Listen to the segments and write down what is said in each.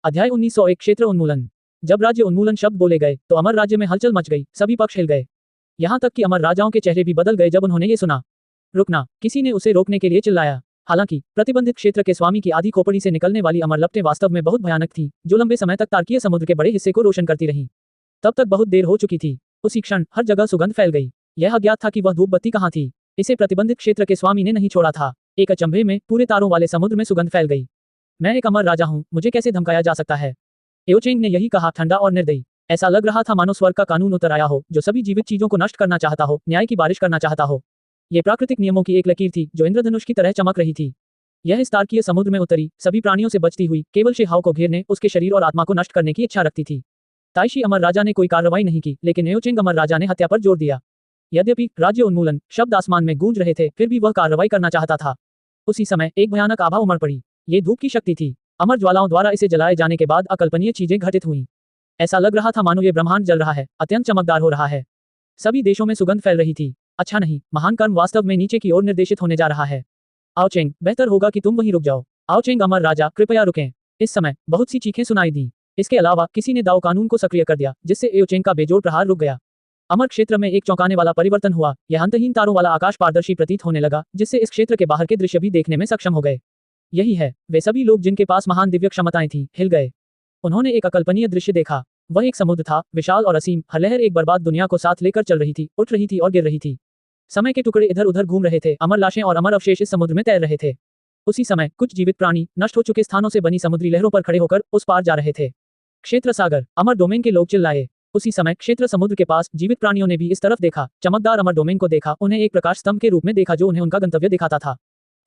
अध्याय 1901 क्षेत्र उन्मूलन। जब राज्य उन्मूलन शब्द बोले गए तो अमर राज्य में हलचल मच गई, सभी पक्ष हिल गए। यहाँ तक कि अमर राजाओं के चेहरे भी बदल गए जब उन्होंने ये सुना। रुकना, किसी ने उसे रोकने के लिए चिल्लाया। हालांकि प्रतिबंधित क्षेत्र के स्वामी की आधी खोपड़ी से निकलने वाली अमर लपटें वास्तव में बहुत भयानक थी, जो लंबे समय तक तार्किक समुद्र के बड़े हिस्से को रोशन करती रहीं। तब तक बहुत देर हो चुकी थी। उसी क्षण हर जगह सुगंध फैल गई। यह अज्ञात था कि वह धूप बत्ती कहाँ थी। इसे प्रतिबंधित क्षेत्र के स्वामी ने नहीं छोड़ा था। एक अचंभे में पूरे तारों वाले समुद्र में सुगंध फैल गई। मैं एक अमर राजा हूँ, मुझे कैसे धमकाया जा सकता है? एओचेंग ने यही कहा, ठंडा और निर्दयी। ऐसा लग रहा था मानो स्वर्ग का कानून उतर आया हो, जो सभी जीवित चीजों को नष्ट करना चाहता हो, न्याय की बारिश करना चाहता हो। ये प्राकृतिक नियमों की एक लकीर थी जो इंद्रधनुष की तरह चमक रही थी। यह इस तारकीय समुद्र में उतरी, सभी प्राणियों से बचती हुई, केवल शेहाओ को घेरने, उसके शरीर और आत्मा को नष्ट करने की इच्छा रखती थी। ताइशी अमर राजा ने कोई कार्रवाई नहीं की, लेकिन एओचेंग अमर राजा ने हत्या पर जोर दिया। यद्यपि राज्य उन्मूलन शब्द आसमान में गूंज रहे थे, फिर भी वह कार्रवाई करना चाहता था। उसी समय एक भयानक आभा उमड़ पड़ी। ये धूप की शक्ति थी। अमर ज्वालाओं द्वारा इसे जलाए जाने के बाद अकल्पनीय चीजें घटित हुईं। ऐसा लग रहा था मानो ये ब्रह्मांड जल रहा है, अत्यंत चमकदार हो रहा है। सभी देशों में सुगंध फैल रही थी। अच्छा नहीं, महान कर्म वास्तव में नीचे की ओर निर्देशित होने जा रहा है। आओचेंग, बेहतर होगा कि तुम वहीं रुक जाओ। आओचेंग, अमर राजा, कृपया रुकें। इस समय बहुत सी चीखें सुनाई दी। इसके अलावा किसी ने दाव कानून को सक्रिय कर दिया, जिससे एओचेंग का बेजोड़ प्रहार रुक गया। अमर क्षेत्र में एक चौंकाने वाला परिवर्तन हुआ। यह अंतहीन तारों वाला आकाश पारदर्शी प्रतीत होने लगा, जिससे इस क्षेत्र के बाहर के दृश्य भी देखने में सक्षम हो गए। यही है, वे सभी लोग जिनके पास महान दिव्य क्षमताएं थीं, हिल गए। उन्होंने एक अकल्पनीय दृश्य देखा। वह एक समुद्र था, विशाल और असीम। हर लहर एक बर्बाद दुनिया को साथ लेकर चल रही थी, उठ रही थी और गिर रही थी। समय के टुकड़े इधर उधर घूम रहे थे, अमर लाशें और अमर अवशेष इस समुद्र में तैर रहे थे। उसी समय कुछ जीवित प्राणी नष्ट हो चुके स्थानों से बनी समुद्री लहरों पर खड़े होकर उस पार जा रहे थे। क्षेत्र सागर, अमर डोमेन के लोग चिल्लाए। उसी समय क्षेत्र समुद्र के पास जीवित प्राणियों ने भी इस तरफ देखा, चमकदार अमर डोमेन को देखा, उन्हें एक प्रकाश स्तंभ के रूप में देखा जो उन्हें उनका गंतव्य दिखाता था।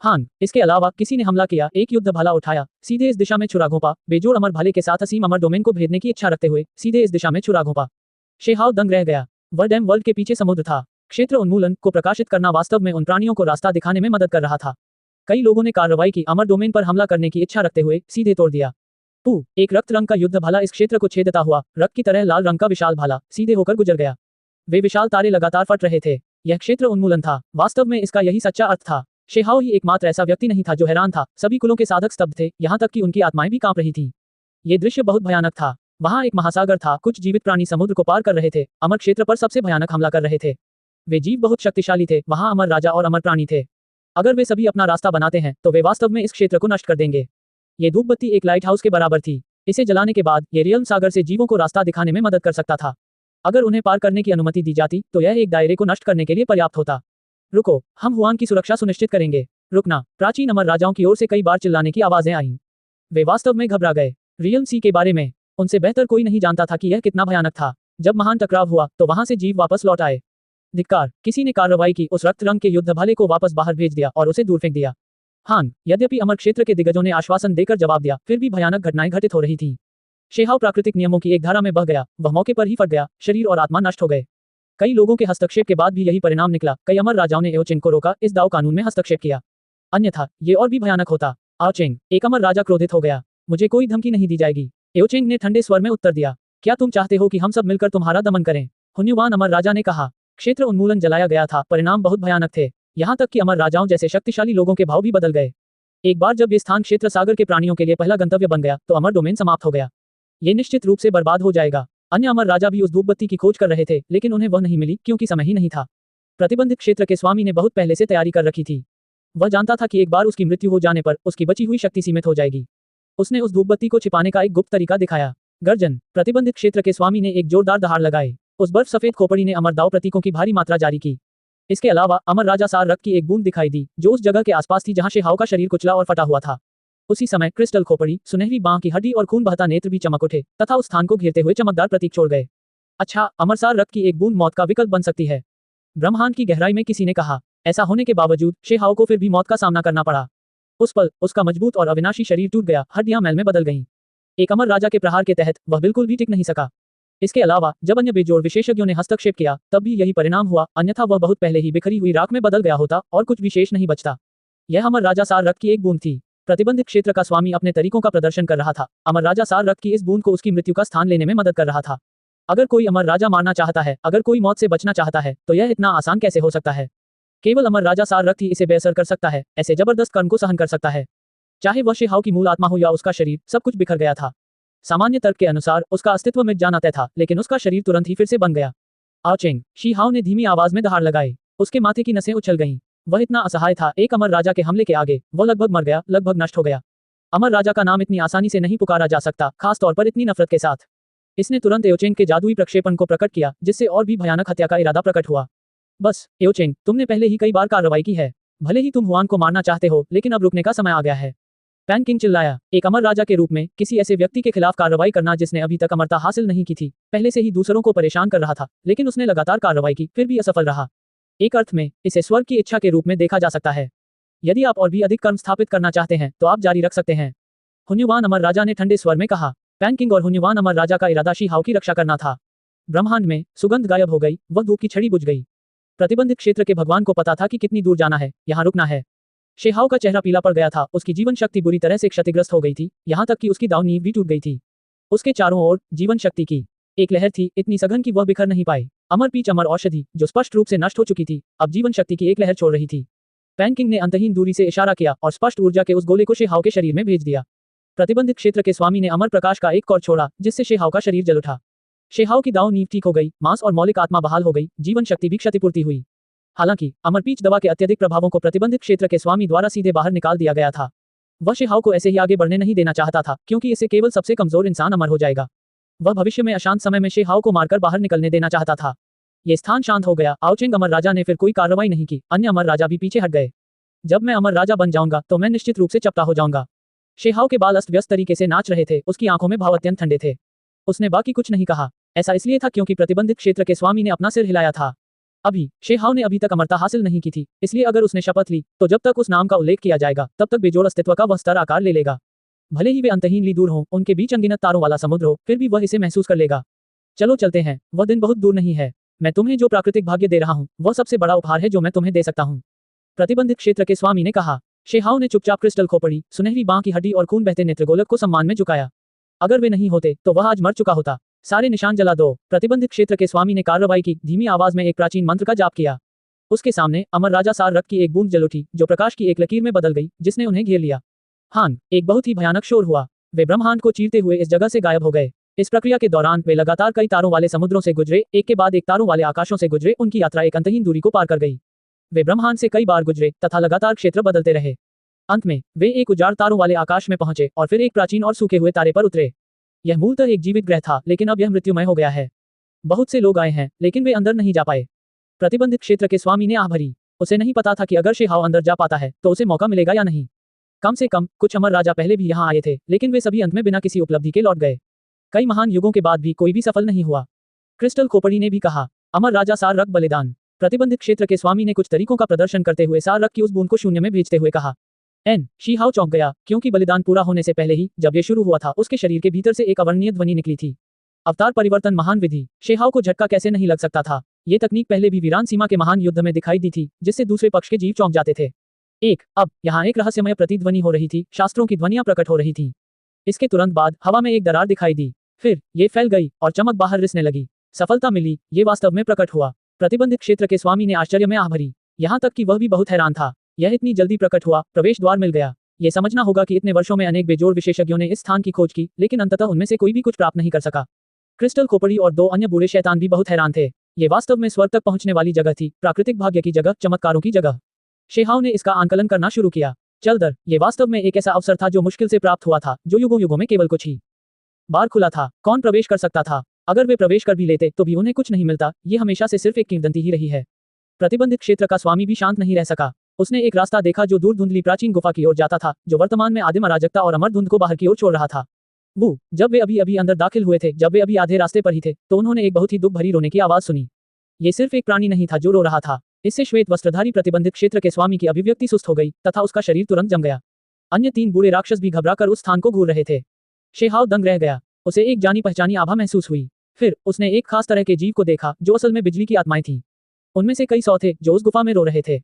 हां, इसके अलावा किसी ने हमला किया, एक युद्ध भाला उठाया, सीधे इस दिशा में छुरा घोंपा, बेजोड़ अमर भाले के साथ असीम अमर डोमेन को भेदने की इच्छा रखते हुए सीधे इस दिशा में छुरा घोंपा। शेहाओ दंग रह गया। वह डैम वर्ल्ड के पीछे समुद्र था। क्षेत्र उन्मूलन को प्रकाशित करना वास्तव में उन प्राणियों को रास्ता दिखाने में मदद कर रहा था। कई लोगों ने कार्रवाई की, अमर डोमेन पर हमला करने की इच्छा रखते हुए सीधे तोड़ दिया। एक रक्त रंग का युद्ध भाला इस क्षेत्र को छेदता हुआ, रक्त की तरह लाल रंग का विशाल भाला सीधे होकर गुजर गया। वे विशाल तारे लगातार फट रहे थे। यह क्षेत्र उन्मूलन था। वास्तव में इसका यही सच्चा अर्थ था। शेहाओ ही एकमात्र ऐसा व्यक्ति नहीं था जो हैरान था, सभी कुलों के साधक स्तब्ध थे, यहाँ तक कि उनकी आत्माएं भी कांप रही थीं। ये दृश्य बहुत भयानक था। वहाँ एक महासागर था, कुछ जीवित प्राणी समुद्र को पार कर रहे थे, अमर क्षेत्र पर सबसे भयानक हमला कर रहे थे। वे जीव बहुत शक्तिशाली थे, वहाँ अमर राजा और अमर प्राणी थे। अगर वे सभी अपना रास्ता बनाते हैं तो वे वास्तव में इस क्षेत्र को नष्ट कर देंगे। ये धूप बत्ती एक लाइट हाउस के बराबर थी। इसे जलाने के बाद ये रियल्म सागर से जीवों को रास्ता दिखाने में मदद कर सकता था। अगर उन्हें पार करने की अनुमति दी जाती तो यह एक दायरे को नष्ट करने के लिए पर्याप्त होता। रुको, हम हुआन की सुरक्षा सुनिश्चित करेंगे। रुकना, प्राचीन अमर राजाओं की ओर से कई बार चिल्लाने की आवाजें आईं। वे वास्तव में घबरा गए। रियल्म सी के बारे में उनसे बेहतर कोई नहीं जानता था कि यह कितना भयानक था। जब महान टकराव हुआ तो वहां से जीव वापस लौट आए। धिक्कार, किसी ने कार्रवाई की, उस रक्त रंग के युद्ध भाले को वापस बाहर भेज दिया और उसे दूर फेंक दिया। हां, यद्यपि अमर क्षेत्र के दिग्गजों ने आश्वासन देकर जवाब दिया, फिर भी भयानक घटनाएं घटित हो रही थीं। शेहाओ प्राकृतिक नियमों की एक धारा में बह गया, वह मौके पर ही फट गया, शरीर और आत्मा नष्ट हो गए। कई लोगों के हस्तक्षेप के बाद भी यही परिणाम निकला। कई अमर राजाओं ने एओचेंग को रोका, इस दाव कानून में हस्तक्षेप किया, अन्यथा ये और भी भयानक होता। आओचेंग, एक अमर राजा क्रोधित हो गया। मुझे कोई धमकी नहीं दी जाएगी, एओचेंग ने ठंडे स्वर में उत्तर दिया। क्या तुम चाहते हो कि हम सब मिलकर तुम्हारा दमन करें? हुन्युवान अमर राजा ने कहा। क्षेत्र उन्मूलन जलाया गया था, परिणाम बहुत भयानक थे। यहाँ तक कि अमर राजाओं जैसे शक्तिशाली लोगों के भाव भी बदल गए। एक बार जब ये स्थान क्षेत्र सागर के प्राणियों के लिए पहला गंतव्य बन गया तो अमर डोमेन समाप्त हो गया। ये निश्चित रूप से बर्बाद हो जाएगा। अन्य अमर राजा भी उस धूप बत्ती की खोज कर रहे थे, लेकिन उन्हें वह नहीं मिली क्योंकि समय ही नहीं था। प्रतिबंधित क्षेत्र के स्वामी ने बहुत पहले से तैयारी कर रखी थी। वह जानता था कि एक बार उसकी मृत्यु हो जाने पर उसकी बची हुई शक्ति सीमित हो जाएगी। उसने उस धूप बत्ती को छिपाने का एक गुप्त तरीका दिखाया। गर्जन, प्रतिबंधित क्षेत्र के स्वामी ने एक जोरदार दहाड़ लगाए। उस बर्फ सफेद खोपड़ी ने अमर दाव प्रतीकों की भारी मात्रा जारी की। इसके अलावा अमर राजा सार रक्त की एक बूंद दिखाई दी, जो उस जगह के आसपास थी जहां शेहाओ का शरीर कुचला और फटा हुआ था। उसी समय क्रिस्टल खोपड़ी, सुनहरी बांह की हड्डी और खून बहता नेत्र भी चमक उठे तथा उस स्थान को घेरते हुए चमकदार प्रतीक छोड़ गए। अच्छा, अमरसार रक्त की एक बूंद मौत का विकल्प बन सकती है, ब्रह्मांड की गहराई में किसी ने कहा। ऐसा होने के बावजूद शेहाओ को फिर भी मौत का सामना करना पड़ा। उस पल उसका मजबूत और अविनाशी शरीर टूट गया, हड्डियां मैल में बदल गईं। एक अमर राजा के प्रहार के तहत वह बिल्कुल भी टिक नहीं सका। इसके अलावा जब अन्य बेजोड़ विशेषज्ञों ने हस्तक्षेप किया तब भी यही परिणाम हुआ, अन्यथा वह बहुत पहले ही बिखरी हुई राख में बदल गया होता और कुछ विशेष नहीं बचता। यह अमर राजा सार रक्त की एक बूंद थी। प्रतिबंधित क्षेत्र का स्वामी अपने तरीकों का प्रदर्शन कर रहा था। अमर राजा सार रक्त की इस बूंद को उसकी मृत्यु का स्थान लेने में मदद कर रहा था। अगर कोई अमर राजा मारना चाहता है, अगर कोई मौत से बचना चाहता है, तो यह इतना आसान कैसे हो सकता है? केवल अमर राजा सार रक्त ही इसे बेअसर कर सकता है, ऐसे जबरदस्त कर्म को सहन कर सकता है। चाहे वह शेहाओ की मूल आत्मा हो या उसका शरीर, सब कुछ बिखर गया था। सामान्य तर्क के अनुसार उसका अस्तित्व मिट जाना तय था, लेकिन उसका शरीर तुरंत ही फिर से बन गया। आओचेंग, शी हाओ ने धीमी आवाज में दहाड़ लगाई। उसके माथे की नसें उछल गईं। वह इतना असहाय था, एक अमर राजा के हमले के आगे वो लगभग मर गया, लगभग नष्ट हो गया। अमर राजा का नाम इतनी आसानी से नहीं पुकारा जा सकता, खास तौर पर इतनी नफरत के साथ। इसने तुरंत एओचेंग के जादुई प्रक्षेपण को प्रकट किया, जिससे और भी भयानक हत्या का इरादा प्रकट हुआ। बस एओचेंग, तुमने पहले ही कई बार कार्रवाई की है। भले ही तुम हुआन को मारना चाहते हो, लेकिन अब रुकने का समय आ गया है। पैन किंग चिल्लाया। एक अमर राजा के रूप में किसी ऐसे व्यक्ति के खिलाफ कार्रवाई करना जिसने अभी तक अमरता हासिल नहीं की थी, पहले से ही दूसरों को परेशान कर रहा था, लेकिन उसने लगातार कार्रवाई की, फिर भी असफल रहा। एक अर्थ में इसे स्वर्ग की इच्छा के रूप में देखा जा सकता है। यदि आप और भी अधिक कर्म स्थापित करना चाहते हैं तो आप जारी रख सकते हैं। हुन्युवान अमर राजा ने ठंडे स्वर में कहा। पैन किंग और हुन्युवान अमर राजा का इरादा शी हाओ की रक्षा करना था। ब्रह्मांड में सुगंध गायब हो गई, वह धूप की छड़ी बुझ गई। प्रतिबंधित क्षेत्र के भगवान को पता था कि कितनी दूर जाना है, यहाँ रुकना है। शेहाओ का चेहरा पीला पड़ गया था, उसकी जीवन शक्ति बुरी तरह से क्षतिग्रस्त हो गई थी, यहाँ तक कि उसकी दाव नींव भी टूट गई थी। उसके चारों ओर जीवन शक्ति की एक लहर थी, इतनी सघन कि वह बिखर नहीं पाई। अमर पीच अमर औषधि, जो स्पष्ट रूप से नष्ट हो चुकी थी, अब जीवन शक्ति की एक लहर छोड़ रही थी। पैन किंग ने अंतहीन दूरी से इशारा किया और स्पष्ट ऊर्जा के उस गोले को शेहाओ के शरीर में भेज दिया। प्रतिबंधित क्षेत्र के स्वामी ने अमर प्रकाश का एक कौर छोड़ा, जिससे शेहाओ का शरीर जल उठा। शेहाओ की दाव नींव ठीक हो गई, मांस और मौलिक आत्मा बहाल हो गई, जीवन शक्ति भी क्षतिपूर्ति हुई। हालांकि अमरपीच दवा के अत्यधिक प्रभावों को प्रतिबंधित क्षेत्र के स्वामी द्वारा सीधे बाहर निकाल दिया गया था। वह शेहाओ को ऐसे ही आगे बढ़ने नहीं देना चाहता था, क्योंकि इससे केवल सबसे कमजोर इंसान अमर हो जाएगा। वह भविष्य में अशांत समय में शेहाओ को मारकर बाहर निकलने देना चाहता था। ये स्थान शांत हो गया। आओचेंग अमर राजा ने फिर कोई कार्रवाई नहीं की, अन्य अमर राजा भी पीछे हट गए। जब मैं अमर राजा बन जाऊंगा तो मैं निश्चित रूप से चपटा हो जाऊंगा। शेहाओ के बाल अस्त व्यस्त तरीके से नाच रहे थे, उसकी आंखों में भाव अत्यंत ठंडे थे। उसने बाकी कुछ नहीं कहा। ऐसा इसलिए था क्योंकि प्रतिबंधित क्षेत्र के स्वामी ने अपना सिर हिलाया था। अभी शेहाओ ने अभी तक अमरता हासिल नहीं की थी, इसलिए अगर उसने शपथ ली तो जब तक उस नाम का उल्लेख किया जाएगा तब तक बेजोड़ अस्तित्व का वह स्तर आकार ले लेगा। भले ही वे अंतहीन ली दूर हों, उनके बीच अनगिनत तारों वाला समुद्र हो, फिर भी वह इसे महसूस कर लेगा। चलो चलते हैं, वह दिन बहुत दूर नहीं है। मैं तुम्हें जो प्राकृतिक भाग्य दे रहा हूँ वह सबसे बड़ा उपहार है जो मैं तुम्हें दे सकता हूँ, प्रतिबंधित क्षेत्र के स्वामी ने कहा। शेहाओ ने चुपचाप क्रिस्टल खोपड़ी, सुनहरी बांह की हड्डी और खून बहते नेत्रगोलक को सम्मान में झुकाया। अगर वे नहीं होते तो वह आज मर चुका होता। सारे निशान जला दो। प्रतिबंधित क्षेत्र के स्वामी ने कार्रवाई की, धीमी आवाज में एक प्राचीन मंत्र का जाप किया। उसके सामने अमर राजा सार रक्त की एक बूंद जल उठी, जो प्रकाश की एक लकीर में बदल गई, जिसने उन्हें घेर लिया। हान, एक बहुत ही भयानक शोर हुआ। वे ब्रह्मांड को चीरते हुए इस जगह से गायब हो गए। इस प्रक्रिया के दौरान वे लगातार कई तारों वाले समुद्रों से गुजरे, एक के बाद एक तारों वाले आकाशों से गुजरे। उनकी यात्रा एक अंतहीन दूरी को पार कर गई। वे ब्रह्मांड से कई बार गुजरे तथा लगातार क्षेत्र बदलते रहे। अंत में वे एक उजाड़ तारों वाले आकाश में पहुंचे और फिर एक प्राचीन और सूखे हुए तारे पर उतरे। यह मूलतः एक जीवित ग्रह था, लेकिन अब यह मृत्युमय हो गया है। बहुत से लोग आए हैं, लेकिन वे अंदर नहीं जा पाए। प्रतिबंधित क्षेत्र के स्वामी ने आह भरी। उसे नहीं पता था कि अगर शेहाओ अंदर जा पाता है तो उसे मौका मिलेगा या नहीं। कम से कम कुछ अमर राजा पहले भी यहाँ आए थे, लेकिन वे सभी अंत में बिना किसी उपलब्धि के लौट गए। कई महान युगों के बाद भी कोई भी सफल नहीं हुआ। क्रिस्टल खोपड़ी ने भी कहा। अमर राजा सार रक्त बलिदान। प्रतिबंधित क्षेत्र के स्वामी ने कुछ तरीकों का प्रदर्शन करते हुए सार रक्त की उस बूंद को शून्य में भेजते हुए कहा। शेहाओ चौंक गया, क्योंकि बलिदान पूरा होने से पहले ही जब ये शुरू हुआ था उसके शरीर के भीतर से एक अवर्णनीय ध्वनि निकली थी। अवतार परिवर्तन महान विधि। शेहाओ को झटका कैसे नहीं लग सकता था। ये तकनीक पहले भी वीरान सीमा के महान युद्ध में दिखाई दी थी, जिससे दूसरे पक्ष के जीव चौंक जाते थे। अब यहाँ एक रहस्यमय प्रतिध्वनि हो रही थी, शास्त्रों की ध्वनियां प्रकट हो रही थी। इसके तुरंत बाद हवा में एक दरार दिखाई दी, फिर ये फैल गई और चमक बाहर रिसने लगी। सफलता मिली, ये वास्तव में प्रकट हुआ। प्रतिबंधित क्षेत्र के स्वामी ने आश्चर्य में आह भरी, यहाँ तक कि वह भी बहुत हैरान था। यह इतनी जल्दी प्रकट हुआ, प्रवेश द्वार मिल गया। ये समझना होगा कि इतने वर्षों में अनेक बेजोड़ विशेषज्ञों ने इस स्थान की खोज की, लेकिन अंततः उनमें से कोई भी कुछ प्राप्त नहीं कर सका। क्रिस्टल खोपड़ी और 2 अन्य बूढ़े शैतान भी बहुत हैरान थे। ये वास्तव में स्वर्ग तक पहुंचने वाली जगह थी, प्राकृतिक भाग्य की जगह, चमत्कारों की जगह। शेहाओ ने इसका आंकलन करना शुरू किया। चलदर, ये वास्तव में एक ऐसा अवसर था जो मुश्किल से प्राप्त हुआ था, जो युगों युगों में केवल कुछ ही बार खुला था। कौन प्रवेश कर सकता था? अगर वे प्रवेश कर भी लेते तो भी उन्हें कुछ नहीं मिलता। ये हमेशा से सिर्फ एक किंवदंती ही रही है। प्रतिबंधित क्षेत्र का स्वामी भी शांत नहीं रह सका। उसने एक रास्ता देखा जो दूर धुंधली प्राचीन गुफा की ओर जाता था, जो वर्तमान में आदिम अराजकता और अमर धुंध को बाहर की ओर छोड़ रहा था। जब वे अभी अभी अंदर दाखिल हुए थे, जब वे अभी आधे रास्ते पर ही थे, तो उन्होंने एक बहुत ही दुख भरी रोने की आवाज सुनी। ये सिर्फ एक प्राणी नहीं था जो रो रहा था। इससे श्वेत वस्त्रधारी प्रतिबंधित क्षेत्र के स्वामी की अभिव्यक्ति सुस्त हो गई तथा उसका शरीर तुरंत जम गया। अन्य 3 बूढ़े राक्षस भी घबराकर उस स्थान को घूर रहे थे। शेहाओ दंग रह गया। उसे एक जानी पहचानी आभा महसूस हुई। फिर उसने एक खास तरह के जीव को देखा जो असल में बिजली की आत्माएं थीं। उनमें से कई 100 थे जो उस गुफा में रो रहे थे।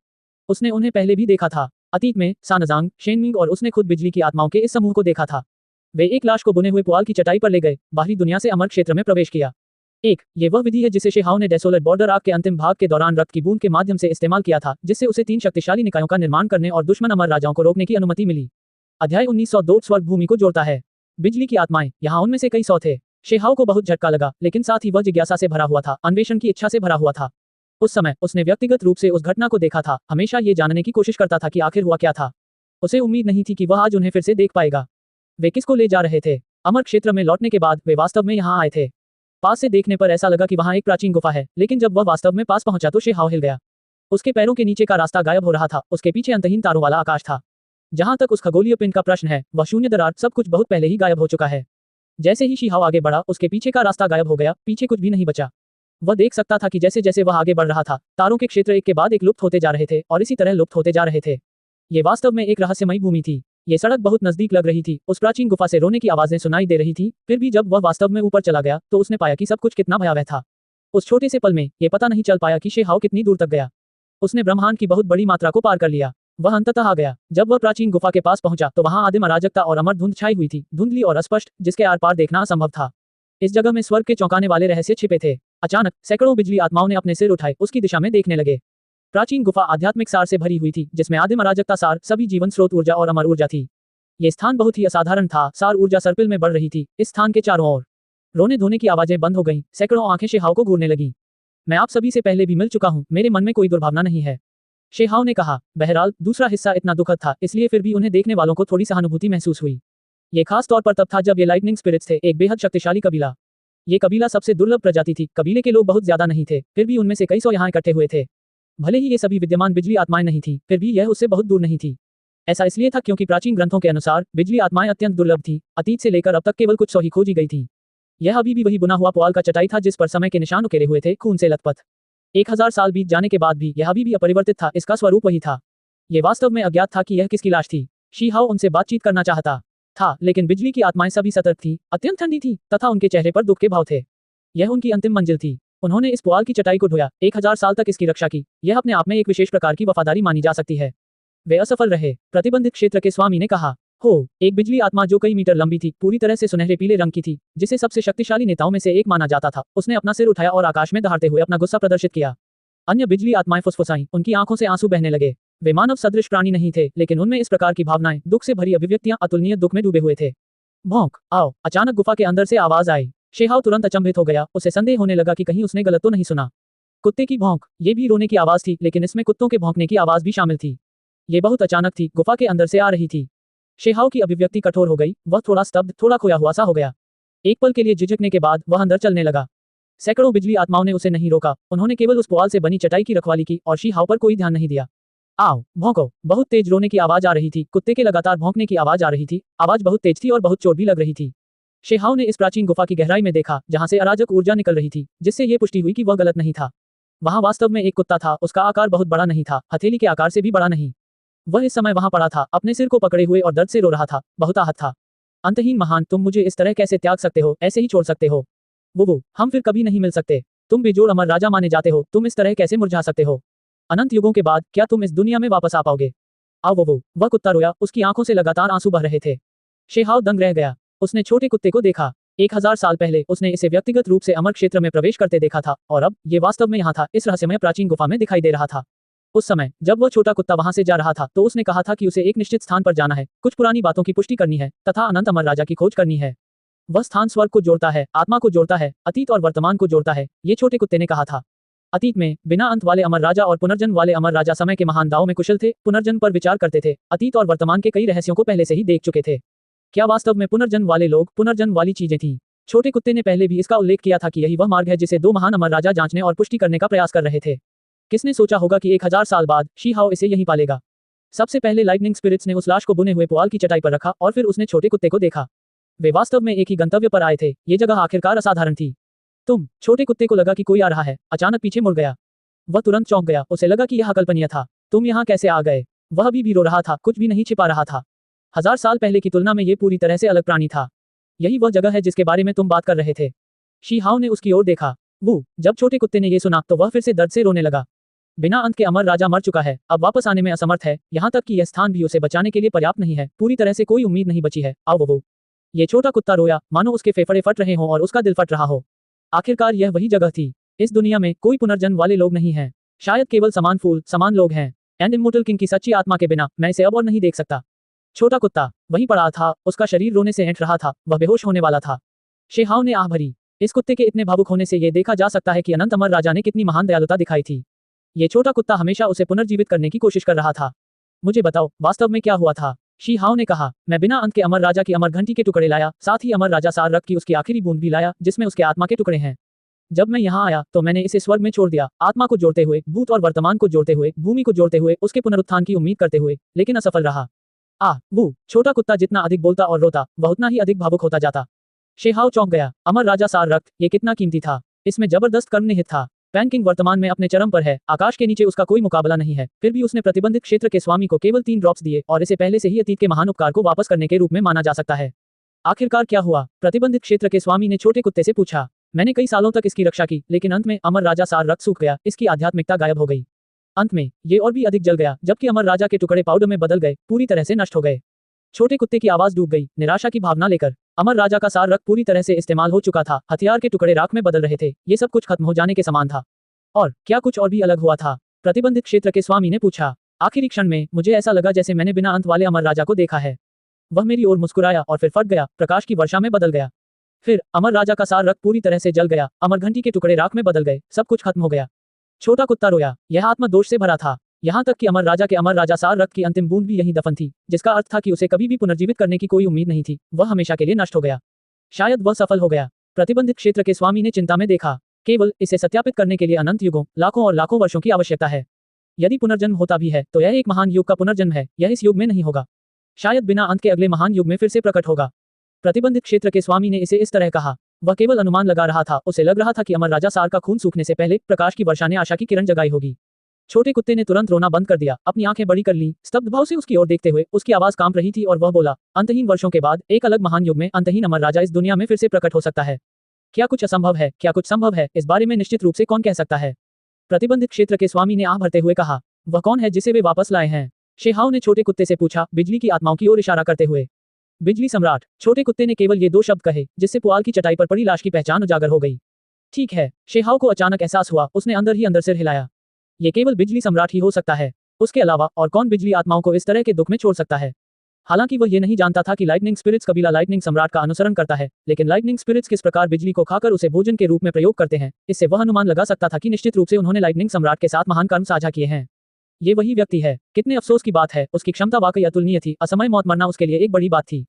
उसने उन्हें पहले भी देखा था, अतीत में सानजांग, शेनमिंग और उसने खुद बिजली की आत्माओं के इस समूह को देखा था। वे एक लाश को बुने हुए पुआल की चटाई पर ले गए, बाहरी दुनिया से अमर क्षेत्र में प्रवेश किया। ये वह विधि है जिसे शेहाओ ने डेसोलेट बॉर्डर आर्क के अंतिम भाग के दौरान रक्त की बूंद के माध्यम से इस्तेमाल किया था, जिससे उसे 3 शक्तिशाली निकायों का निर्माण करने और दुश्मन अमर राजाओं को रोकने की अनुमति मिली। अध्याय 1902 स्वर्ग भूमि को जोड़ता है। बिजली की आत्माएं, यहाँ उनमें से कई 100 थे। शेहाओ को बहुत झटका लगा, लेकिन साथ ही वह जिज्ञासा से भरा हुआ था, अन्वेषण की इच्छा से भरा हुआ था। उस समय उसने व्यक्तिगत रूप से उस घटना को देखा था, हमेशा ये जानने की कोशिश करता था कि आखिर हुआ क्या था। उसे उम्मीद नहीं थी कि वह आज उन्हें फिर से देख पाएगा। वे किसको ले जा रहे थे? अमर क्षेत्र में लौटने के बाद वे वास्तव में यहाँ आए थे। पास से देखने पर ऐसा लगा कि वहाँ एक प्राचीन गुफा है, लेकिन जब वह वास्तव में पास पहुंचा तो शेहाओ हिल गया। उसके पैरों के नीचे का रास्ता गायब हो रहा था, उसके पीछे अंतहीन तारों वाला आकाश था। जहां तक उस खगोलीय पिंड का प्रश्न है, वह शून्य दरार, सब कुछ बहुत पहले ही गायब हो चुका है। जैसे ही शेहाओ आगे बढ़ा, उसके पीछे का रास्ता गायब हो गया, पीछे कुछ भी नहीं बचा। वह देख सकता था कि जैसे जैसे वह आगे बढ़ रहा था, तारों के क्षेत्र एक के बाद एक लुप्त होते जा रहे थे और इसी तरह लुप्त होते जा रहे थे। ये वास्तव में एक रहस्यमयी भूमि थी। ये सड़क बहुत नजदीक लग रही थी, उस प्राचीन गुफा से रोने की आवाजें सुनाई दे रही थी। फिर भी जब वह वास्तव में ऊपर चला गया, तो उसने पाया कि सब कुछ कितना भयावह था। उस छोटे से पल में ये पता नहीं चल पाया कि शेहाओ कितनी दूर तक गया। उसने ब्रह्मांड की बहुत बड़ी मात्रा को पार कर लिया। वह अंततः आ गया। जब वह प्राचीन गुफा के पास पहुंचा, तो वहां आदिम अराजकता और अमर धुंध छाई हुई थी, धुंधली और अस्पष्ट, जिसके आर पार देखना असंभव था। इस जगह में स्वर्ग के चौंकाने वाले रहस्य छिपे थे। अचानक सैकड़ों बिजली आत्माओं ने अपने सिर उठाए, उसकी दिशा में देखने लगे। प्राचीन गुफा आध्यात्मिक सार से भरी हुई थी, जिसमें आदिम अराजकता सार, सभी जीवन स्रोत ऊर्जा और अमर ऊर्जा थी। ये स्थान बहुत ही असाधारण था। सार ऊर्जा सर्पिल में बढ़ रही थी। इस स्थान के चारों ओर रोने धोने की आवाजें बंद हो गईं, सैकड़ों आंखें शेहाओ को घूरने लगीं। मैं आप सभी से पहले भी मिल चुका हूं, मेरे मन में कोई दुर्भावना नहीं है, शेहाओ ने कहा। बहरहाल दूसरा हिस्सा इतना दुखद था, इसलिए फिर भी उन्हें देखने वालों को थोड़ी सहानुभूति महसूस हुई। ये खास तौर पर तब था जब ये लाइटनिंग स्पिरिट्स थे, एक बेहद शक्तिशाली कबीला। ये कबीला सबसे दुर्लभ प्रजाति थी। कबीले के लोग बहुत ज्यादा नहीं थे, फिर भी उनमें से कई सौ यहाँ इकट्ठे हुए थे। भले ही ये सभी विद्यमान बिजली आत्माएं नहीं थी, फिर भी यह उससे बहुत दूर नहीं थी। ऐसा इसलिए था क्योंकि प्राचीन ग्रंथों के अनुसार बिजली आत्माएं अत्यंत दुर्लभ थी। अतीत से लेकर अब तक केवल कुछ 100 ही खोजी गई थी। यह अभी भी वही बुना हुआ पुआल का चटाई था जिस पर समय के निशान उकेरे हुए थे, खून से लथपथ। 1000 साल बीत जाने के बाद भी यह अभी भी अपरिवर्तित था, इसका स्वरूप वही था। ये वास्तव में अज्ञात था कि यह किसकी लाश थी। शेहाओ उनसे बातचीत करना चाहता था, लेकिन बिजली की आत्माएं सभी सतर्क थी, अत्यंत ठंडी थी, तथा उनके चेहरे पर दुख के भाव थे। यह उनकी अंतिम मंजिल थी। उन्होंने इस पुआल की चटाई को ढोया, 1000 साल तक इसकी रक्षा की। यह अपने आप में एक विशेष प्रकार की वफादारी मानी जा सकती है। वे असफल रहे, प्रतिबंधित क्षेत्र के स्वामी ने कहा। हो, एक बिजली आत्मा जो कई मीटर लंबी थी, पूरी तरह से सुनहरे पीले रंग की थी, जिसे सबसे शक्तिशाली नेताओं में से एक माना जाता था। उसने अपना सिर उठाया और आकाश में दहाड़ते हुए अपना गुस्सा प्रदर्शित किया। अन्य बिजली आत्माएं फुसफुसाईं, उनकी आंखों से आंसू बहने लगे। वे मानव सदृश प्राणी नहीं थे, लेकिन उनमें इस प्रकार की भावनाएं, दुख से भरी अभिव्यक्तियां अतुलनीय दुख में डूबे हुए थे। भौंक, आओ, अचानक गुफा के अंदर से आवाज आई। शेहाओ तुरंत अचंभित हो गया, उसे संदेह होने लगा कि कहीं उसने गलत तो नहीं सुना। कुत्ते की भौंक, ये भी रोने की आवाज थी, लेकिन इसमें कुत्तों के भौंकने की आवाज भी शामिल थी। ये बहुत अचानक थी, गुफा के अंदर से आ रही थी। शेहाओ की अभिव्यक्ति कठोर हो गई, वह थोड़ा स्तब्ध, थोड़ा खोया हुआ सा हो गया। एक पल के लिए झिझकने के बाद वह अंदर चलने लगा। सैकड़ों बिजली आत्माओं ने उसे नहीं रोका, उन्होंने केवल उस पुआल से बनी चटाई की रखवाली की और शेहाओ पर कोई ध्यान नहीं दिया। आओ, भौंको, बहुत तेज रोने की आवाज आ रही थी, कुत्ते के लगातार भौंकने की आवाज आ रही थी, आवाज बहुत तेज थी और बहुत चोट भी लग रही थी। शेहाओ ने इस प्राचीन गुफा की गहराई में देखा, जहां से अराजक ऊर्जा निकल रही थी, जिससे ये पुष्टि हुई कि वह गलत नहीं था। वहां वास्तव में एक कुत्ता था, उसका आकार बहुत बड़ा नहीं था, हथेली के आकार से भी बड़ा नहीं। वह इस समय वहां पड़ा था, अपने सिर को पकड़े हुए और दर्द से रो रहा था, बहुत आहत था। अंतहीन महान, तुम मुझे इस तरह कैसे त्याग सकते हो, ऐसे ही छोड़ सकते हो? वो हम फिर कभी नहीं मिल सकते। तुम बेजोड़ अमर राजा माने जाते हो, तुम इस तरह कैसे मुरझा सकते हो? अनंत युगों के बाद क्या तुम इस दुनिया में वापस आ पाओगे? आओ, वो वह कुत्ता रोया, उसकी आंखों से लगातार आंसू बह रहे थे। शेहाओ दंग रह गया। उसने छोटे कुत्ते को देखा। 1000 साल पहले उसने इसे व्यक्तिगत रूप से अमर क्षेत्र में प्रवेश करते देखा था, और अब ये वास्तव में यहाँ था, इस रहस्यमय प्राचीन गुफा में दिखाई दे रहा था। उस समय जब वह छोटा कुत्ता वहां से जा रहा था, तो उसने कहा था कि उसे एक निश्चित स्थान पर जाना है, कुछ पुरानी बातों की पुष्टि करनी है, तथा अनंत अमर राजा की खोज करनी है। वह स्थान स्वर्ग को जोड़ता है, आत्मा को जोड़ता है, अतीत और वर्तमान को जोड़ता है, ये छोटे कुत्ते ने कहा था। अतीत में बिना अंत वाले अमर राजा और पुनर्जन्म वाले अमर राजा समय के महान दावों में कुशल थे, पुनर्जन्म पर विचार करते थे, अतीत और वर्तमान के कई रहस्यों को पहले से ही देख चुके थे। क्या वास्तव में पुनर्जन्म वाले लोग, पुनर्जन्म वाली चीजें थीं? छोटे कुत्ते ने पहले भी इसका उल्लेख किया था कि यही वह मार्ग है जिसे दो महान अमर राजा जांचने और पुष्टि करने का प्रयास कर रहे थे। किसने सोचा होगा कि 1000 साल बाद शेहाओ इसे यहीं पालेगा? सबसे पहले लाइटनिंग स्पिरिट्स ने उस लाश को बुने हुए पुआल की चटाई पर रखा और फिर उसने छोटे कुत्ते को देखा। वे वास्तव में एक ही गंतव्य पर आए थे, ये जगह आखिरकार असाधारण थी। तुम, छोटे कुत्ते को लगा कि कोई आ रहा है, अचानक पीछे मुड़ गया। वह तुरंत चौंक गया, उसे लगा कि यह अकल्पनीय था। तुम यहाँ कैसे आ गए? वह अभी भी रो रहा था, कुछ भी नहीं छिपा रहा था। 1000 साल पहले की तुलना में ये पूरी तरह से अलग प्राणी था। यही वह जगह है जिसके बारे में तुम बात कर रहे थे। शेहाओ ने उसकी ओर देखा। जब छोटे कुत्ते ने ये सुना तो वह फिर से दर्द से रोने लगा। बिना अंत के अमर राजा मर चुका है, अब वापस आने में असमर्थ है, यहाँ तक कि यह स्थान भी उसे बचाने के लिए पर्याप्त नहीं है, पूरी तरह से कोई उम्मीद नहीं बची है। आओ, वो ये छोटा कुत्ता रोया, मानो उसके फेफड़े फट रहे हों और उसका दिल फट रहा हो। आखिरकार यह वही जगह थी। इस दुनिया में कोई पुनर्जन्म वाले लोग नहीं हैं, शायद केवल समान फूल, समान लोग हैं। एंड इमोर्टल किंग की सच्ची आत्मा के बिना मैं इसे अब और नहीं देख सकता। छोटा कुत्ता वहीं पड़ा था, उसका शरीर रोने से ऐंठ रहा था, वह बेहोश होने वाला था। शेहाव ने आह भरी। इस कुत्ते के इतने भावुक होने से ये देखा जा सकता है कि अनंत अमर राजा ने कितनी महान दयालुता दिखाई थी। ये छोटा कुत्ता हमेशा उसे पुनर्जीवित करने की कोशिश कर रहा था। मुझे बताओ, वास्तव में क्या हुआ था? शी हाव ने कहा, मैं बिना अंत के अमर राजा की अमर घंटी के टुकड़े लाया, साथ ही अमर राजा सार रक्त की उसकी आखिरी बूंद भी लाया, जिसमें उसके आत्मा के टुकड़े हैं। जब मैं यहाँ आया तो मैंने इसे स्वर्ग में छोड़ दिया, आत्मा को जोड़ते हुए, भूत और वर्तमान को जोड़ते हुए, भूमि को जोड़ते हुए, उसके पुनरुत्थान की उम्मीद करते हुए, लेकिन असफल रहा। बू। छोटा कुत्ता जितना अधिक बोलता और रोता, वह उतना ही अधिक भावुक होता जाता। शेहाव चौंक गया। अमर राजा सार रक्त, ये कितना कीमती था। इसमें जबरदस्त कर्म निहित था। पैन किंग वर्तमान में अपने चरम पर है, आकाश के नीचे उसका कोई मुकाबला नहीं है, फिर भी उसने प्रतिबंधित क्षेत्र के स्वामी को केवल 3 ड्रॉप्स दिए और इसे पहले से ही अतीत के महान उपकार को वापस करने के रूप में माना जा सकता है। आखिरकार क्या हुआ? प्रतिबंधित क्षेत्र के स्वामी ने छोटे कुत्ते से पूछा। मैंने कई सालों तक इसकी रक्षा की, लेकिन अंत में अमर राजा सार रक्त सूख गया, इसकी आध्यात्मिकता गायब हो गई। अंत में ये और भी अधिक जल गया, जबकि अमर राजा के टुकड़े पाउडर में बदल गए, पूरी तरह से नष्ट हो गए। छोटे कुत्ते की आवाज डूब गई, निराशा की भावना लेकर। अमर राजा का सार रक्त पूरी तरह से इस्तेमाल हो चुका था, हथियार के टुकड़े राख में बदल रहे थे, ये सब कुछ खत्म हो जाने के समान था। और क्या कुछ और भी अलग हुआ था? प्रतिबंधित क्षेत्र के स्वामी ने पूछा। आखिरी क्षण में मुझे ऐसा लगा जैसे मैंने बिना अंत वाले अमर राजा को देखा है। वह मेरी ओर मुस्कुराया और फिर फट गया, प्रकाश की वर्षा में बदल गया। फिर अमर राजा का सार रक्त पूरी तरह से जल गया, अमर घंटी के टुकड़े राख में बदल गए, सब कुछ खत्म हो गया। छोटा कुत्ता रोया, यह आत्मदोष से भरा था। यहाँ तक कि अमर राजा के अमर राजा सार रक्त की अंतिम बूंद भी यहीं दफन थी, जिसका अर्थ था कि उसे कभी भी पुनर्जीवित करने की कोई उम्मीद नहीं थी, वह हमेशा के लिए नष्ट हो गया। शायद वह सफल हो गया। प्रतिबंधित क्षेत्र के स्वामी ने चिंता में देखा। केवल इसे सत्यापित करने के लिए अनंत युगों, लाखों और लाखों वर्षों की आवश्यकता है। यदि पुनर्जन्म होता भी है तो यह एक महान युग का पुनर्जन्म है, यह इस युग में नहीं होगा। शायद बिना अंत के अगले महान युग में फिर से प्रकट होगा। प्रतिबंधित क्षेत्र के स्वामी ने इसे इस तरह कहा। वह केवल अनुमान लगा रहा था, उसे लग रहा था कि अमर राजा सार का खून सूखने से पहले प्रकाश की वर्षा ने आशा की किरण जगाई होगी। छोटे कुत्ते ने तुरंत रोना बंद कर दिया, अपनी आंखें बड़ी कर लीं, स्तब्ध भाव से उसकी ओर देखते हुए। उसकी आवाज कांप रही थी और वह बोला, अंतहीन वर्षों के बाद एक अलग महान युग में अंतहीन अमर राजा इस दुनिया में फिर से प्रकट हो सकता है। क्या कुछ असंभव है? क्या कुछ संभव है? इस बारे में निश्चित रूप से कौन कह सकता है? प्रतिबंधित क्षेत्र के स्वामी ने आह भरते हुए कहा। वह कौन है जिसे वे वापस लाए हैं? शेहाव ने छोटे कुत्ते से पूछा, बिजली की आत्माओं की ओर इशारा करते हुए। बिजली सम्राट। छोटे कुत्ते ने केवल ये 2 शब्द कहे, जिससे पुआल की चटाई पर पड़ी लाश की पहचान उजागर हो गई। ठीक है, शेहाव को अचानक एहसास हुआ, उसने अंदर ही अंदर सिर हिलाया। ये केवल बिजली सम्राट ही हो सकता है। उसके अलावा और कौन बिजली आत्माओं को इस तरह के दुख में छोड़ सकता है? हालांकि वह ये नहीं जानता था कि लाइटनिंग स्पिरिट्स कबीला लाइटनिंग सम्राट का अनुसरण करता है, लेकिन लाइटनिंग स्पिरिट्स किस प्रकार बिजली को खाकर उसे भोजन के रूप में प्रयोग करते हैं, इससे वह अनुमान लगा सकता था कि निश्चित रूप से उन्होंने लाइटनिंग सम्राट के साथ महान कर्म साझा किए हैं। ये वही व्यक्ति है। कितने अफसोस की बात है, उसकी क्षमता वाकई अतुलनीय थी, असमय मौत मरना उसके लिए एक बड़ी बात थी।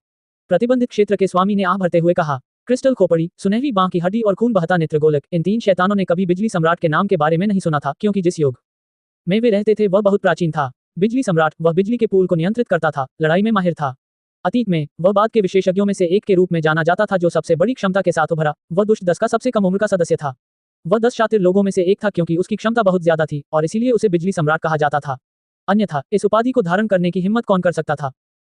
प्रतिबंधित क्षेत्र के स्वामी ने आह भरते हुए कहा। क्रिस्टल खोपड़ी, सुनहरी बांह की हड्डी और खून बहता नेत्रगोलक, इन 3 शैतानों ने कभी बिजली सम्राट के नाम के बारे में नहीं सुना था, क्योंकि जिस युग में वे रहते थे वह बहुत प्राचीन था। बिजली सम्राट, वह बिजली के पूल को नियंत्रित करता था, लड़ाई में माहिर था। अतीत में वह बाद के विशेषज्ञों में से एक के रूप में जाना जाता था, जो सबसे बड़ी क्षमता के साथ उभरा। वह दुष्ट 10 का सबसे कम उम्र का सदस्य था। वह 10 शातिर लोगों में से एक था, क्योंकि उसकी क्षमता बहुत ज्यादा थी और इसीलिए उसे बिजली सम्राट कहा जाता था। अन्यथा इस उपाधि को धारण करने की हिम्मत कौन कर सकता था?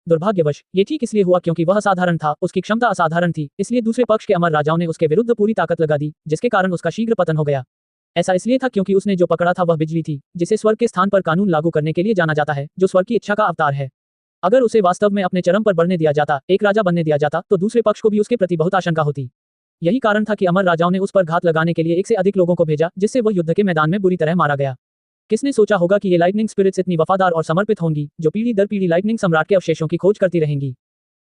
दुर्भाग्यवश ये ठीक इसलिए हुआ क्योंकि वह असाधारण था, उसकी क्षमता असाधारण थी, इसलिए दूसरे पक्ष के अमर राजाओं ने उसके विरुद्ध पूरी ताकत लगा दी, जिसके कारण उसका शीघ्र पतन हो गया। ऐसा इसलिए था क्योंकि उसने जो पकड़ा था वह बिजली थी, जिसे स्वर्ग के स्थान पर कानून लागू करने के लिए जाना जाता है, जो स्वर्ग की इच्छा का अवतार है। अगर उसे वास्तव में अपने चरम पर बढ़ने दिया जाता, एक राजा बनने दिया जाता, तो दूसरे पक्ष को भी उसके प्रति बहुत आशंका होती। यही कारण था कि अमर राजाओं ने उस पर घात लगाने के लिए 1 से अधिक लोगों को भेजा, जिससे वह युद्ध के मैदान में बुरी तरह मारा गया। किसने सोचा होगा कि ये लाइटनिंग स्पिरिट्स इतनी वफादार और समर्पित होंगी, जो पीढ़ी दर पीढ़ी लाइटनिंग सम्राट के अवशेषों की खोज करती रहेंगी।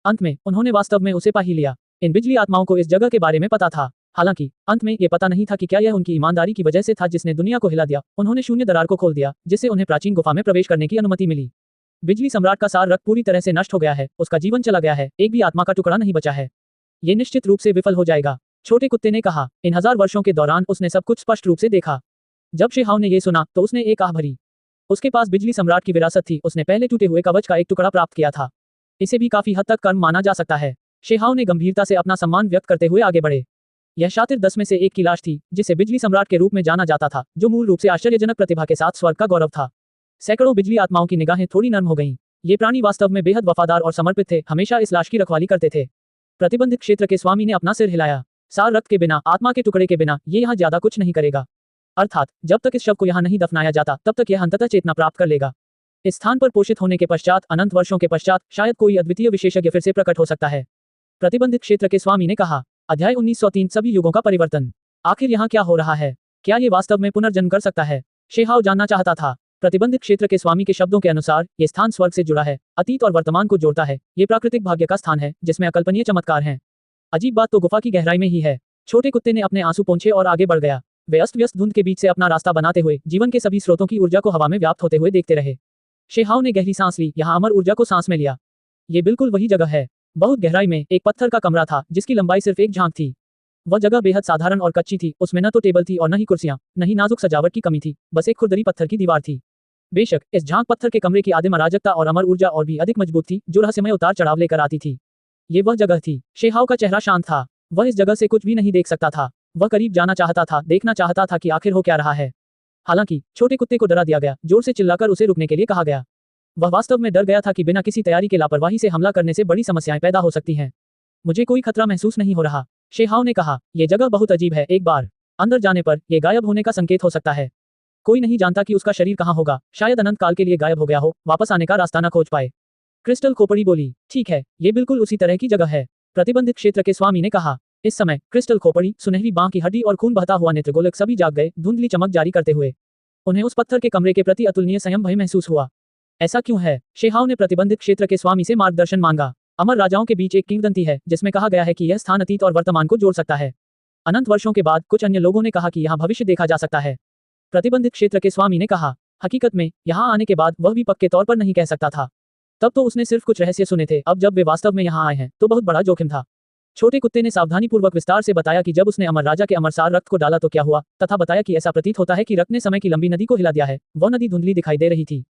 अंत में उन्होंने वास्तव में उसे पा ही लिया। इन बिजली आत्माओं को इस जगह के बारे में पता था। हालांकि अंत में ये पता नहीं था कि क्या यह उनकी ईमानदारी की वजह से था जिसने दुनिया को हिला दिया। उन्होंने शून्य दरार को खोल दिया, जिससे उन्हें प्राचीन गुफा में प्रवेश करने की अनुमति मिली। बिजली सम्राट का सार रक्त पूरी तरह से नष्ट हो गया है, उसका जीवन चला गया है, एक भी आत्मा का टुकड़ा नहीं बचा है। ये निश्चित रूप से विफल हो जाएगा, छोटे कुत्ते ने कहा। इन 1000 वर्षों के दौरान उसने सब कुछ स्पष्ट रूप से देखा। जब शेहाव ने ये सुना तो उसने एक आह भरी। उसके पास बिजली सम्राट की विरासत थी, उसने पहले टूटे हुए कवच का एक टुकड़ा प्राप्त किया था। इसे भी काफी हद तक कर्म माना जा सकता है। शेहाव ने गंभीरता से अपना सम्मान व्यक्त करते हुए आगे बढ़े। यह शातिर 10 में से एक की लाश थी, जिसे बिजली सम्राट के रूप में जाना जाता था, जो मूल रूप से आश्चर्यजनक प्रतिभा के साथ स्वर्ग का गौरव था। सैकड़ों बिजली आत्माओं की निगाहें थोड़ी नर्म हो गईं। ये प्राणी वास्तव में बेहद वफादार और समर्पित थे, हमेशा इस लाश की रखवाली करते थे। प्रतिबंधित क्षेत्र के स्वामी ने अपना सिर हिलाया। सार रक्त के बिना, आत्मा के टुकड़े के बिना ये यहाँ ज्यादा कुछ नहीं करेगा। अर्थात जब तक इस शव को यहाँ नहीं दफनाया जाता, तब तक यह अंततः चेतना प्राप्त कर लेगा। इस स्थान पर पोषित होने के पश्चात, अनंत वर्षों के पश्चात, शायद कोई अद्वितीय विशेषज्ञ फिर से प्रकट हो सकता है। प्रतिबंधित क्षेत्र के स्वामी ने कहा। अध्याय 1903 सभी युगों का परिवर्तन। आखिर यहाँ क्या हो रहा है? क्या ये वास्तव में पुनर्जन्म कर सकता है? शेहाव जानना चाहता था। प्रतिबंधित क्षेत्र के स्वामी के शब्दों के अनुसार ये स्थान स्वर्ग से जुड़ा है, अतीत और वर्तमान को जोड़ता है। ये प्राकृतिक भाग्य का स्थान है जिसमें अकल्पनीय चमत्कार हैं। अजीब बात तो गुफा की गहराई में ही है। छोटे कुत्ते ने अपने आंसू पोंछे और आगे बढ़ गया। वे अस्त व्यस्त धुंध के बीच से अपना रास्ता बनाते हुए जीवन के सभी स्रोतों की ऊर्जा को हवा में व्याप्त होते हुए देखते रहे। शेहाव ने गहरी सांस ली, यहाँ अमर ऊर्जा को सांस में लिया। ये बिल्कुल वही जगह है। बहुत गहराई में एक पत्थर का कमरा था जिसकी लंबाई सिर्फ एक झांक थी। वह जगह बेहद साधारण और कच्ची थी। उसमें न तो टेबल थी और न ही कुर्सियां, न ही नाजुक सजावट की कमी थी। बस एक खुरदरी पत्थर की दीवार थी। बेशक इस झांक पत्थर के कमरे की आदिम अराजकता और अमर ऊर्जा और भी अधिक मजबूत थी जो रहस्यमय उतार चढ़ाव लेकर आती थी। ये वह जगह थी। शेहाव का चेहरा शांत था। वह इस जगह से कुछ भी नहीं देख सकता था। वह करीब जाना चाहता था, देखना चाहता था कि आखिर हो क्या रहा है। हालांकि छोटे कुत्ते को डरा दिया गया, जोर से चिल्लाकर उसे रुकने के लिए कहा गया। वह वास्तव में डर गया था कि बिना किसी तैयारी के लापरवाही से हमला करने से बड़ी समस्याएं पैदा हो सकती हैं। मुझे कोई खतरा महसूस नहीं हो रहा, शेहाव ने कहा। यह जगह बहुत अजीब है। एक बार अंदर जाने पर यह गायब होने का संकेत हो सकता है। कोई नहीं जानता कि उसका शरीर कहाँ होगा। शायद अनंत काल के लिए गायब हो गया हो, वापस आने का रास्ता न खोज पाए। क्रिस्टल खोपड़ी बोली, ठीक है, ये बिल्कुल उसी तरह की जगह है, प्रतिबंधित क्षेत्र के स्वामी ने कहा। इस समय क्रिस्टल खोपड़ी, सुनहरी बांह की हड्डी और खून बहता हुआ नेत्रगोलक सभी जाग गए, धुंधली चमक जारी करते हुए। उन्हें उस पत्थर के कमरे के प्रति अतुलनीय संयम भय महसूस हुआ। ऐसा क्यों है? शेहाव ने प्रतिबंधित क्षेत्र के स्वामी से मार्गदर्शन मांगा। अमर राजाओं के बीच एक किंवदंती है जिसमें कहा गया है कि यह स्थान अतीत और वर्तमान को जोड़ सकता है। अनंत वर्षों के बाद कुछ अन्य लोगों ने कहा कि यहाँ भविष्य देखा जा सकता है। प्रतिबंधित क्षेत्र के स्वामी ने कहा, हकीकत में यहाँ आने के बाद वह भी पक्के तौर पर नहीं कह सकता था। तब तो उसने सिर्फ कुछ रहस्य सुने थे, अब जब वे वास्तव में यहाँ आए हैं तो बहुत बड़ा जोखिम था। छोटे कुत्ते ने सावधानीपूर्वक विस्तार से बताया कि जब उसने अमर राजा के अमरसार रक्त को डाला तो क्या हुआ, तथा बताया कि ऐसा प्रतीत होता है कि रक्त ने समय की लंबी नदी को हिला दिया है। वह नदी धुंधली दिखाई दे रही थी।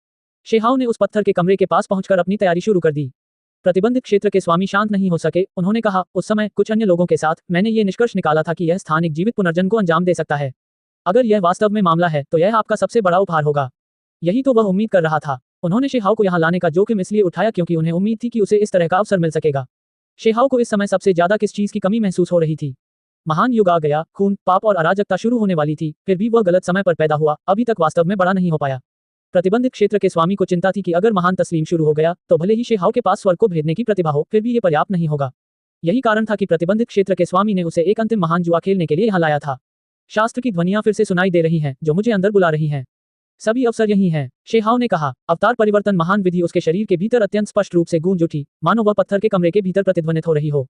शेहाव ने उस पत्थर के कमरे के पास पहुंचकर अपनी तैयारी शुरू कर दी। प्रतिबंधित क्षेत्र के स्वामी शांत नहीं हो सके। उन्होंने कहा, उस समय कुछ अन्य लोगों के साथ मैंने ये निष्कर्ष निकाला था कि यह स्थान एक जीवित पुनर्जन्म को अंजाम दे सकता है। अगर यह वास्तव में मामला है तो यह आपका सबसे बड़ा उपहार होगा। यही तो वह उम्मीद कर रहा था। उन्होंने शेहाव को यहाँ लाने का जोखिम इसलिए उठाया क्योंकि उन्हें उम्मीद थी कि उसे इस तरह का अवसर मिल सकेगा। शेहाव को इस समय सबसे ज्यादा किस चीज की कमी महसूस हो रही थी? महान युग आ गया, खून, पाप और अराजकता शुरू होने वाली थी, फिर भी वह गलत समय पर पैदा हुआ, अभी तक वास्तव में बड़ा नहीं हो पाया। प्रतिबंधित क्षेत्र के स्वामी को चिंता थी कि अगर महान तस्लीम शुरू हो गया तो भले ही शेहाव के पास स्वर्ग को भेदने की प्रतिभा हो, फिर भी ये पर्याप्त नहीं होगा। यही कारण था कि प्रतिबंधित क्षेत्र के स्वामी ने उसे एक अंतिम महान जुआ खेलने के लिए यहाँ लाया था। शास्त्र की ध्वनियां फिर से सुनाई दे रही हैं जो मुझे अंदर बुला रही हैं। सभी अवसर यही हैं, शेहाव ने कहा। अवतार परिवर्तन महान विधि उसके शरीर के भीतर अत्यंत स्पष्ट रूप से गूंज उठी, मानो वह पत्थर के कमरे के भीतर प्रतिध्वनित हो रही हो।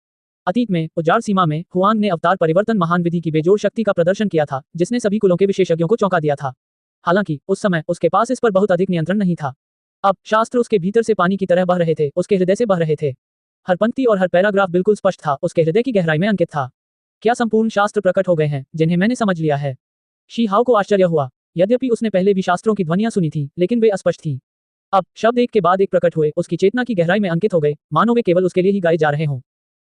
अतीत में उजाड़ सीमा में हुआंग ने अवतार परिवर्तन महान विधि की बेजोड़ शक्ति का प्रदर्शन किया था जिसने सभी कुलों के विशेषज्ञों को चौंका दिया था। हालांकि उस समय उसके पास इस पर बहुत अधिक नियंत्रण नहीं था। अब शास्त्र उसके भीतर से पानी की तरह बह रहे थे, उसके हृदय से बह रहे थे। हर पंक्ति और हर पैराग्राफ बिल्कुल स्पष्ट था, उसके हृदय की गहराई में अंकित था। क्या संपूर्ण शास्त्र प्रकट हो गए हैं जिन्हें मैंने समझ लिया है? शेहाव को आश्चर्य हुआ। यद्यपि उसने पहले भी शास्त्रों की ध्वनियां सुनी थी लेकिन वे अस्पष्ट थीं। अब शब्द एक के बाद एक प्रकट हुए, उसकी चेतना की गहराई में अंकित हो गए, मानो वे केवल उसके लिए ही गाए जा रहे हों।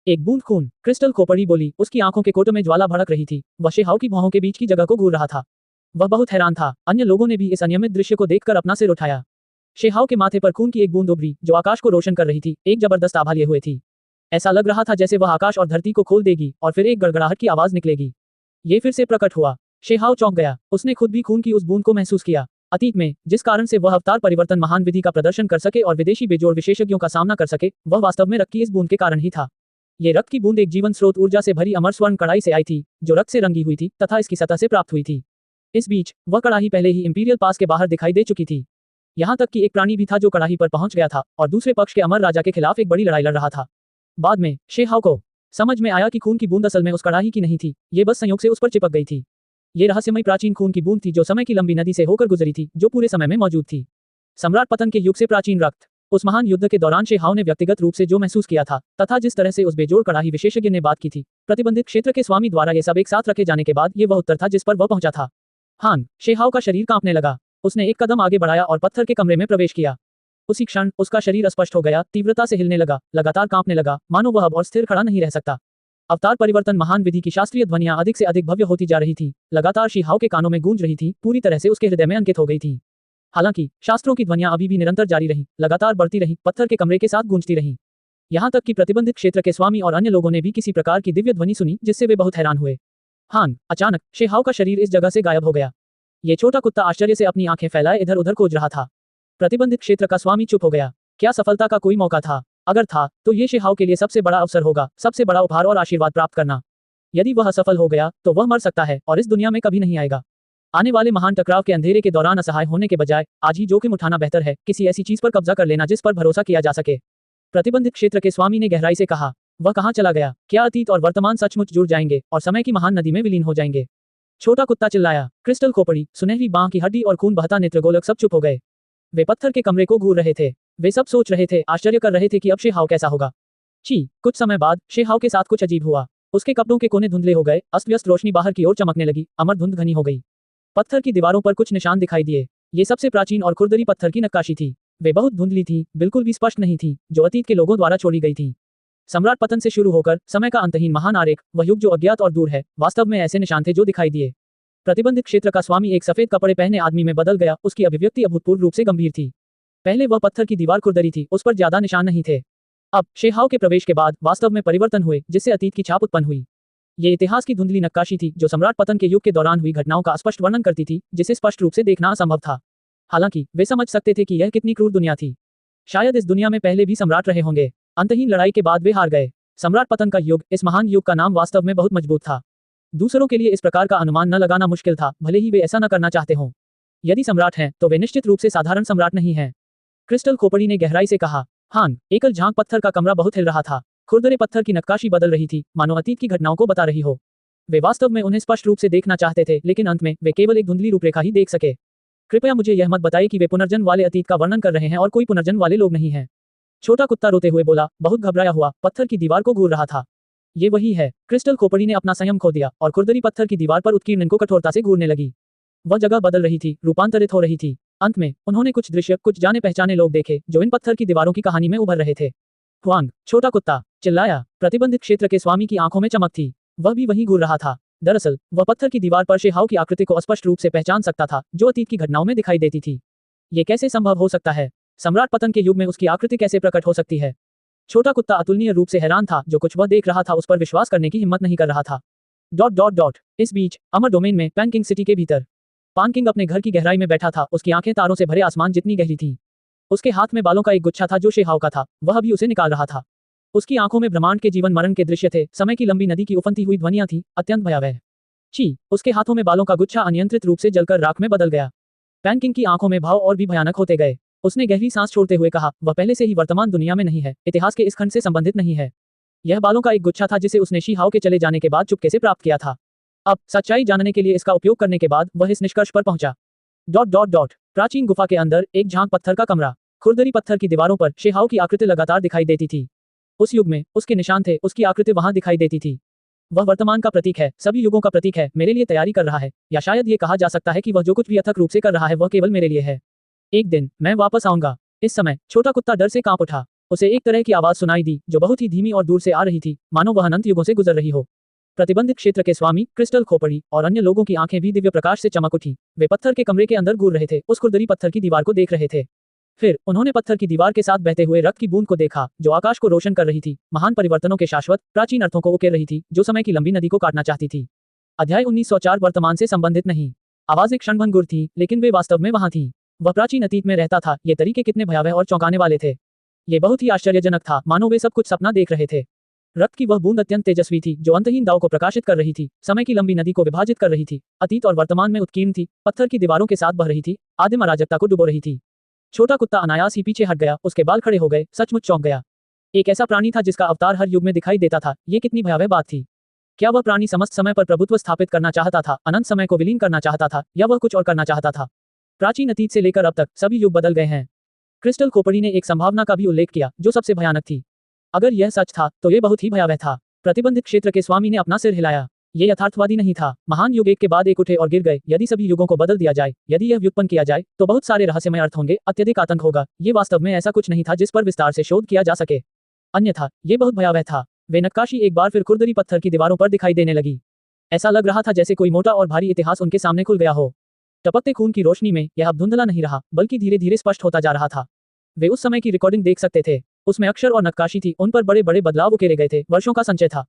एक बूंद खून, क्रिस्टल खोपड़ी बोली। उसकी आंखों के कोटों में ज्वाला भड़क रही थी। वह शेहाव की भौहों के बीच की जगह को घूर रहा था। वह बहुत हैरान था। अन्य लोगों ने भी इस अनियमित दृश्य को देखकर अपना सिर उठाया। शेहाव के माथे पर खून की एक बूंद उभरी जो आकाश को रोशन कर रही थी, एक जबरदस्त आभा लिए हुए थी। ऐसा लग रहा था जैसे वह आकाश और धरती को खोल देगी और फिर एक गड़गड़ाहट की आवाज निकलेगी। ये फिर से प्रकट हुआ। शेहाव चौंक गया। उसने खुद भी खून की उस बूंद को महसूस किया। अतीत में जिस कारण से वह अवतार परिवर्तन महान विधि का प्रदर्शन कर सके और विदेशी बेजोड़ विशेषज्ञों का सामना कर सके, वह वास्तव में रक्त की इस बूंद के कारण ही था। ये रक्त की बूंद एक जीवन स्रोत ऊर्जा से भरी अमर स्वर्ण कड़ाही से आई थी जो रक्त से रंगी हुई थी तथा इसकी सतह से प्राप्त हुई थी। इस बीच वह कड़ाही पहले ही इंपीरियल पास के बाहर दिखाई दे चुकी थी। यहाँ तक कि एक प्राणी भी था जो कड़ाही पर पहुंच गया था और दूसरे पक्ष के अमर राजा के खिलाफ एक बड़ी लड़ाई लड़ रहा था। बाद में शेहाव को समझ में आया कि खून की बूंद असल में उस कड़ाही की नहीं थी, ये बस संयोग से उस पर चिपक गई थी। ये रहस्यमय प्राचीन खून की बूंद थी जो समय की लंबी नदी से होकर गुजरी थी, जो पूरे समय में मौजूद थी। सम्राट पतन के युग से प्राचीन रक्त। उस महान युद्ध के दौरान शेहाव ने व्यक्तिगत रूप से जो महसूस किया था तथा जिस तरह से उस बेजोड़ कड़ाही विशेषज्ञ ने बात की थी, प्रतिबंधित क्षेत्र के स्वामी द्वारा ये सब एक साथ रखे जाने के बाद ये वह उत्तर था जिस पर वह पहुंचा था। हान, शेहाव का शरीर कांपने लगा। उसने एक कदम आगे बढ़ाया और पत्थर के कमरे में प्रवेश किया। उसी क्षण उसका शरीर अस्पष्ट हो गया, तीव्रता से हिलने लगा, लगातार कांपने लगा, मानो वह अब और स्थिर खड़ा नहीं रह सकता। अवतार परिवर्तन महान विधि की शास्त्रीय ध्वनियां अधिक से अधिक भव्य होती जा रही थी, लगातार शेहाव के कानों में गूंज रही थी, पूरी तरह से उसके हृदय में अंकित हो गई थी। हालांकि शास्त्रों की ध्वनियां अभी भी निरंतर जारी रहीं, लगातार बढ़ती रहीं, पत्थर के कमरे के साथ गूंजती रहीं। यहाँ तक कि प्रतिबंधित क्षेत्र के स्वामी और अन्य लोगों ने भी किसी प्रकार की दिव्य ध्वनि सुनी जिससे वे बहुत हैरान हुए। हान, अचानक शेहाव का शरीर इस जगह से गायब हो गया। ये छोटा कुत्ता आश्चर्य से अपनी आंखें फैलाए इधर उधर खोज रहा था। प्रतिबंधित क्षेत्र का स्वामी चुप हो गया। क्या सफलता का कोई मौका था? अगर था तो ये शेहाव के लिए सबसे बड़ा अवसर होगा, सबसे बड़ा उपहार और आशीर्वाद प्राप्त करना। यदि वह असफल हो गया तो वह मर सकता है और इस दुनिया में कभी नहीं आएगा। आने वाले महान टकराव के अंधेरे के दौरान असहाय होने के बजाय आज ही जोखिम उठाना बेहतर है, किसी ऐसी चीज पर कब्जा कर लेना जिस पर भरोसा किया जा सके। प्रतिबंधित क्षेत्र के स्वामी ने गहराई से कहा, वह कहाँ चला गया? क्या अतीत और वर्तमान सचमुच जुड़ जाएंगे और समय की महान नदी में विलीन हो जाएंगे? छोटा कुत्ता चिल्लाया। क्रिस्टल खोपड़ी, सुनहरी बांह की हड्डी और खून बहता नेत्रगोलक सब चुप हो गए। वे पत्थर के कमरे को घूर रहे थे। वे सब सोच रहे थे, आश्चर्य कर रहे थे कि अब शेहाव कैसा होगा। कुछ समय बाद शेहाव के साथ कुछ अजीब हुआ। उसके कपड़ों के कोने धुंधले हो गए, अस्त व्यस्त रोशनी बाहर की ओर चमकने लगी, अमर धुंध घनी हो गई। पत्थर की दीवारों पर कुछ निशान दिखाई दिए। ये सबसे प्राचीन और खुरदरी पत्थर की नक्काशी थी। वे बहुत धुंधली थी, बिल्कुल भी स्पष्ट नहीं थी, जो अतीत के लोगों द्वारा छोड़ी गई थी। सम्राट पतन से शुरू होकर समय का अंतहीन महान आरेख, वह युग जो अज्ञात और दूर है, वास्तव में ऐसे निशान थे जो दिखाई दिए। प्रतिबंधित क्षेत्र का स्वामी एक सफेद कपड़े पहने आदमी में बदल गया। उसकी अभिव्यक्ति अभूतपूर्व रूप से गंभीर थी। पहले वह पत्थर की दीवार खुरदरी थी, उस पर ज्यादा निशान नहीं थे। अब शेहाव के प्रवेश के बाद वास्तव में परिवर्तन हुए, जिससे अतीत की छाप उत्पन्न हुई। ये इतिहास की धुंधली नक्काशी थी जो सम्राट पतन के युग के दौरान हुई घटनाओं का स्पष्ट वर्णन करती थी, जिसे स्पष्ट रूप से देखना असंभव था। हालांकि वे समझ सकते थे कि यह कितनी क्रूर दुनिया थी। शायद इस दुनिया में पहले भी सम्राट रहे होंगे। अंतहीन लड़ाई के बाद वे हार गए। सम्राट पतन का युग, इस महान युग का नाम वास्तव में बहुत मजबूत था। दूसरों के लिए इस प्रकार का अनुमान न लगाना मुश्किल था, भले ही वे ऐसा न करना चाहते हों। यदि सम्राट हैं, तो वे निश्चित रूप से साधारण सम्राट नहीं हैं। क्रिस्टल खोपड़ी ने गहराई से कहा। हां, एकल झांक पत्थर का कमरा बहुत हिल रहा था। खुरदरे पत्थर की नक्काशी बदल रही थी, मानो अतीत की घटनाओं को बता रही हो। वे वास्तव में उन्हें स्पष्ट रूप से देखना चाहते थे, लेकिन अंत में वे केवल एक धुंधली रूपरेखा ही देख सके। कृपया मुझे यह मत बताइए कि वे पुनर्जन्म वाले अतीत का वर्णन कर रहे हैं और कोई पुनर्जन्म वाले लोग नहीं हैं। छोटा कुत्ता रोते हुए बोला, बहुत घबराया हुआ, पत्थर की दीवार को घूर रहा था। ये वही है। क्रिस्टल खोपड़ी ने अपना संयम खो दिया और खुरदरी पत्थर की दीवार पर उत्कीर्ण को कठोरता से घूरने लगी। वह जगह बदल रही थी, रूपांतरित हो रही थी। अंत में उन्होंने कुछ दृश्य, कुछ जाने पहचाने लोग देखे जो इन पत्थर की दीवारों की कहानी में उभर रहे थे। हुआंग, छोटा कुत्ता चिल्लाया। प्रतिबंधित क्षेत्र के स्वामी की आंखों में चमक थी। वह भी वहीं घूर रहा था। दरअसल वह पत्थर की दीवार पर शेहाव की आकृति को स्पष्ट रूप से पहचान सकता था, जो अतीत की घटनाओं में दिखाई देती थी। ये कैसे संभव हो सकता है? सम्राट पतन के युग में उसकी आकृति कैसे प्रकट हो सकती है? छोटा कुत्ता अतुलनीय रूप से हैरान था। जो कुछ वह देख रहा था उस पर विश्वास करने की हिम्मत नहीं कर रहा था। इस बीच अमर डोमेन में पैन किंग सिटी के भीतर पान किंग अपने घर की गहराई में बैठा था। उसकी आंखें तारों से भरे आसमान जितनी गहरी थीं। उसके हाथ में बालों का एक गुच्छा था जो शेहाव का था। वह भी उसे निकाल रहा था। उसकी आंखों में ब्रह्मांड के जीवन मरण के दृश्य थे। समय की लंबी नदी की उफनती हुई ध्वनियां थीं, अत्यंत भयावह। उसके हाथों में बालों का गुच्छा अनियंत्रित रूप से जलकर राख में बदल गया। पैन किंग की आंखों में भाव और भी भयानक होते गए। उसने गहरी सांस छोड़ते हुए कहा, वह पहले से ही वर्तमान दुनिया में नहीं है, इतिहास के इस खंड से संबंधित नहीं है। यह बालों का एक गुच्छा था जिसे उसने शेहाव के चले जाने के बाद चुपके से प्राप्त किया था। अब सच्चाई जानने के लिए इसका उपयोग करने के बाद वह इस निष्कर्ष पर पहुंचा। प्राचीन गुफा के अंदर एक झांक पत्थर का कमरा। खुरदरी पत्थर की दीवारों पर शेहाव की आकृति लगातार दिखाई देती थी। उस युग में उसके निशान थे, उसकी आकृति वहां दिखाई देती थी। वह वर्तमान का प्रतीक है, सभी युगों का प्रतीक है, मेरे लिए तैयारी कर रहा है। या शायद ये कहा जा सकता है कि वह जो कुछ भी अथक रूप से कर रहा है वह केवल मेरे लिए है। एक दिन मैं वापस आऊंगा। इस समय छोटा कुत्ता डर से कांप उठा। उसे एक तरह की आवाज सुनाई दी जो बहुत ही धीमी और दूर से आ रही थी, मानो वह अनंत युगों से गुजर रही हो। प्रतिबंधित क्षेत्र के स्वामी क्रिस्टल खोपड़ी और अन्य लोगों की आंखें भी दिव्य प्रकाश से चमक उठी। वे पत्थर के कमरे के अंदर घूर रहे थे, उस खुरदरी पत्थर की दीवार को देख रहे थे। फिर उन्होंने पत्थर की दीवार के साथ बहते हुए रक्त की बूंद को देखा, जो आकाश को रोशन कर रही थी, महान परिवर्तनों के शाश्वत प्राचीन अर्थों को उकेर रही थी, जो समय की लंबी नदी को काटना चाहती थी। अध्याय 1904 वर्तमान से संबंधित नहीं। आवाजें क्षणभंगुर थी, लेकिन वे वास्तव में वहां थी। वह प्राचीन अतीत में रहता था। ये तरीके कितने भयावह और चौंकाने वाले थे। ये बहुत ही आश्चर्यजनक था, मानो वे सब कुछ सपना देख रहे थे। रक्त की वह बूंद अत्यंत तेजस्वी थी, जो अंतहीन दाव को प्रकाशित कर रही थी, समय की लंबी नदी को विभाजित कर रही थी, अतीत और वर्तमान में उत्कीर्ण थी, पत्थर की दीवारों के साथ बह रही थी, आदिम अराजकता को डुबो रही थी। छोटा कुत्ता अनायास ही पीछे हट गया, उसके बाल खड़े हो गए, सचमुच चौंक गया। एक ऐसा प्राणी था जिसका अवतार हर युग में दिखाई देता था। ये कितनी भयावह बात थी। क्या वह प्राणी समस्त समय पर प्रभुत्व स्थापित करना चाहता था, अनंत समय को विलीन करना चाहता था, या वह कुछ और करना चाहता था? प्राचीन अतीत से लेकर अब तक सभी युग बदल गए हैं। क्रिस्टल खोपड़ी ने एक संभावना का भी उल्लेख किया, जो सबसे भयानक थी। अगर यह सच था तो यह बहुत ही भयावह था। प्रतिबंधित क्षेत्र के स्वामी ने अपना सिर हिलाया। ये यथार्थवादी नहीं था। महान युग एक के बाद एक उठे और गिर गए। यदि सभी युगों को बदल दिया जाए, यदि यह व्युत्पन्न किया जाए, तो बहुत सारे रहस्यमय अर्थ होंगे, अत्यधिक आतंक होगा। ये वास्तव में ऐसा कुछ नहीं था जिस पर विस्तार से शोध किया जा सके। अन्यथा ये बहुत भयावह था। वे नक्काशी एक बार फिर खुरदरी पत्थर की दीवारों पर दिखाई देने लगी। ऐसा लग रहा था जैसे कोई मोटा और भारी इतिहास उनके सामने खुल गया हो। टपकते खून की रोशनी में यह अब धुंधला नहीं रहा, बल्कि धीरे धीरे स्पष्ट होता जा रहा था। वे उस समय की रिकॉर्डिंग देख सकते थे। उसमें अक्षर और नक्काशी थी, उन पर बड़े बड़े बदलाव उकेरे गए थे, वर्षों का संचय था।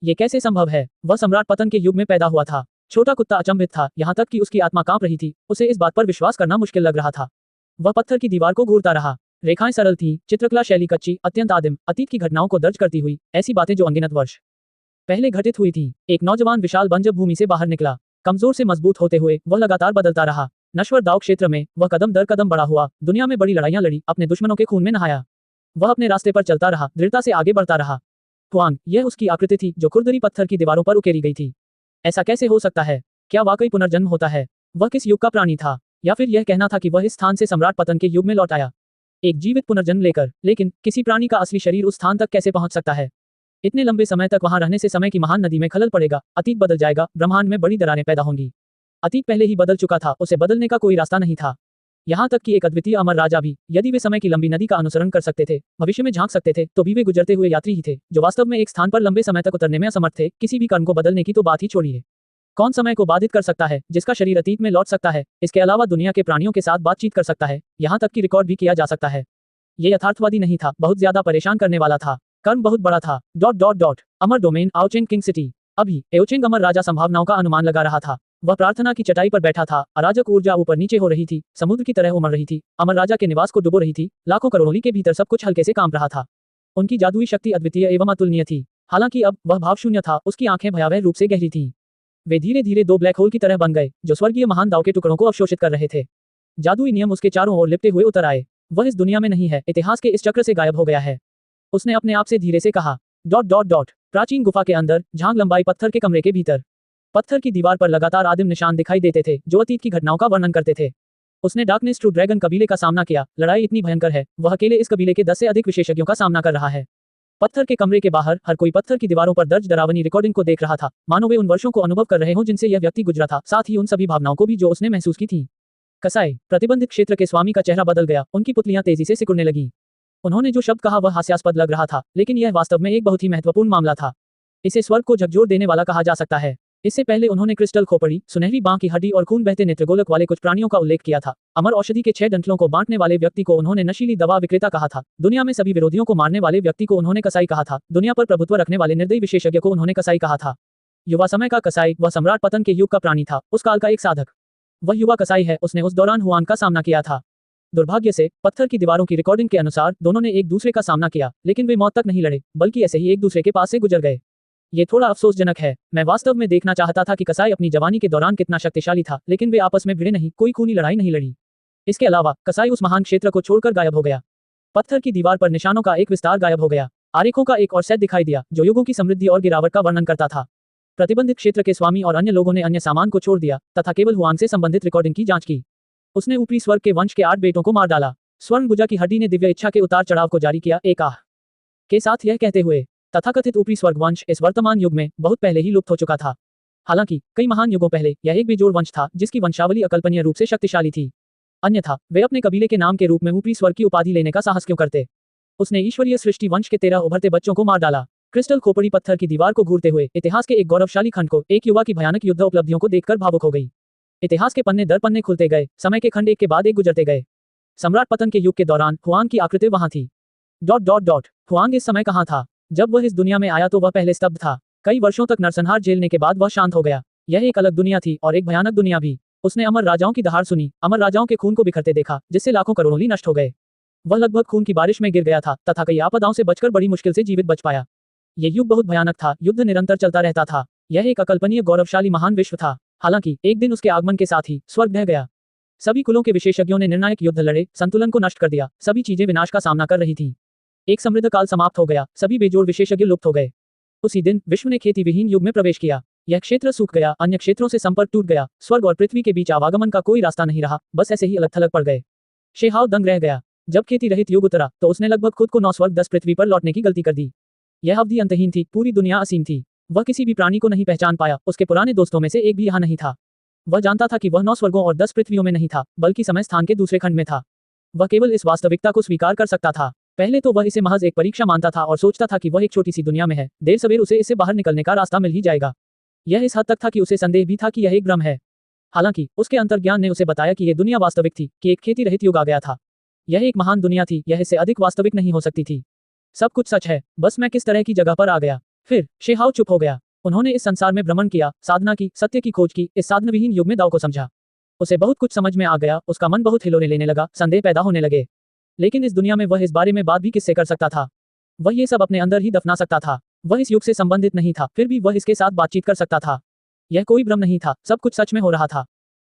ये कैसे संभव है? वह सम्राट पतन के युग में पैदा हुआ था। छोटा कुत्ता अचंभित था, यहाँ तक कि उसकी आत्मा कांप रही थी। उसे इस बात पर विश्वास करना मुश्किल लग रहा था। वह पत्थर की दीवार को घूरता रहा। रेखाएं सरल थीं, चित्रकला शैली कच्ची, अत्यंत आदिम, अतीत की घटनाओं को दर्ज करती हुई, ऐसी बातें जो अनगिनत वर्ष पहले घटित हुई थीं। एक नौजवान विशाल बंजर भूमि से बाहर निकला। कमजोर से मजबूत होते हुए वह लगातार बदलता रहा। नश्वर दाव क्षेत्र में वह कदम दर कदम बड़ा हुआ, दुनिया में बड़ी लड़ाइयां लड़ी, अपने दुश्मनों के खून में नहाया। वह अपने रास्ते पर चलता रहा, दृढ़ता से आगे बढ़ता रहा। हुआंग, यह उसकी आकृति थी जो खुरदरी पत्थर की दीवारों पर उकेरी गई थी। ऐसा कैसे हो सकता है? क्या वाकई पुनर्जन्म होता है? वह किस युग का प्राणी था? या फिर यह कहना था कि वह इस स्थान से सम्राट पतन के युग में लौट आया, एक जीवित पुनर्जन्म लेकर? लेकिन किसी प्राणी का असली शरीर उस स्थान तक कैसे पहुंच सकता है? इतने लंबे समय तक वहां रहने से समय की महान नदी में खलल पड़ेगा, अतीत बदल जाएगा, ब्रह्मांड में बड़ी दरारें पैदा होंगी। अतीत पहले ही बदल चुका था, उसे बदलने का कोई रास्ता नहीं था। यहाँ तक कि एक अद्वितीय अमर राजा भी, यदि वे समय की लंबी नदी का अनुसरण कर सकते थे, भविष्य में झांक सकते थे, तो भी वे गुजरते हुए यात्री ही थे, जो वास्तव में एक स्थान पर लंबे समय तक उतरने में असमर्थ थे। किसी भी कर्म को बदलने की तो बात ही छोड़िए। कौन समय को बाधित कर सकता है जिसका शरीर अतीत में लौट सकता है? इसके अलावा दुनिया के प्राणियों के साथ बातचीत कर सकता है, यहाँ तक कि रिकॉर्ड भी किया जा सकता है। ये यथार्थवादी नहीं था, बहुत ज्यादा परेशान करने वाला था। कर्म बहुत बड़ा था। अमर डोमेन आउचेंग किंग सिटी। अभी एओचेंग अमर राजा संभावनाओं का अनुमान लगा रहा था। वह प्रार्थना की चटाई पर बैठा था, अराजक ऊर्जा ऊपर नीचे हो रही थी, समुद्र की तरह उमड़ रही थी, अमर राजा के निवास को डुबो रही थी, लाखों करोड़ों के भीतर सब कुछ हल्के से कांप रहा था। उनकी जादुई शक्ति अद्वितीय एवं अतुलनीय थी। हालांकि अब वह भावशून्य था, उसकी आंखें भयावह रूप से गहरी थीं। वे धीरे धीरे दो ब्लैक होल की तरह बन गए, जो स्वर्गीय महान दाव के टुकड़ों को अवशोषित कर रहे थे। जादुई नियम उसके चारों ओर लिपटे हुए उतर आए। वह इस दुनिया में नहीं है, इतिहास के इस चक्र से गायब हो गया है। उसने अपने आप से धीरे से कहा। प्राचीन गुफा के अंदर, झांग लंबाई पत्थर के कमरे के भीतर। पत्थर की दीवार पर लगातार आदिम निशान दिखाई देते थे, जो अतीत की घटनाओं का वर्णन करते थे। उसने डार्कनेस ट्रू ड्रैगन कबीले का सामना किया। लड़ाई इतनी भयंकर है, वह अकेले इस कबीले के 10 से अधिक विशेषज्ञों का सामना कर रहा है। पत्थर के कमरे के बाहर हर कोई पत्थर की दीवारों पर दर्ज डरावनी रिकॉर्डिंग को देख रहा था, मानो वे उन वर्षों को अनुभव कर रहे हों जिनसे यह व्यक्ति गुजरा था, साथ ही उन सभी भावनाओं को भी जो उसने महसूस की थी। कसाई, प्रतिबंधित क्षेत्र के स्वामी का चेहरा बदल गया, उनकी पुतलियां तेजी से सिकुड़ने लगीं। उन्होंने जो शब्द कहा वह हास्यास्पद लग रहा था, लेकिन यह वास्तव में एक बहुत ही महत्वपूर्ण मामला था। इसे स्वर्ग को झकझोर देने वाला कहा जा सकता है। इससे पहले उन्होंने क्रिस्टल खोपड़ी, सुनहरी बांह की हड्डी और खून बहते नेत्रगोलक वाले कुछ प्राणियों का उल्लेख किया था। अमर औषधि के 6 डंठलों को बांटने वाले व्यक्ति को उन्होंने नशीली दवा विक्रेता कहा था। दुनिया में सभी विरोधियों को मारने वाले व्यक्ति को उन्होंने कसाई कहा था। दुनिया पर प्रभुत्व रखने वाले निर्दयी विशेषज्ञ को उन्होंने कसाई कहा था। युवा समय का कसाई, वह सम्राट पतन के युग का प्राणी था, उस काल का एक साधक। वह युवा कसाई है, उसने उस दौरान हुआंग का सामना किया था। दुर्भाग्य से पत्थर की दीवारों की रिकॉर्डिंग के अनुसार दोनों ने एक दूसरे का सामना किया, लेकिन वे मौत तक नहीं लड़े, बल्कि ऐसे ही एक दूसरे के पास से गुजर गए। ये थोड़ा अफसोसजनक है। मैं वास्तव में देखना चाहता था कि कसाई अपनी जवानी के दौरान कितना शक्तिशाली था, लेकिन वे आपस में भिड़े नहीं, कोई खूनी लड़ाई नहीं लड़ी। इसके अलावा कसाई उस महान क्षेत्र को छोड़कर गायब हो गया। पत्थर की दीवार पर निशानों का एक विस्तार गायब हो गया। आरेखों का एक और सेट दिखाई दिया, जो युगों की समृद्धि और गिरावट का वर्णन करता था। प्रतिबंधित क्षेत्र के स्वामी और अन्य लोगों ने अन्य सामान को छोड़ दिया तथा केवल हुआंग से संबंधित रिकॉर्डिंग की जांच की। उसने ऊपरी स्वर्ग के वंश के 8 बेटों को मार डाला। स्वर्ण भुजा की हड्डी ने दिव्य इच्छा के उतार चढ़ाव को जारी किया, एक आह के साथ यह कहते हुए, तथाकथित ऊपरी स्वर्ग वंश इस वर्तमान युग में बहुत पहले ही लुप्त हो चुका था। हालांकि कई महान युगों पहले यह एक बेजोड़ वंश था जिसकी वंशावली अकल्पनीय रूप से शक्तिशाली थी। अन्यथा वे अपने कबीले के नाम के रूप में ऊपरी स्वर्ग की उपाधि लेने का साहस क्यों करते? उसने ईश्वरीय सृष्टि वंश के 13 उभरते बच्चों को मार डाला। क्रिस्टल खोपड़ी पत्थर की दीवार को घूरते हुए इतिहास के एक गौरवशाली खंड को, एक युवा की भयानक युद्ध उपलब्धियों को देखकर भावुक हो गई। इतिहास के पन्ने दर पन्ने खुलते गए, समय के खंड एक के बाद एक गुजरते गए। सम्राट पतन के युग के दौरान हुआंग की आकृति वहां थी। हुआंग इस समय कहां था? जब वह इस दुनिया में आया तो वह पहले स्तब्ध था। कई वर्षों तक नरसंहार झेलने के बाद वह शांत हो गया। यह एक अलग दुनिया थी और एक भयानक दुनिया भी। उसने अमर राजाओं की दहाड़ सुनी, अमर राजाओं के खून को बिखरते देखा, जिससे लाखों करोड़ों ली नष्ट हो गए। वह लगभग खून की बारिश में गिर गया था तथा कई आपदाओं से बचकर बड़ी मुश्किल से जीवित बच पाया। यह युग बहुत भयानक था, युद्ध निरंतर चलता रहता था। यह एक अकल्पनीय गौरवशाली महान विश्व था। हालांकि एक दिन उसके आगमन के साथ ही स्वर्ग ढह गया। सभी कुलों के विशेषज्ञों ने निर्णायक युद्ध लड़े, संतुलन को नष्ट कर दिया, सभी चीजें विनाश का सामना कर रही थीं। एक समृद्ध काल समाप्त हो गया, सभी बेजोड़ विशेषज्ञ लुप्त हो गए। उसी दिन विश्व ने खेती विहीन युग में प्रवेश किया। यह क्षेत्र सूख गया, अन्य क्षेत्रों से संपर्क टूट गया, स्वर्ग और पृथ्वी के बीच आवागमन का कोई रास्ता नहीं रहा, बस ऐसे ही अलग थलग पड़ गए। शेहाव दंग रह गया। जब खेती रहित युग उतरा तो उसने लगभग खुद को 9 स्वर्ग 10 पृथ्वी पर लौटने की गलती कर दी। यह अवधि अंतहीन थी, पूरी दुनिया असीम थी। वह किसी भी प्राणी को नहीं पहचान पाया, उसके पुराने दोस्तों में से एक भी यहाँ नहीं था। वह जानता था कि वह 9 स्वर्गों और 10 पृथ्वियों में नहीं था, बल्कि समय स्थान के दूसरे खंड में था। वह केवल इस वास्तविकता को स्वीकार कर सकता था। पहले तो वह इसे महज एक परीक्षा मानता था और सोचता था कि वह एक छोटी सी दुनिया में है, देर सवेर उसे इससे बाहर निकलने का रास्ता मिल ही जाएगा। यह इस हद तक था कि उसे संदेह भी था कि यह एक भ्रम है। हालांकि उसके अंतर्ज्ञान ने उसे बताया कि यह दुनिया वास्तविक थी, कि एक खेती रहित युग आ गया था। यह एक महान दुनिया थी, यह इससे अधिक वास्तविक नहीं हो सकती थी। सब कुछ सच है, बस मैं किस तरह की जगह पर आ गया। फिर शेहाव चुप हो गया। उन्होंने इस संसार में भ्रमण किया, साधना की, सत्य की खोज की, इस साधन विहीन युग में दाव को समझा। उसे बहुत कुछ समझ में आ गया, उसका मन बहुत हिलोने लेने लगा, संदेह पैदा होने लगे। लेकिन इस दुनिया में वह इस बारे में बात भी किससे कर सकता था? वह ये सब अपने अंदर ही दफना सकता था। वह इस युग से संबंधित नहीं था, फिर भी वह इसके साथ बातचीत कर सकता था। यह कोई भ्रम नहीं था, सब कुछ सच में हो रहा था।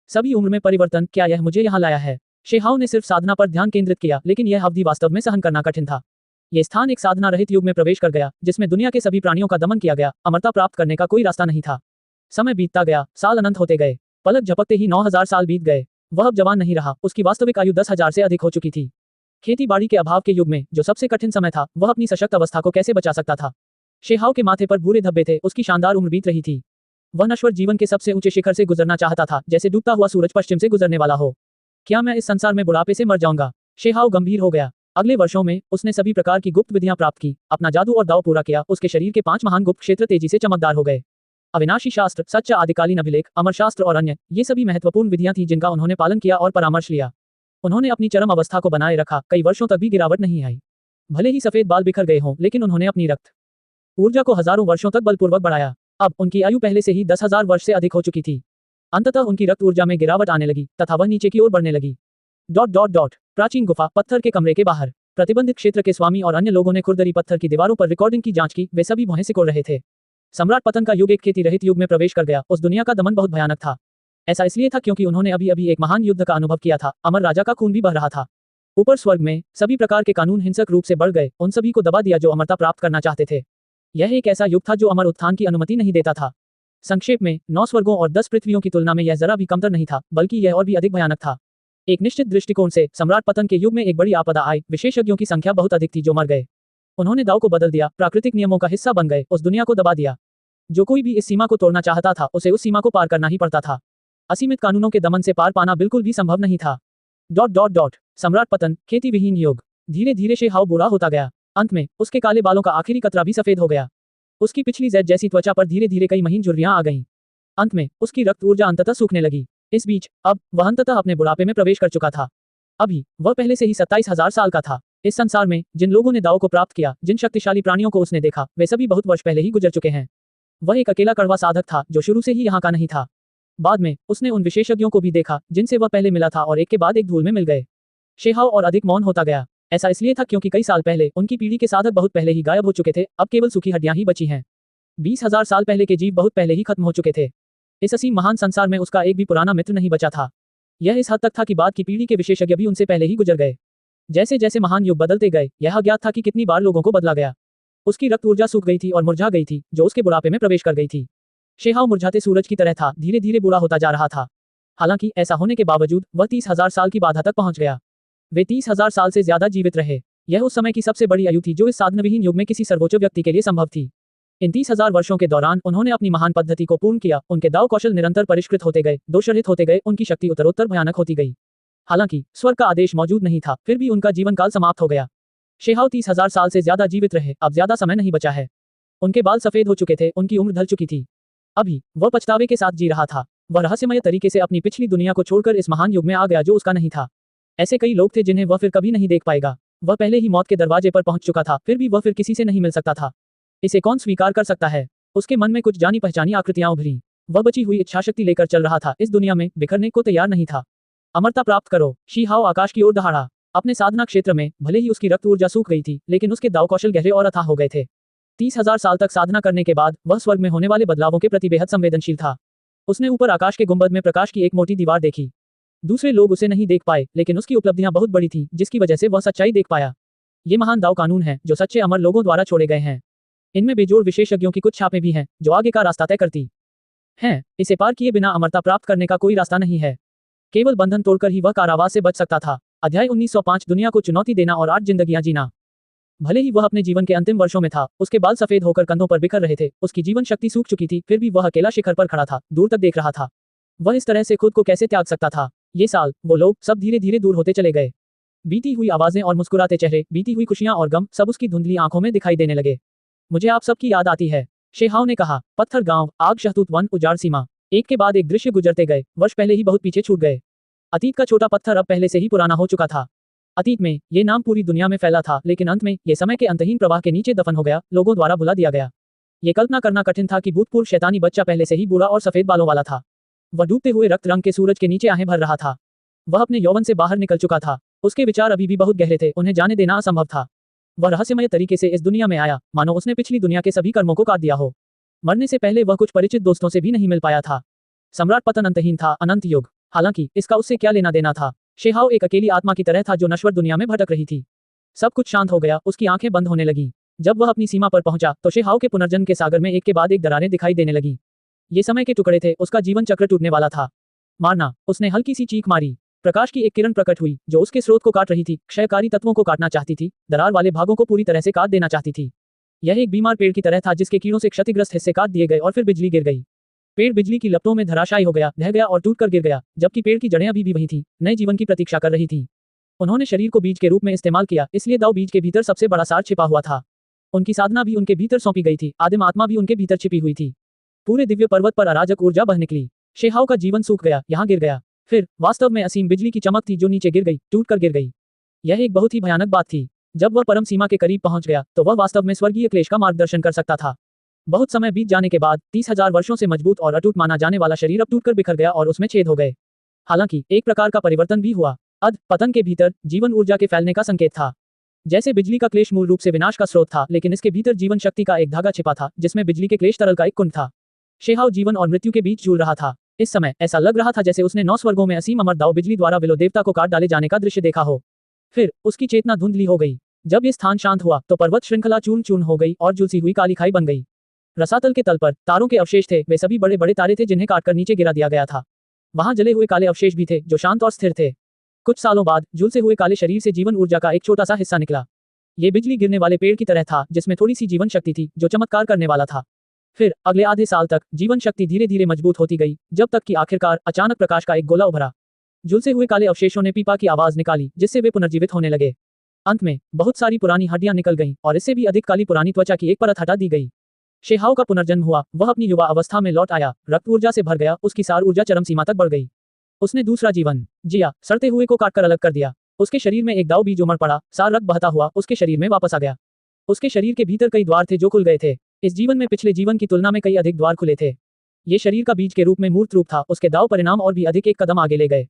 सभी उम्र में परिवर्तन, क्या यह मुझे यहाँ लाया है? शेहाओ ने सिर्फ साधना पर ध्यान केंद्रित किया, लेकिन यह अवधि वास्तव में सहन करना कठिन था। यह स्थान एक साधना रहित युग में प्रवेश कर गया, जिसमें दुनिया के सभी प्राणियों का दमन किया गया, अमरता प्राप्त करने का कोई रास्ता नहीं था। समय बीतता गया, साल अनंत होते गए। पलक झपकते ही 9000 साल बीत गए। वह अब जवान नहीं रहा, उसकी वास्तविक आयु 10,000 से अधिक हो चुकी थी। खेती बाड़ी के अभाव के युग में, जो सबसे कठिन समय था, वह अपनी सशक्त अवस्था को कैसे बचा सकता था? शेहाओ के माथे पर भूरे धब्बे थे, उसकी शानदार उम्र बीत रही थी। वह नश्वर जीवन के सबसे ऊंचे शिखर से गुजरना चाहता था, जैसे डूबता हुआ सूरज पश्चिम से गुजरने वाला हो। क्या मैं इस संसार में बुढ़ापे से मर जाऊंगा? शेहाओ गंभीर हो गया। अगले वर्षों में उसने सभी प्रकार की गुप्त विधियां प्राप्त की, अपना जादू और दाव पूरा किया। उसके शरीर के 5 महान गुप्त क्षेत्र तेजी से चमकदार हो गए। अविनाशी शास्त्र, सच्चा आदिकालीन अभिलेख, अमर शास्त्र और अन्य, ये सभी महत्वपूर्ण विधियां थीं जिनका उन्होंने पालन किया और परामर्श लिया। उन्होंने अपनी चरम अवस्था को बनाए रखा, कई वर्षों तक भी गिरावट नहीं आई। भले ही सफेद बाल बिखर गए हों, लेकिन उन्होंने अपनी रक्त ऊर्जा को हजारों वर्षों तक बलपूर्वक बढ़ाया। अब उनकी आयु पहले से ही 10,000 वर्ष से अधिक हो चुकी थी। अंततः उनकी रक्त ऊर्जा में गिरावट आने लगी तथा वह नीचे की ओर बढ़ने लगी। प्राचीन गुफा, पत्थर के कमरे के बाहर, प्रतिबंधित क्षेत्र के स्वामी और अन्य लोगों ने खुरदरी पत्थर की दीवारों पर रिकॉर्डिंग की जांच की। वे सभी भौहें सिकोड़ रहे थे। सम्राट पतन का युग एक खेती रहित युग में प्रवेश कर गया। उस दुनिया का दमन बहुत भयानक था। ऐसा इसलिए था क्योंकि उन्होंने अभी अभी एक महान युद्ध का अनुभव किया था। अमर राजा का खून भी बह रहा था। ऊपर स्वर्ग में सभी प्रकार के कानून हिंसक रूप से बढ़ गए, उन सभी को दबा दिया जो अमरता प्राप्त करना चाहते थे। यह एक ऐसा युग था जो अमर उत्थान की अनुमति नहीं देता था। संक्षेप में, 9 स्वर्गों और 10 पृथ्वियों की तुलना में यह जरा भी कमतर नहीं था, बल्कि यह और भी अधिक भयानक था। एक निश्चित दृष्टिकोण से सम्राट पतन के युग में एक बड़ी आपदा आई। विशेषज्ञों की संख्या बहुत अधिक थी जो मर गए। उन्होंने दाव को बदल दिया, प्राकृतिक नियमों का हिस्सा बन गए, उस दुनिया को दबा दिया। जो कोई भी इस सीमा को तोड़ना चाहता था, उसे उस सीमा को पार करना ही पड़ता था। असीमित कानूनों के दमन से पार पाना बिल्कुल भी संभव नहीं था। सम्राट पतन, खेती विहीन युग। धीरे धीरे शेहाओ बूढ़ा होता गया। अंत में उसके काले बालों का आखिरी कतरा भी सफेद हो गया। उसकी पिछली जेड जैसी त्वचा पर धीरे धीरे कई महीन झुर्रियां आ गईं। अंत में उसकी रक्त ऊर्जा अंततः सूखने लगी। इस बीच अब वह अंततः अपने बुढ़ापे में प्रवेश कर चुका था। अभी वह पहले से ही 27,000 साल का था। इस संसार में जिन लोगों ने दाव को प्राप्त किया, जिन शक्तिशाली प्राणियों को उसने देखा, वे सभी बहुत वर्ष पहले ही गुजर चुके हैं। वह एक अकेला कड़वा साधक था जो शुरू से ही यहाँ का नहीं था। बाद में उसने उन विशेषज्ञों को भी देखा जिनसे वह पहले मिला था और एक के बाद एक धूल में मिल गए। शेहाओ और अधिक मौन होता गया। ऐसा इसलिए था क्योंकि कई साल पहले उनकी पीढ़ी के साधक बहुत पहले ही गायब हो चुके थे। अब केवल सूखी हड्डियां ही बची हैं। 20,000 साल पहले के जीव बहुत पहले ही खत्म हो चुके थे। इस असीम महान संसार में उसका एक भी पुराना मित्र नहीं बचा था। यह इस हद तक था कि बाद की पीढ़ी के विशेषज्ञ भी उनसे पहले ही गुजर गए। जैसे जैसे महान युग बदलते गए, यह अज्ञात था कि कितनी बार लोगों को बदला गया। उसकी रक्त ऊर्जा सूख गई थी और मुरझा गई थी, जो उसके बुढ़ापे में प्रवेश कर गई थी। शेहाओ मुरझाते सूरज की तरह था, धीरे धीरे बूढ़ा होता जा रहा था। हालांकि ऐसा होने के बावजूद वह 30,000 साल की बाधा तक पहुंच गया। वे 30,000 साल से ज्यादा जीवित रहे। यह उस समय की सबसे बड़ी आयु थी जो इस साधनविहीन युग में किसी सर्वोच्च व्यक्ति के लिए संभव थी। इन 30,000 वर्षों के दौरान उन्होंने अपनी महान पद्धति को पूर्ण किया। उनके दाव कौशल निरंतर परिष्कृत होते गए, दोषरहित होते गए, उनकी शक्ति उत्तरोत्तर भयानक होती गई। हालांकि स्वर्ग का आदेश मौजूद नहीं था, फिर भी उनका जीवन काल समाप्त हो गया। शेहाओ 30,000 साल से ज्यादा जीवित रहे। अब ज्यादा समय नहीं बचा है। उनके बाल सफेद हो चुके थे, उनकी उम्र ढल चुकी थी। अभी वह पछतावे के साथ जी रहा था। वह रहस्यमय तरीके से अपनी पिछली दुनिया को छोड़कर इस महान युग में आ गया जो उसका नहीं था। ऐसे कई लोग थे जिन्हें वह फिर कभी नहीं देख पाएगा। वह पहले ही मौत के दरवाजे पर पहुंच चुका था, फिर भी वह फिर किसी से नहीं मिल सकता था। इसे कौन स्वीकार कर सकता है? उसके मन में कुछ जानी पहचानी आकृतियां उभरी। वह बची हुई इच्छाशक्ति लेकर चल रहा था, इस दुनिया में बिखरने को तैयार नहीं था। अमरता प्राप्त करो। शेहाओ आकाश की ओर दहाड़ा। अपने साधना क्षेत्र में भले ही उसकी रक्त ऊर्जा सूख गई थी, लेकिन उसके दाव कौशल गहरे और अथाह हो गए थे। 30,000 साल तक साधना करने के बाद वह स्वर्ग में होने वाले बदलावों के प्रति बेहद संवेदनशील था। उसने ऊपर आकाश के गुंबद में प्रकाश की एक मोटी दीवार देखी। दूसरे लोग उसे नहीं देख पाए, लेकिन उसकी उपलब्धियां बहुत बड़ी थी, जिसकी वजह से वह सच्चाई देख पाया। ये महान दाव कानून हैं जो सच्चे अमर लोगों द्वारा छोड़े गए हैं। इनमें बेजोड़ विशेषज्ञों की कुछ छापें भी हैं जो आगे का रास्ता तय करती हैं। इसे पार किए बिना अमरता प्राप्त करने का कोई रास्ता नहीं है। केवल बंधन तोड़कर ही वह कारावास से बच सकता था। अध्याय 1905 दुनिया को चुनौती देना और 8 जिंदगियां जीना। भले ही वह अपने जीवन के अंतिम वर्षों में था, उसके बाल सफेद होकर कंधों पर बिखर रहे थे, उसकी जीवन शक्ति सूख चुकी थी, फिर भी वह अकेला शिखर पर खड़ा था, दूर तक देख रहा था। वह इस तरह से खुद को कैसे त्याग सकता था? ये साल, वो लोग, सब धीरे धीरे दूर होते चले गए। बीती हुई आवाजें और मुस्कुराते चेहरे, बीती हुई खुशियां और गम, सब उसकी धुंधली आंखों में दिखाई देने लगे। मुझे आप सबकी याद आती है, शेहाओ ने कहा। पत्थर गांव, आग, शहतूत वन, उजाड़ सीमा, एक के बाद एक दृश्य गुजरते गए। वर्ष पहले ही बहुत पीछे छूट गए। अतीत का छोटा पत्थर अब पहले से ही पुराना हो चुका था। अतीत में ये नाम पूरी दुनिया में फैला था, लेकिन अंत में ये समय के अंतहीन प्रवाह के नीचे दफन हो गया, लोगों द्वारा भुला दिया गया। ये कल्पना करना कठिन था कि भूतपूर्व शैतानी बच्चा पहले से ही बूढ़ा और सफेद बालों वाला था। वह डूबते हुए रक्त रंग के सूरज के नीचे आहें भर रहा था। वह अपने यौवन से बाहर निकल चुका था। उसके विचार अभी भी बहुत गहरे थे, उन्हें जाने देना असंभव था। वह रहस्यमय तरीके से इस दुनिया में आया, मानो उसने पिछली दुनिया के सभी कर्मों को काट दिया हो। मरने से पहले वह कुछ परिचित दोस्तों से भी नहीं मिल पाया था। सम्राट पतन अंतहीन था, अनंत युग। हालांकि इसका उससे क्या लेना देना था। शेहाओ एक अकेली आत्मा की तरह था जो नश्वर दुनिया में भटक रही थी। सब कुछ शांत हो गया, उसकी आंखें बंद होने लगीं। जब वह अपनी सीमा पर पहुंचा तो शेहाओ के पुनर्जन्म के सागर में एक के बाद एक दरारें दिखाई देने लगी। ये समय के टुकड़े थे, उसका जीवन चक्र टूटने वाला था। मारना। उसने हल्की सी चीख मारी। प्रकाश की एक किरण प्रकट हुई जो उसके स्रोत को काट रही थी, क्षयकारी तत्वों को काटना चाहती थी, दरार वाले भागों को पूरी तरह से काट देना चाहती थी। यह एक बीमार पेड़ की तरह था जिसके कीड़ों से क्षतिग्रस्त हिस्से काट दिए गए और फिर बिजली गिर गई। पेड़ बिजली की लपटों में धराशायी हो गया, ढह गया और टूटकर गिर गया, जबकि पेड़ की जड़ें अभी भी वहीं थीं, नए जीवन की प्रतीक्षा कर रही थीं। उन्होंने शरीर को बीज के रूप में इस्तेमाल किया, इसलिए दाओ बीज के भीतर सबसे बड़ा सार छिपा हुआ था। उनकी साधना भी उनके भीतर सौंपी गई थी, आदिम आत्मा भी उनके भीतर छिपी हुई थी। पूरे दिव्य पर्वत पर अराजक ऊर्जा बह निकली। शेहाओ का जीवन सूख गया, यहाँ गिर गया। फिर वास्तव में असीम बिजली की चमक थी जो नीचे गिर गई, टूटकर गिर गई। यह एक बहुत ही भयानक बात थी। जब वह परम सीमा के करीब पहुंच गया तो वह वास्तव में स्वर्गीय क्लेश का मार्गदर्शन कर सकता था। बहुत समय बीत जाने के बाद 30,000 वर्षों से मजबूत और अटूट माना जाने वाला शरीर अब टूटकर बिखर गया और उसमें छेद हो गए। हालांकि एक प्रकार का परिवर्तन भी हुआ। अध पतन के भीतर जीवन ऊर्जा के फैलने का संकेत था। जैसे बिजली का क्लेश मूल रूप से विनाश का स्रोत था, लेकिन इसके भीतर जीवन शक्ति का एक धागा छिपा था जिसमें बिजली के क्लेश तरल का एक कुंड था। शेहाओ जीवन और मृत्यु के बीच झूल रहा था। इस समय ऐसा लग रहा था जैसे उसने 9 स्वर्गों में असीम अमर दाओ बिजली द्वारा विलो देवता को काट डाले जाने का दृश्य देखा हो। फिर उसकी चेतना धुंधली हो गई। जब ये स्थान शांत हुआ तो पर्वत श्रृंखला चूर्ण चूर्ण हो गई और झुलसी हुई काली खाई बन गई। रसातल के तल पर तारों के अवशेष थे, वे सभी बड़े बड़े तारे थे जिन्हें काटकर नीचे गिरा दिया गया था। वहां जले हुए काले अवशेष भी थे जो शांत और स्थिर थे। कुछ सालों बाद झुलसे हुए काले शरीर से जीवन ऊर्जा का एक छोटा सा हिस्सा निकला। ये बिजली गिरने वाले पेड़ की तरह था जिसमें थोड़ी सी जीवन शक्ति थी जो चमत्कार करने वाला था। फिर अगले आधे साल तक जीवन शक्ति धीरे धीरे मजबूत होती गई, जब तक कि आखिरकार अचानक प्रकाश का एक गोला उभरा। झुलसे हुए काले अवशेषों ने पीपा की आवाज निकाली जिससे वे पुनर्जीवित होने लगे। अंत में बहुत सारी पुरानी हड्डियां निकल गईं और इससे भी अधिक काली पुरानी त्वचा की एक परत हटा दी गई। शेहाओ का पुनर्जन्म हुआ, वह अपनी युवा अवस्था में लौट आया, रक्त ऊर्जा से भर गया, उसकी सार ऊर्जा चरम सीमा तक बढ़ गई। उसने दूसरा जीवन जिया, सड़ते हुए को काटकर अलग कर दिया। उसके शरीर में एक दाव बीज उमड़ पड़ा, सार रक्त बहता हुआ उसके शरीर में वापस आ गया। उसके शरीर के भीतर कई द्वार थे जो खुल गए थे। इस जीवन में पिछले जीवन की तुलना में कई अधिक द्वार खुले थे। ये शरीर का बीज के रूप में मूर्त रूप था, उसके दाव परिणाम और भी अधिक एक कदम आगे ले गए।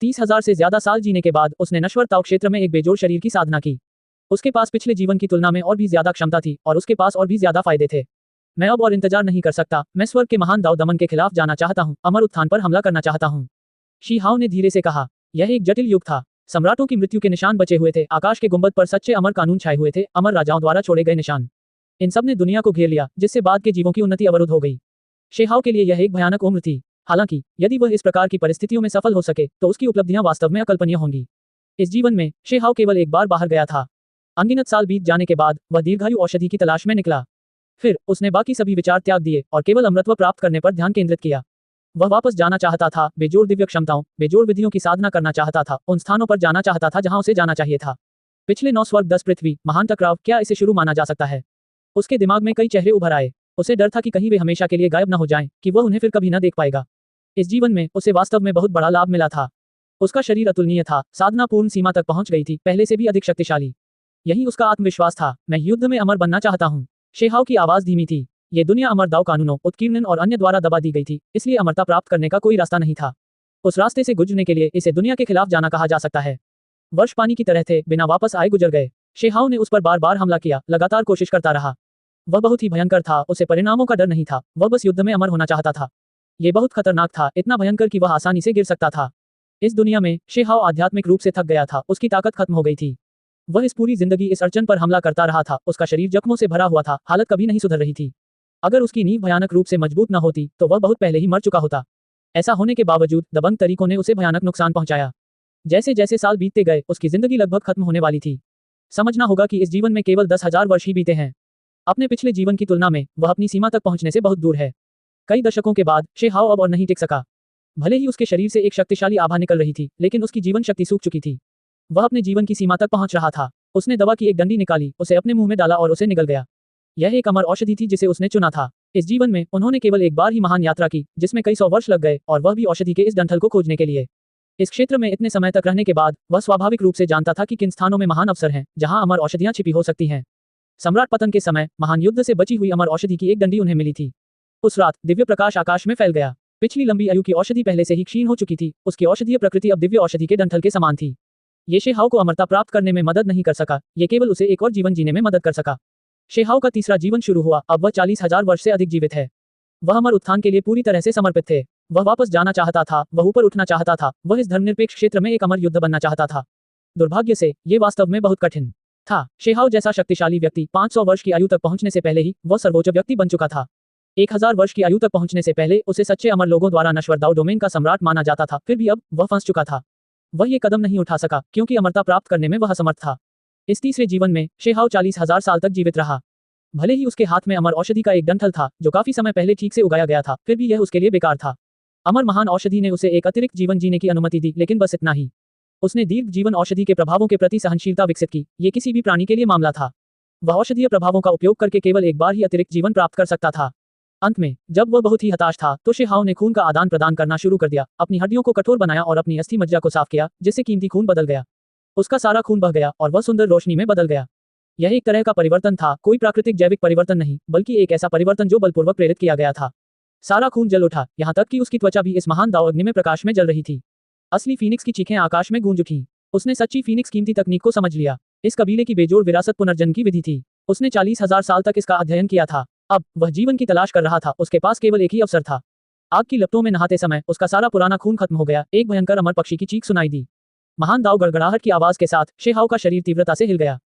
30,000 से ज्यादा साल जीने के बाद उसने नश्वर ताओ क्षेत्र में एक बेजोड़ शरीर की साधना की। उसके पास पिछले जीवन की तुलना में और भी ज्यादा क्षमता थी और उसके पास और भी ज्यादा फायदे थे। मैं अब और इंतजार नहीं कर सकता, मैं स्वर्ग के महान दाओ दमन के खिलाफ जाना चाहता हूँ, अमर उत्थान पर हमला करना चाहता हूँ। शीहाओ ने धीरे से कहा। यह एक जटिल युग था। सम्राटों की मृत्यु के निशान बचे हुए थे, आकाश के गुंबद पर सच्चे अमर कानून छाए हुए थे, अमर राजाओं द्वारा छोड़े गए निशान। इन सब ने दुनिया को घेर लिया, जिससे बाद के जीवों की उन्नति अवरुद्ध हो गई। शेहाओ के लिए यह एक भयानक उम्र थी। हालांकि यदि वह इस प्रकार की परिस्थितियों में सफल हो सके तो उसकी उपलब्धियां वास्तव में अकल्पनीय होंगी। इस जीवन में शेहाओ केवल एक बार बाहर गया था। अनगिनत साल बीत जाने के बाद वह दीर्घायु औषधि की तलाश में निकला। फिर उसने बाकी सभी विचार त्याग दिए और केवल अमृतत्व प्राप्त करने पर ध्यान केंद्रित किया। वह वापस जाना चाहता था, बेजोड़ दिव्य क्षमताओं, बेजोड़ विधियों की साधना करना चाहता था, उन स्थानों पर जाना चाहता था जहां उसे जाना चाहिए था। पिछले 9 स्वर्ग 10 पृथ्वी, महान टकराव, क्या इसे शुरू माना जा सकता है? उसके दिमाग में कई चेहरे उभर आए। उसे डर था कि कहीं वे हमेशा के लिए गायब न हो जाएं, कि वह उन्हें फिर कभी न देख पाएगा। इस जीवन में उसे वास्तव में बहुत बड़ा लाभ मिला था। उसका शरीर अतुलनीय था, साधना पूर्ण सीमा तक पहुंच गई थी, पहले से भी अधिक शक्तिशाली। यही उसका आत्मविश्वास था। मैं युद्ध में अमर बनना चाहता हूँ। शेहाओ की आवाज धीमी थी। ये दुनिया अमर दाव कानूनों, उत्कीर्णन और अन्य द्वारा दबा दी गई थी, इसलिए अमरता प्राप्त करने का कोई रास्ता नहीं था। उस रास्ते से गुजरने के लिए इसे दुनिया के खिलाफ जाना कहा जा सकता है। वर्ष पानी की तरह थे, बिना वापस आए गुजर गए। शेहाओ ने उस पर बार बार हमला किया, लगातार कोशिश करता रहा। वह बहुत ही भयंकर था, उसे परिणामों का डर नहीं था, वह बस युद्ध में अमर होना चाहता था। ये बहुत खतरनाक था, इतना भयंकर कि वह आसानी से गिर सकता था। इस दुनिया में शेहाओ आध्यात्मिक रूप से थक गया था, उसकी ताकत खत्म हो गई थी। वह इस पूरी जिंदगी इस अड़चन पर हमला करता रहा था, उसका शरीर जख्मों से भरा हुआ था, हालत कभी नहीं सुधर रही थी। अगर उसकी नींव भयानक रूप से मजबूत न होती तो वह बहुत पहले ही मर चुका होता। ऐसा होने के बावजूद दबंग तरीकों ने उसे भयानक नुकसान पहुंचाया। जैसे जैसे साल बीतते गए उसकी जिंदगी लगभग खत्म होने वाली थी। समझना होगा कि इस जीवन में केवल 10,000 वर्ष ही बीते हैं। अपने पिछले जीवन की तुलना में वह अपनी सीमा तक पहुंचने से बहुत दूर है। कई दशकों के बाद शेहाओ अब और नहीं टिक सका। भले ही उसके शरीर से एक शक्तिशाली आभा निकल रही थी, लेकिन उसकी जीवन शक्ति सूख चुकी थी। वह अपने जीवन की सीमा तक पहुंच रहा था। उसने दवा की एक डंडी निकाली, उसे अपने मुंह में डाला और उसे निगल गया। यह एक अमर औषधि थी जिसे उसने चुना था। इस जीवन में उन्होंने केवल एक बार ही महान यात्रा की, जिसमें कई 100 वर्ष लग गए, और वह भी औषधि के इस डंठल को खोजने के लिए। इस क्षेत्र में इतने समय तक रहने के बाद वह स्वाभाविक रूप से जानता था कि किन स्थानों में महान अवसर हैं, जहां अमर औषधियां छिपी हो सकती हैं। सम्राट पतन के समय महान युद्ध से बची हुई अमर औषधि की एक डंडी उन्हें मिली थी। उस रात दिव्य प्रकाश आकाश में फैल गया। पिछली लंबी आयु की औषधि पहले से ही क्षीण हो चुकी थी, उसकी औषधीय प्रकृति अब दिव्य औषधि के डंठल के समान थी। ये शेहाओ को अमरता प्राप्त करने में मदद नहीं कर सका, ये केवल उसे एक और जीवन जीने में मदद कर सका। शेहाओ का तीसरा जीवन शुरू हुआ, अब वह 40,000 वर्ष से अधिक जीवित है। वह अमर उत्थान के लिए पूरी तरह से समर्पित थे। वह वापस जाना चाहता था, वह ऊपर उठना चाहता था, वह इस धर्मनिरपेक्ष क्षेत्र में एक अमर युद्ध बनना चाहता था। दुर्भाग्य से ये वास्तव में बहुत कठिन था। शेहाओ जैसा शक्तिशाली व्यक्ति 500 वर्ष की आयु तक पहुंचने से पहले ही वह सर्वोच्च व्यक्ति बन चुका था। 1000 वर्ष की आयु तक पहुंचने से पहले उसे सच्चे अमर लोगों द्वारा नश्वर दाओ डोमेन का सम्राट माना जाता था। फिर भी अब वह फंस चुका था। वह ये कदम नहीं उठा सका क्योंकि अमरता प्राप्त करने में वह असमर्थ था। इस तीसरे जीवन में शेहाओ 40,000 साल तक जीवित रहा। भले ही उसके हाथ में अमर औषधि का एक डंठल था जो काफी समय पहले ठीक से उगाया गया था, फिर भी यह उसके लिए बेकार था। अमर महान औषधि ने उसे एक अतिरिक्त जीवन जीने की अनुमति दी, लेकिन बस इतना ही। उसने दीर्घ जीवन औषधि के प्रभावों के प्रति सहनशीलता विकसित की। ये किसी भी प्राणी के लिए मामला था। वह औषधीय प्रभावों का उपयोग करके केवल एक बार ही अतिरिक्त जीवन प्राप्त कर सकता था। अंत में जब वह बहुत ही हताश था तो शेहाओ ने खून का आदान प्रदान करना शुरू कर दिया, अपनी हड्डियों को कठोर बनाया और अपनी अस्थि मज्जा को साफ किया, जिससे कीमती खून बदल गया। उसका सारा खून बह गया और वह सुंदर रोशनी में बदल गया। यह एक तरह का परिवर्तन था, कोई प्राकृतिक जैविक परिवर्तन नहीं, बल्कि एक ऐसा परिवर्तन जो बलपूर्वक प्रेरित किया गया था। सारा खून जल उठा, यहाँ तक कि उसकी त्वचा भी इस महान दाव अग्नि में प्रकाश में जल रही थी। असली फीनिक्स की चीखें आकाश में गूंज उठीं। उसने सच्ची फीनिक्स कीमती तकनीक को समझ लिया। इस कबीले की बेजोड़ विरासत पुनर्जन्म की विधि थी। उसने 40,000 साल तक इसका अध्ययन किया था। अब वह जीवन की तलाश कर रहा था। उसके पास केवल एक ही अवसर था। आग की लपटों में नहाते समय उसका सारा पुराना खून खत्म हो गया। एक भयंकर अमर पक्षी की चीख सुनाई दी। महान दाव गड़गड़ाहट की आवाज के साथ शेहाओ का शरीर तीव्रता से हिल गया।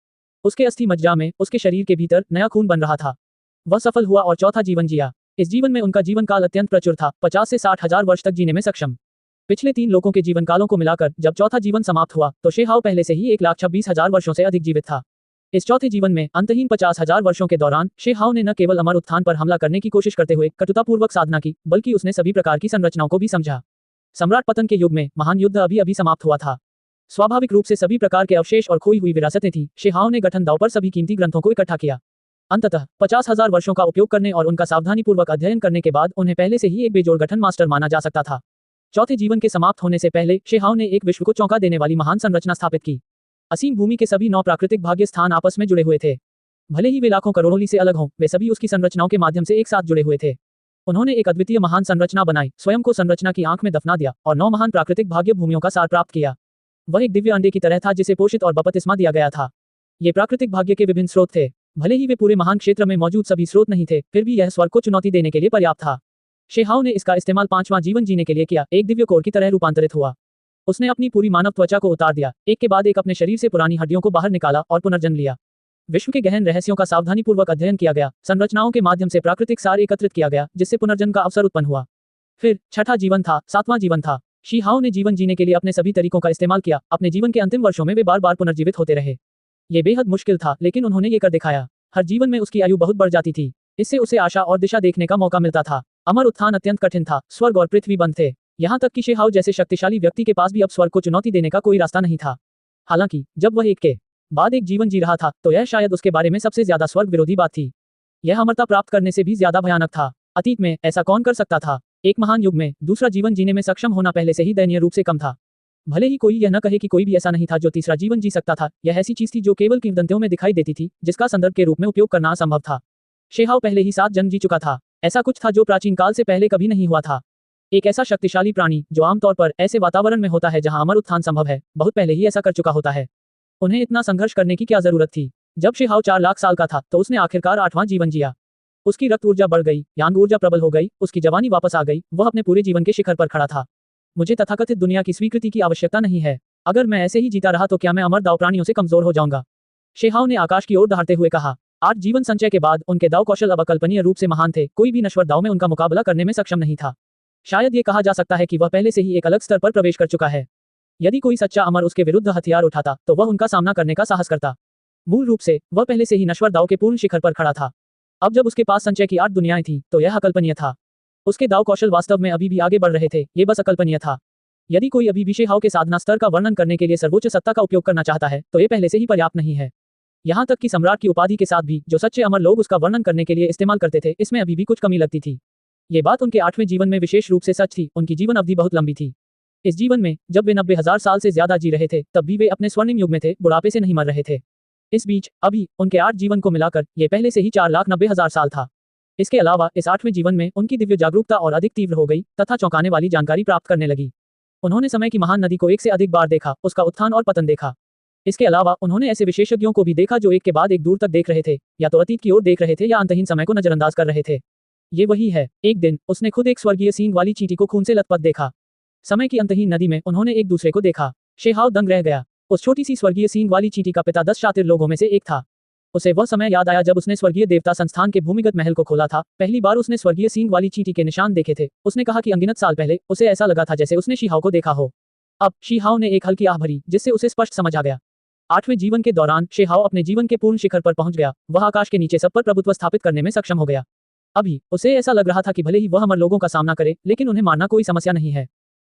उसके अस्थि मज्जा में, उसके शरीर के भीतर नया खून बन रहा था। वह सफल हुआ और चौथा जीवन जिया। इस जीवन में उनका जीवन काल अत्यंत प्रचुर था, 50 से 60,000 वर्ष तक जीने में सक्षम। पिछले 3 लोगों के जीवन कालों को मिलाकर जब चौथा जीवन समाप्त हुआ तो शेहाओ पहले से ही 1,26,000 वर्षों से अधिक जीवित था। इस चौथे जीवन में अंतहीन 50,000 वर्षों के दौरान शेहाओ ने न केवल अमर उत्थान पर हमला करने की कोशिश करते हुए कटुतापूर्वक साधना की, बल्कि उसने सभी प्रकार की संरचनाओं को भी समझा। सम्राट पतन के युग में महान युद्ध अभी अभी समाप्त हुआ था। स्वाभाविक रूप से सभी प्रकार के अवशेष और खोई हुई विरासतें थी। शेहाओ ने गठन दाव पर सभी कीमती ग्रंथों को इकट्ठा किया। अंततः 50,000 वर्षों का उपयोग करने और उनका सावधानीपूर्वक अध्ययन करने के बाद उन्हें पहले से ही एक बेजोड़ गठन मास्टर माना जा सकता था। चौथे जीवन के समाप्त होने से पहले शेहाओ ने एक विश्व को चौंका देने वाली महान संरचना स्थापित की। असीम भूमि के सभी 9 प्राकृतिक भाग्य स्थान आपस में जुड़े हुए थे। भले ही वे लाखों करोड़ों ली से अलग हों, वे सभी उसकी संरचनाओं के माध्यम से एक साथ जुड़े हुए थे। उन्होंने एक अद्वितीय महान संरचना बनाई, स्वयं को संरचना की आंख में दफना दिया और 9 महान प्राकृतिक भाग्य भूमियों का सार प्राप्त किया। वह एक दिव्य अंडे की तरह था जिसे पोषित और बपतिस्मा दिया गया था। ये प्राकृतिक भाग्य के विभिन्न स्रोत थे। भले ही वे पूरे महान क्षेत्र में मौजूद सभी स्रोत नहीं थे, फिर भी यह स्वर्ग को चुनौती देने के लिए पर्याप्त था। शेहाओ ने इसका इस्तेमाल 5वां जीवन जीने के लिए किया, एक दिव्य कोर की तरह रूपांतरित हुआ। उसने अपनी पूरी मानव त्वचा को उतार दिया, एक के बाद एक अपने शरीर से पुरानी हड्डियों को बाहर निकाला और पुनर्जन्म लिया। विश्व के गहन रहस्यों का सावधानीपूर्वक अध्ययन किया गया, संरचनाओं के माध्यम से प्राकृतिक सार एकत्रित किया गया, जिससे पुनर्जन्म का अवसर उत्पन्न हुआ। फिर छठा जीवन था, 7वां जीवन था। शेहाओ ने जीवन जीने के लिए अपने सभी तरीकों का इस्तेमाल किया। अपने जीवन के अंतिम वर्षों में वे बार बार पुनर्जीवित होते रहे। ये बेहद मुश्किल था, लेकिन उन्होंने ये कर दिखाया। हर जीवन में उसकी आयु बहुत बढ़ जाती थी। इससे उसे आशा और दिशा देखने का मौका मिलता था। अमर उत्थान अत्यंत कठिन था, स्वर्ग और पृथ्वी बंद थे। यहाँ तक कि शेहाओ जैसे शक्तिशाली व्यक्ति के पास भी अब स्वर्ग को चुनौती देने का कोई रास्ता नहीं था। हालांकि जब वह एक के बाद एक जीवन जी रहा था तो यह शायद उसके बारे में सबसे ज्यादा स्वर्ग विरोधी बात थी। यह अमरता प्राप्त करने से भी ज्यादा भयानक था। अतीत में ऐसा कौन कर सकता था? एक महान युग में दूसरा जीवन जीने में सक्षम होना पहले से ही दयनीय रूप से कम था। भले ही कोई यह न कहे कि कोई भी ऐसा नहीं था जो तीसरा जीवन जी सकता था, यह ऐसी चीज थी जो केवल किंवदंतियों में दिखाई देती थी, जिसका संदर्भ के रूप में उपयोग करना असंभव था। शेहाओ पहले ही 7 जन्म जी चुका था। ऐसा कुछ था जो प्राचीन काल से पहले कभी नहीं हुआ था। एक ऐसा शक्तिशाली प्राणी जो आमतौर पर ऐसे वातावरण में होता है जहां अमर उत्थान संभव है, बहुत पहले ही ऐसा कर चुका होता है। उन्हें इतना संघर्ष करने की क्या जरूरत थी? जब शेहाओ 4 लाख साल का था तो उसने आखिरकार 8वां जीवन जिया। उसकी रक्त ऊर्जा बढ़ गई, यांग ऊर्जा प्रबल हो गई, उसकी जवानी वापस आ गई, वह अपने पूरे जीवन के शिखर पर खड़ा था। मुझे तथाकथित दुनिया की स्वीकृति की आवश्यकता नहीं है। अगर मैं ऐसे ही जीता रहा तो क्या मैं अमर दाव प्राणियों से कमजोर हो जाऊंगा? शेहाओ ने आकाश की ओर दहाड़ते हुए कहा। 8 जीवन संचय के बाद उनके दाव कौशल अब अकल्पनीय रूप से महान थे। कोई भी नश्वर दाव में उनका मुकाबला करने में सक्षम नहीं था। शायद ये कहा जा सकता है कि वह पहले से ही एक अलग स्तर पर प्रवेश कर चुका है। यदि कोई सच्चा अमर उसके विरुद्ध हथियार उठाता तो वह उनका सामना करने का साहस करता। मूल रूप से वह पहले से ही नश्वर दाव के पूर्ण शिखर पर खड़ा था। अब जब उसके पास संचय की 8 दुनियाएं थी तो यह अकल्पनीय था। उसके दाव कौशल वास्तव में अभी भी आगे बढ़ रहे थे, ये बस अकल्पनीय था। यदि कोई अभी भी शेहाओ के साधना स्तर का वर्णन करने के लिए सर्वोच्च सत्ता का उपयोग करना चाहता है तो ये पहले से ही पर्याप्त नहीं है। यहाँ तक कि सम्राट की उपाधि के साथ भी जो सच्चे अमर लोग उसका वर्णन करने के लिए इस्तेमाल करते थे, इसमें अभी भी कुछ कमी लगती थी। ये बात उनके 8वें जीवन में विशेष रूप से सच थी। उनकी जीवन अवधि बहुत लंबी थी। इस जीवन में जब वे 90,000 साल से ज्यादा जी रहे थे तब भी वे अपने स्वर्णिम युग में थे, बुढ़ापे से नहीं मर रहे थे। इस बीच अभी उनके 8 जीवन को मिलाकर ये पहले से ही 4,90,000 साल था। इसके अलावा इस 8वें जीवन में उनकी दिव्य जागरूकता और अधिक तीव्र हो गई तथा चौंकाने वाली जानकारी प्राप्त करने लगी। उन्होंने समय की महान नदी को एक से अधिक बार देखा, उसका उत्थान और पतन देखा। इसके अलावा उन्होंने ऐसे विशेषज्ञों को भी देखा जो एक के बाद एक दूर तक देख रहे थे, या तो अतीत की ओर देख रहे थे या अंतहीन समय को नजरअंदाज कर रहे थे। ये वही है। एक दिन उसने खुद एक स्वर्गीय सींग वाली चींटी को खून से लथपथ देखा। समय की अंतहीन नदी में उन्होंने एक दूसरे को देखा। शेहाव दंग रह गया। उस छोटी सी स्वर्गीय सींग वाली चींटी का पिता 10 शातिर लोगों में से एक था। उसे वह समय याद आया जब उसने स्वर्गीय देवता संस्थान के भूमिगत महल को खोला था। पहली बार उसने स्वर्गीय सींग वाली चींटी के निशान देखे थे। उसने कहा कि अनगिनत साल पहले उसे ऐसा लगा था जैसे उसने शीहाव को देखा हो। अब शीहाव ने एक हल्की आह भरी, जिससे उसे स्पष्ट समझ आ गया। 8वें जीवन के दौरान शेहाव अपने जीवन के पूर्ण शिखर पर पहुंच गया। वह आकाश के नीचे सब पर प्रभुत्व स्थापित करने में सक्षम हो गया। अभी उसे ऐसा लग रहा था कि भले ही वह अमर लोगों का सामना करे, लेकिन उन्हें मारना कोई समस्या नहीं है।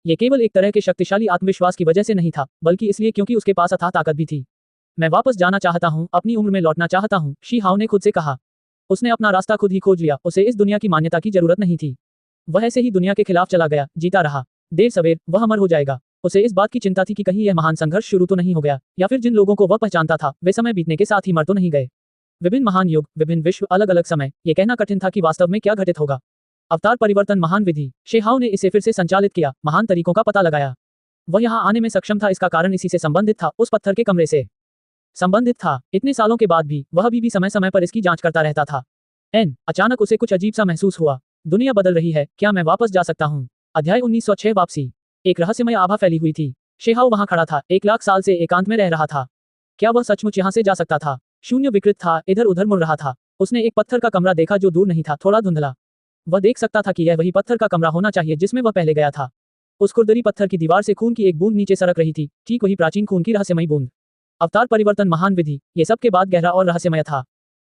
ये केवल एक तरह के शक्तिशाली आत्मविश्वास की वजह से नहीं था, बल्कि इसलिए क्योंकि उसके पास अथाह ताकत भी थी। मैं वापस जाना चाहता हूँ, अपनी उम्र में लौटना चाहता हूँ, शीहाव ने खुद से कहा। उसने अपना रास्ता खुद ही खोज लिया। उसे इस दुनिया की मान्यता की जरूरत नहीं थी। वह ऐसे ही दुनिया के खिलाफ चला गया, जीता रहा। देर सवेर वह अमर हो जाएगा। उसे इस बात की चिंता थी कि कहीं यह महान संघर्ष शुरू तो नहीं हो गया, या फिर जिन लोगों को वह पहचानता था वे समय बीतने के साथ ही मर तो नहीं गए। विभिन्न महान युग, विभिन्न विश्व, अलग अलग समय, ये कहना कठिन था कि वास्तव में क्या घटित होगा। अवतार परिवर्तन महान विधि। शेहाव ने इसे फिर से संचालित किया, महान तरीकों का पता लगाया। वह यहाँ आने में सक्षम था, इसका कारण इसी से संबंधित था, उस पत्थर के कमरे से संबंधित था। इतने सालों के बाद भी वह अभी भी समय समय पर इसकी जांच करता रहता था। अचानक उसे कुछ अजीब सा महसूस हुआ। दुनिया बदल रही है, क्या मैं वापस जा सकता हूँ? अध्याय 1906 वापसी। एक रहस्यमय आभा फैली हुई थी। शेहाव वहां खड़ा था, 1 लाख साल से एकांत में रह रहा था। क्या वह सचमुच यहाँ से जा सकता था? शून्य विकृत था, इधर उधर मुड़ रहा था। उसने एक पत्थर का कमरा देखा जो दूर नहीं था, थोड़ा धुंधला। वह देख सकता था कि यह वही पत्थर का कमरा होना चाहिए जिसमें वह पहले गया था। उस खुरदरी पत्थर की दीवार से खून की एक बूंद नीचे सरक रही थी, ठीक वही प्राचीन खून की रहस्यमयी बूंद। अवतार परिवर्तन महान विधि, ये सब के बाद गहरा और रहस्यमय था।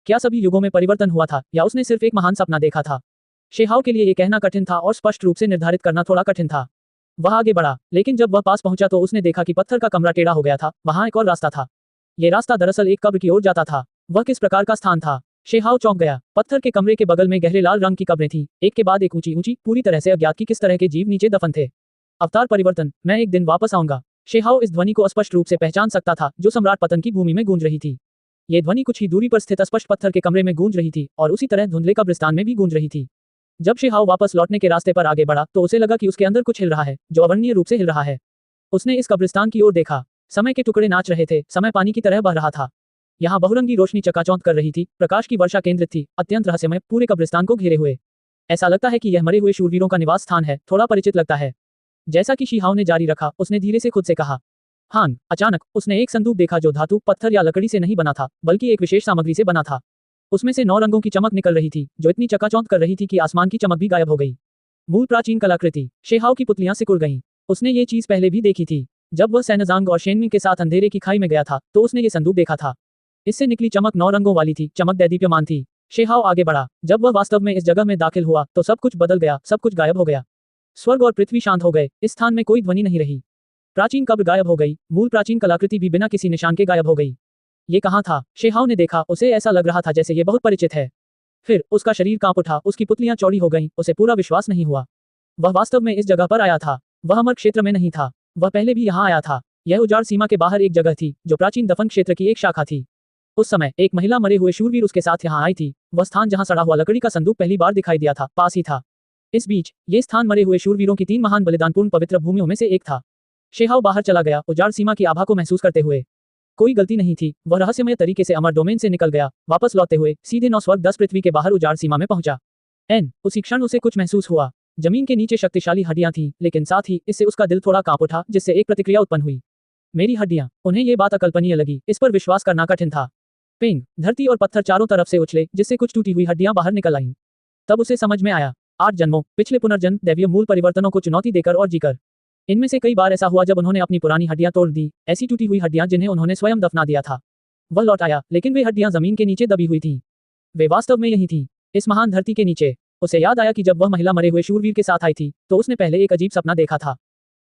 क्या सभी युगों में परिवर्तन हुआ था, या उसने सिर्फ एक महान सपना देखा था? शेहाव के लिए यह कहना कठिन था और स्पष्ट रूप से निर्धारित करना थोड़ा कठिन था। वह आगे बढ़ा, लेकिन जब वह पास पहुंचा तो उसने देखा कि पत्थर का कमरा टेढ़ा हो गया था। वहां एक और रास्ता था। यह रास्ता दरअसल एक कब्र की ओर जाता था। वह किस प्रकार का स्थान था? शेहाव चौंक गया। पत्थर के कमरे के बगल में गहरे लाल रंग की कब्रें थीं, एक के बाद एक ऊंची ऊंची, पूरी तरह से अज्ञात कि किस तरह के जीव नीचे दफन थे। अवतार परिवर्तन, मैं एक दिन वापस आऊंगा। शेहाव इस ध्वनि को स्पष्ट रूप से पहचान सकता था, जो सम्राट पतन की भूमि में गूंज रही थी। ये ध्वनि कुछ ही दूरी पर स्थित स्पष्ट पत्थर के कमरे में गूंज रही थी, और उसी तरह धुंधले कब्रिस्तान में भी गूंज रही थी। जब शेहाव वापस लौटने के रास्ते पर आगे बढ़ा तो उसे लगा कि उसके अंदर कुछ हिल रहा है, जो अवर्णनीय रूप से हिल रहा है। उसने इस कब्रिस्तान की ओर देखा। समय के टुकड़े नाच रहे थे, समय पानी की तरह बह रहा था। यहाँ बहुरंगी रोशनी चकाचौंध कर रही थी, प्रकाश की वर्षा केंद्रित थी, अत्यंत रहस्यमय, पूरे कब्रिस्तान को घेरे हुए। ऐसा लगता है कि यह मरे हुए शूरवीरों का निवास स्थान है, थोड़ा परिचित लगता है। जैसा कि शीहाव ने जारी रखा, उसने धीरे से खुद से कहा, हान। अचानक उसने एक संदूक देखा जो धातु, पत्थर या लकड़ी से नहीं बना था, बल्कि एक विशेष सामग्री से बना था। उसमें से 9 रंगों की चमक निकल रही थी, जो इतनी चकाचौंध कर रही थी कि आसमान की चमक भी गायब हो गई। मूल प्राचीन कलाकृति। शेहाव की पुतलियां सिकुड़ गईं। उसने ये चीज पहले भी देखी थी। जब वह सैनजांग और शेनमिंग के साथ अंधेरे की खाई में गया था तो उसने ये संदूक देखा था। इससे निकली चमक 9 रंगों वाली थी, चमक दैदीप्यमान थी। शेहाव आगे बढ़ा। जब वह वास्तव में इस जगह में दाखिल हुआ तो सब कुछ बदल गया, सब कुछ गायब हो गया। स्वर्ग और पृथ्वी शांत हो गए, इस स्थान में कोई ध्वनि नहीं रही। प्राचीन कब्र गायब हो गई, मूल प्राचीन कलाकृति भी बिना किसी निशान के गायब हो गई। ये कहाँ था? शेहाव ने देखा, उसे ऐसा लग रहा था जैसे ये बहुत परिचित है। फिर उसका शरीर कांप उठा, उसकी पुतलियां चौड़ी हो गईं, उसे पूरा विश्वास नहीं हुआ। वह वास्तव में इस जगह पर आया था। वह अमर क्षेत्र में नहीं था, वह पहले भी यहाँ आया था। यह उजाड़ सीमा के बाहर एक जगह थी, जो प्राचीन दफन क्षेत्र की एक शाखा थी। उस समय एक महिला मरे हुए शूरवीर उसके साथ यहाँ आई थी। वह स्थान जहाँ सड़ा हुआ लकड़ी का संदूक पहली बार दिखाई दिया था, पास ही था। इस बीच ये स्थान मरे हुए शूरवीरों की 3 महान बलिदानपूर्ण पवित्र भूमियों में से एक था। शेहाव बाहर चला गया, उजाड़ सीमा की आभा को महसूस करते हुए। कोई गलती नहीं थी, वह रहस्यमय तरीके से अमर डोमेन से निकल गया। वापस लौटते हुए सीधे 9 स्वर्ग 10 पृथ्वी के बाहर उजाड़ सीमा में पहुंचा। उसी क्षण उसे कुछ महसूस हुआ। जमीन के नीचे शक्तिशाली हड्डियां थीं, लेकिन साथ ही इससे उसका दिल थोड़ा कांप उठा, जिससे एक प्रतिक्रिया उत्पन्न हुई। मेरी हड्डियां। उन्हें ये बात अकल्पनीय लगी, इस पर विश्वास करना कठिन था। पिंग, धरती और पत्थर चारों तरफ से उछले, जिससे कुछ टूटी हुई हड्डियां बाहर निकल आईं। तब उसे समझ में आया, 8 जन्मों, पिछले पुनर्जन्म, दैवीय मूल परिवर्तनों को चुनौती देकर और जीकर। इनमें से कई बार ऐसा हुआ जब उन्होंने अपनी पुरानी हड्डियां तोड़ दी, ऐसी टूटी हुई हड्डियां जिन्हें उन्होंने स्वयं दफना दिया था। वह लौट आया, लेकिन वे हड्डियां जमीन के नीचे दबी हुई थीं। वे वास्तव में यही थीं, इस महान धरती के नीचे। उसे याद आया कि जब वह महिला मरे हुए शूरवीर के साथ आई थी तो उसने पहले एक अजीब सपना देखा था।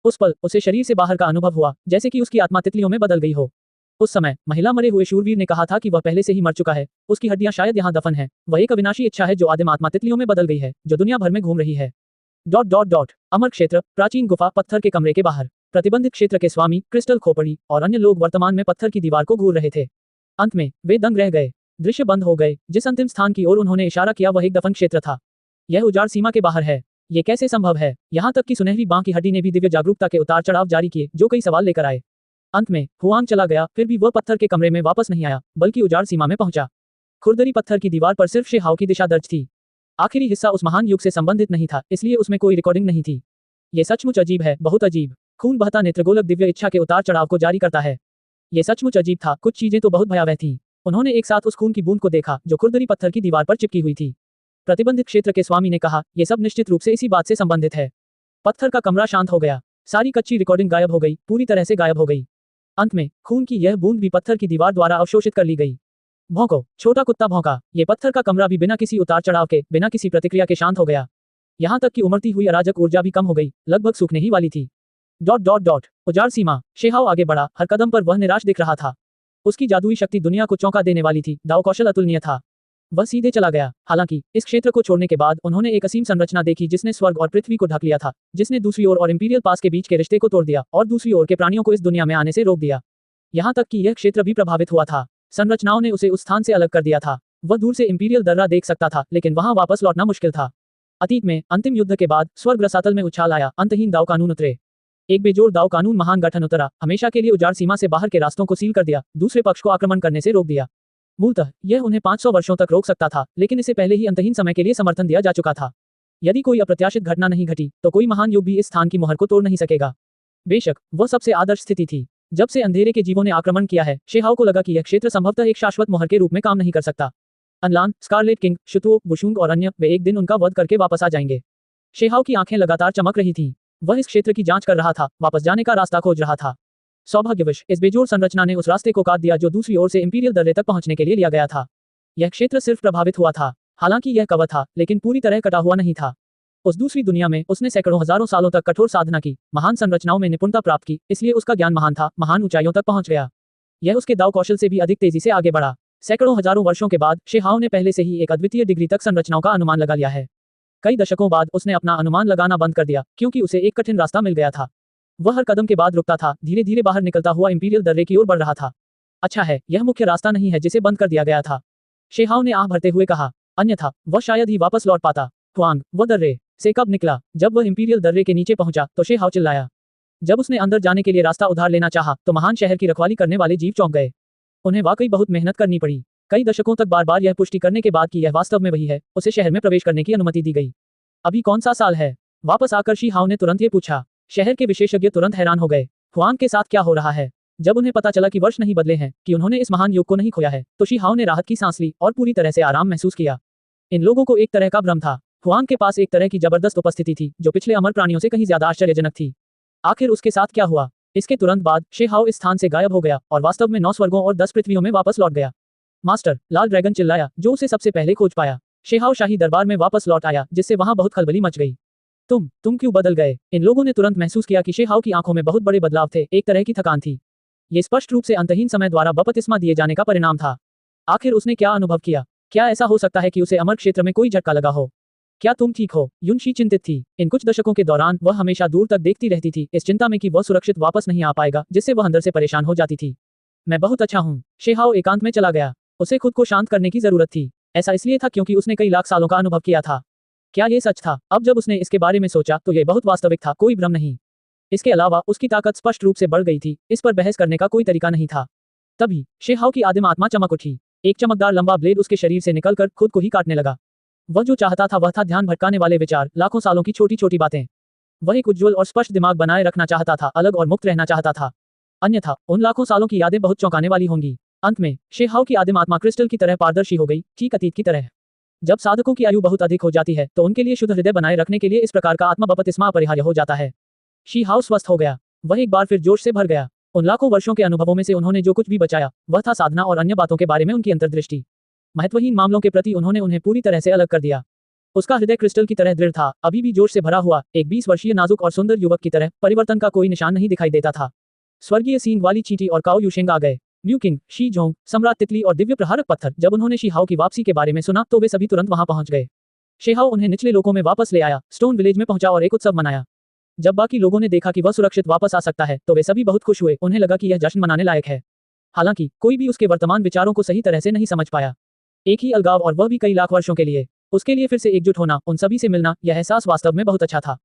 उस पल उसे शरीर से बाहर का अनुभव हुआ, जैसे कि उसकी आत्मा तितलियों में बदल गई हो। उस समय महिला मरे हुए शूरवीर ने कहा था कि वह पहले से ही मर चुका है, उसकी हड्डियां शायद यहाँ दफन है। वह एक अविनाशी इच्छा है जो आदिम आत्मा तितलियों में बदल गई है, जो दुनिया भर में घूम रही है। अमर क्षेत्र, प्राचीन गुफा, पत्थर के कमरे के बाहर। प्रतिबंधित क्षेत्र के स्वामी, क्रिस्टल खोपड़ी और अन्य लोग वर्तमान में पत्थर की दीवार को घूर रहे थे। अंत में वे दंग रह गए। दृश्य बंद हो गए। जिस अंतिम स्थान की ओर उन्होंने इशारा किया वह एक दफन क्षेत्र था। यह उजाड़ सीमा के बाहर है। ये कैसे संभव है? यहाँ तक कि सुनहरी बांह की हड्डी ने भी दिव्य जागरूकता के उतार चढ़ाव जारी किए, जो कई सवाल लेकर आए। अंत में हुआंग चला गया, फिर भी वह पत्थर के कमरे में वापस नहीं आया, बल्कि उजाड़ सीमा में पहुंचा। खुरदरी पत्थर की दीवार पर सिर्फ शेहाव की दिशा दर्ज थी। आखिरी हिस्सा उस महान युग से संबंधित नहीं था, इसलिए उसमें कोई रिकॉर्डिंग नहीं थी। ये सचमुच अजीब है, बहुत अजीब। खून बहता नेत्रगोलक दिव्य इच्छा के उतार चढ़ाव को जारी करता है। ये सचमुच अजीब था, कुछ चीजें तो बहुत भयावह थीं। उन्होंने एक साथ उस खून की बूंद को देखा जो खुरदरी पत्थर की दीवार पर चिपकी हुई थी। प्रतिबंधित क्षेत्र के स्वामी ने कहा, यह सब निश्चित रूप से इसी बात से संबंधित है। पत्थर का कमरा शांत हो गया। सारी कच्ची रिकॉर्डिंग गायब हो गई, पूरी तरह से गायब हो गई। अंत में खून की यह बूंद भी पत्थर की दीवार द्वारा अवशोषित कर ली गई। भौंको, छोटा कुत्ता भौंका। ये पत्थर का कमरा भी बिना किसी उतार चढ़ाव के, बिना किसी प्रतिक्रिया के शांत हो गया। यहाँ तक कि उमड़ती हुई अराजक ऊर्जा भी कम हो गई, लगभग सूखने ही वाली थी। उजाड़ सीमा। शेहाओ आगे बढ़ा, हर कदम पर वह निराश दिख रहा था। उसकी जादुई शक्ति दुनिया को चौंका देने वाली थी, दाव कौशल अतुलनीय था। वह सीधे चला गया। हालांकि इस क्षेत्र को छोड़ने के बाद उन्होंने एक असीम संरचना देखी जिसने स्वर्ग और पृथ्वी को ढक लिया था, जिसने दूसरी ओर और इंपीरियल पास के बीच के रिश्ते को तोड़ दिया और दूसरी ओर के प्राणियों को इस दुनिया में आने से रोक दिया। यहाँ तक कि यह क्षेत्र भी प्रभावित हुआ था। संरचनाओं ने उसे उस स्थान से अलग कर दिया था। वह दूर से इंपीरियल दर्रा देख सकता था, लेकिन वहां वापस लौटना मुश्किल था। अतीत में अंतिम युद्ध के बाद स्वर्ग रसातल में उछाल आया, अंतहीन दाव कानून उतरे। एक बेजोड़ दाव कानून महान गठन उतरा, हमेशा के लिए उजाड़ सीमा से बाहर के रास्तों को सील कर दिया, दूसरे पक्ष को आक्रमण करने से रोक दिया। मूलतः यह उन्हें 500 वर्षों तक रोक सकता था, लेकिन इसे पहले ही अंतहीन समय के लिए समर्थन दिया जा चुका था। यदि कोई अप्रत्याशित घटना नहीं घटी तो कोई महान युग भी इस स्थान की मुहर को तोड़ नहीं सकेगा। बेशक वह सबसे आदर्श स्थिति थी। जब से अंधेरे के जीवों ने आक्रमण किया है, शेहाओ को लगा कि यह क्षेत्र संभवतः एक शाश्वत मुहर के रूप में काम नहीं कर सकता। अनलान, स्कारलेट किंग, शुतुओ, बुशुंग और अन्य, वे एक दिन उनका वध करके वापस आ जाएंगे। शेहाओ की आंखें लगातार चमक रही थीं। वह इस क्षेत्र की जांच कर रहा था, वापस जाने का रास्ता खोज रहा था। सौभाग्यवश इस बेजोड़ संरचना ने उस रास्ते को काट दिया जो दूसरी ओर से इंपीरियल दर्रे तक पहुंचने के लिए लिया गया था। यह क्षेत्र सिर्फ प्रभावित हुआ था, हालांकि यह कवर था, लेकिन पूरी तरह कटा हुआ नहीं था। उस दूसरी दुनिया में उसने सैकड़ों हजारों सालों तक कठोर साधना की, महान संरचनाओं में निपुणता प्राप्त की, इसलिए उसका ज्ञान महान था, महान ऊंचाइयों तक पहुंच गया। यह उसके दाव कौशल से भी अधिक तेजी से आगे बढ़ा। सैकड़ों हजारों वर्षों के बाद शेहाओ ने पहले से ही एक अद्वितीय डिग्री तक संरचनाओं का अनुमान लगा लिया है। कई दशकों बाद उसने अपना अनुमान लगाना बंद कर दिया, क्योंकि उसे एक कठिन रास्ता मिल गया था। वह हर कदम के बाद रुकता था, धीरे धीरे बाहर निकलता हुआ इंपीरियल दर्रे की ओर बढ़ रहा था। अच्छा है, यह मुख्य रास्ता नहीं है जिसे बंद कर दिया गया था, शेहाओ ने आह भरते हुए कहा, अन्यथा वह शायद ही वापस लौट पाता। हुआंग, वह दर्रे से कब निकला? जब वह इंपीरियल दर्रे के नीचे पहुंचा तो शेहाओ चिल्लाया। जब उसने अंदर जाने के लिए रास्ता उधार लेना चाहा तो महान शहर की रखवाली करने वाले जीव चौंक गए। उन्हें वाकई बहुत मेहनत करनी पड़ी। कई दशकों तक बार बार यह पुष्टि करने के बाद कि यह वास्तव में वही है, उसे शहर में प्रवेश करने की अनुमति दी गई। अभी कौन सा साल है? वापस आकर शी हाओ ने तुरंत ये पूछा। शहर के विशेषज्ञ तुरंत हैरान हो गए। हुआंग के साथ क्या हो रहा है? जब उन्हें पता चला कि वर्ष नहीं बदले हैं, कि उन्होंने इस महान युग को नहीं खोया है, तो शी हाओ ने राहत की सांस ली और पूरी तरह से आराम महसूस किया। इन लोगों को एक तरह का भ्रम था। हुआंग के पास एक तरह की जबरदस्त उपस्थिति थी जो पिछले अमर प्राणियों से कहीं ज्यादा आश्चर्यजनक थी। आखिर उसके साथ क्या हुआ? इसके तुरंत बाद शेहाओ इस स्थान से गायब हो गया और वास्तव में 9 स्वर्गों और 10 पृथ्वियों में वापस लौट गया। मास्टर, लाल ड्रैगन चिल्लाया, जो उसे सबसे पहले खोज पाया। शेहाओ शाही दरबार में वापस लौट आया, जिससे वहां बहुत खलबली मच गई। तुम क्यों बदल गए? इन लोगों ने तुरंत महसूस किया कि शेहाओ की आंखों में बहुत बड़े बदलाव थे, एक तरह की थकान थी। ये स्पष्ट रूप से अंतहीन समय द्वारा बपतिस्मा दिए जाने का परिणाम था। आखिर उसने क्या अनुभव किया? क्या ऐसा हो सकता है कि उसे अमर क्षेत्र में कोई झटका लगा हो? क्या तुम ठीक हो? युनशी चिंतित थी। इन कुछ दशकों के दौरान वह हमेशा दूर तक देखती रहती थी, इस चिंता में कि वह सुरक्षित वापस नहीं आ पाएगा, जिससे वह अंदर से परेशान हो जाती थी। मैं बहुत अच्छा हूँ। शेहाओ एकांत में चला गया। उसे खुद को शांत करने की जरूरत थी। ऐसा इसलिए था क्योंकि उसने कई लाख सालों का अनुभव किया था। क्या ये सच था? अब जब उसने इसके बारे में सोचा तो ये बहुत वास्तविक था, कोई भ्रम नहीं। इसके अलावा उसकी ताकत स्पष्ट रूप से बढ़ गई थी, इस पर बहस करने का कोई तरीका नहीं था। तभी शेहाओ की आदिम आत्मा चमक उठी। एक चमकदार लंबा ब्लेड उसके शरीर से निकलकर खुद को ही काटने लगा। वह जो चाहता था वह था ध्यान भटकाने वाले विचार, लाखों सालों की छोटी छोटी बातें। वह एक उज्ज्वल और स्पष्ट दिमाग बनाए रखना चाहता था, अलग और मुक्त रहना चाहता था। अन्यथा उन लाखों सालों की यादें बहुत चौंकाने वाली होंगी। अंत में शेहाओ की आदिम आत्मा क्रिस्टल की तरह पारदर्शी हो गई, ठीक अतीत की तरह। जब साधकों की आयु बहुत अधिक हो जाती है तो उनके लिए शुद्ध हृदय बनाए रखने के लिए इस प्रकार का आत्मा बपतिस्मा अपरिहार्य हो जाता है। शेहाओ स्वस्थ हो गया। वह एक बार फिर जोश से भर गया। उन लाखों वर्षों के अनुभवों में से उन्होंने जो कुछ भी बचाया वह था साधना और अन्य बातों के बारे में उनकी अंतर्दृष्टि। महत्वहीन मामलों के प्रति उन्होंने उन्हें पूरी तरह से अलग कर दिया। उसका हृदय क्रिस्टल की तरह दृढ़ था, अभी भी जोश से भरा हुआ, एक 20 वर्षीय नाजुक और सुंदर युवक की तरह। परिवर्तन का कोई निशान नहीं दिखाई देता था। स्वर्गीय सींग वाली चींटी और काओ यूशेंग आ गए। म्यू किंग, शी जोंग, सम्राट तितली और दिव्य प्रहारक पत्थर। जब उन्होंने शेहाओ की वापसी के बारे में सुना तो वे सभी तुरंत वहां पहुंच गए। शेहाओ उन्हें निचले लोकों में वापस ले आया, स्टोन विलेज में पहुंचा और एक उत्सव मनाया। जब बाकी लोगों ने देखा कि वह सुरक्षित वापस आ सकता है तो वे सभी बहुत खुश हुए, उन्हें लगा कि यह जश्न मनाने लायक है। हालांकि कोई भी उसके वर्तमान विचारों को सही तरह से नहीं समझ पाया। एक ही अलगाव, और वह भी कई लाख वर्षों के लिए। उसके लिए फिर से एकजुट होना, उन सभी से मिलना, यह एहसास वास्तव में बहुत अच्छा था।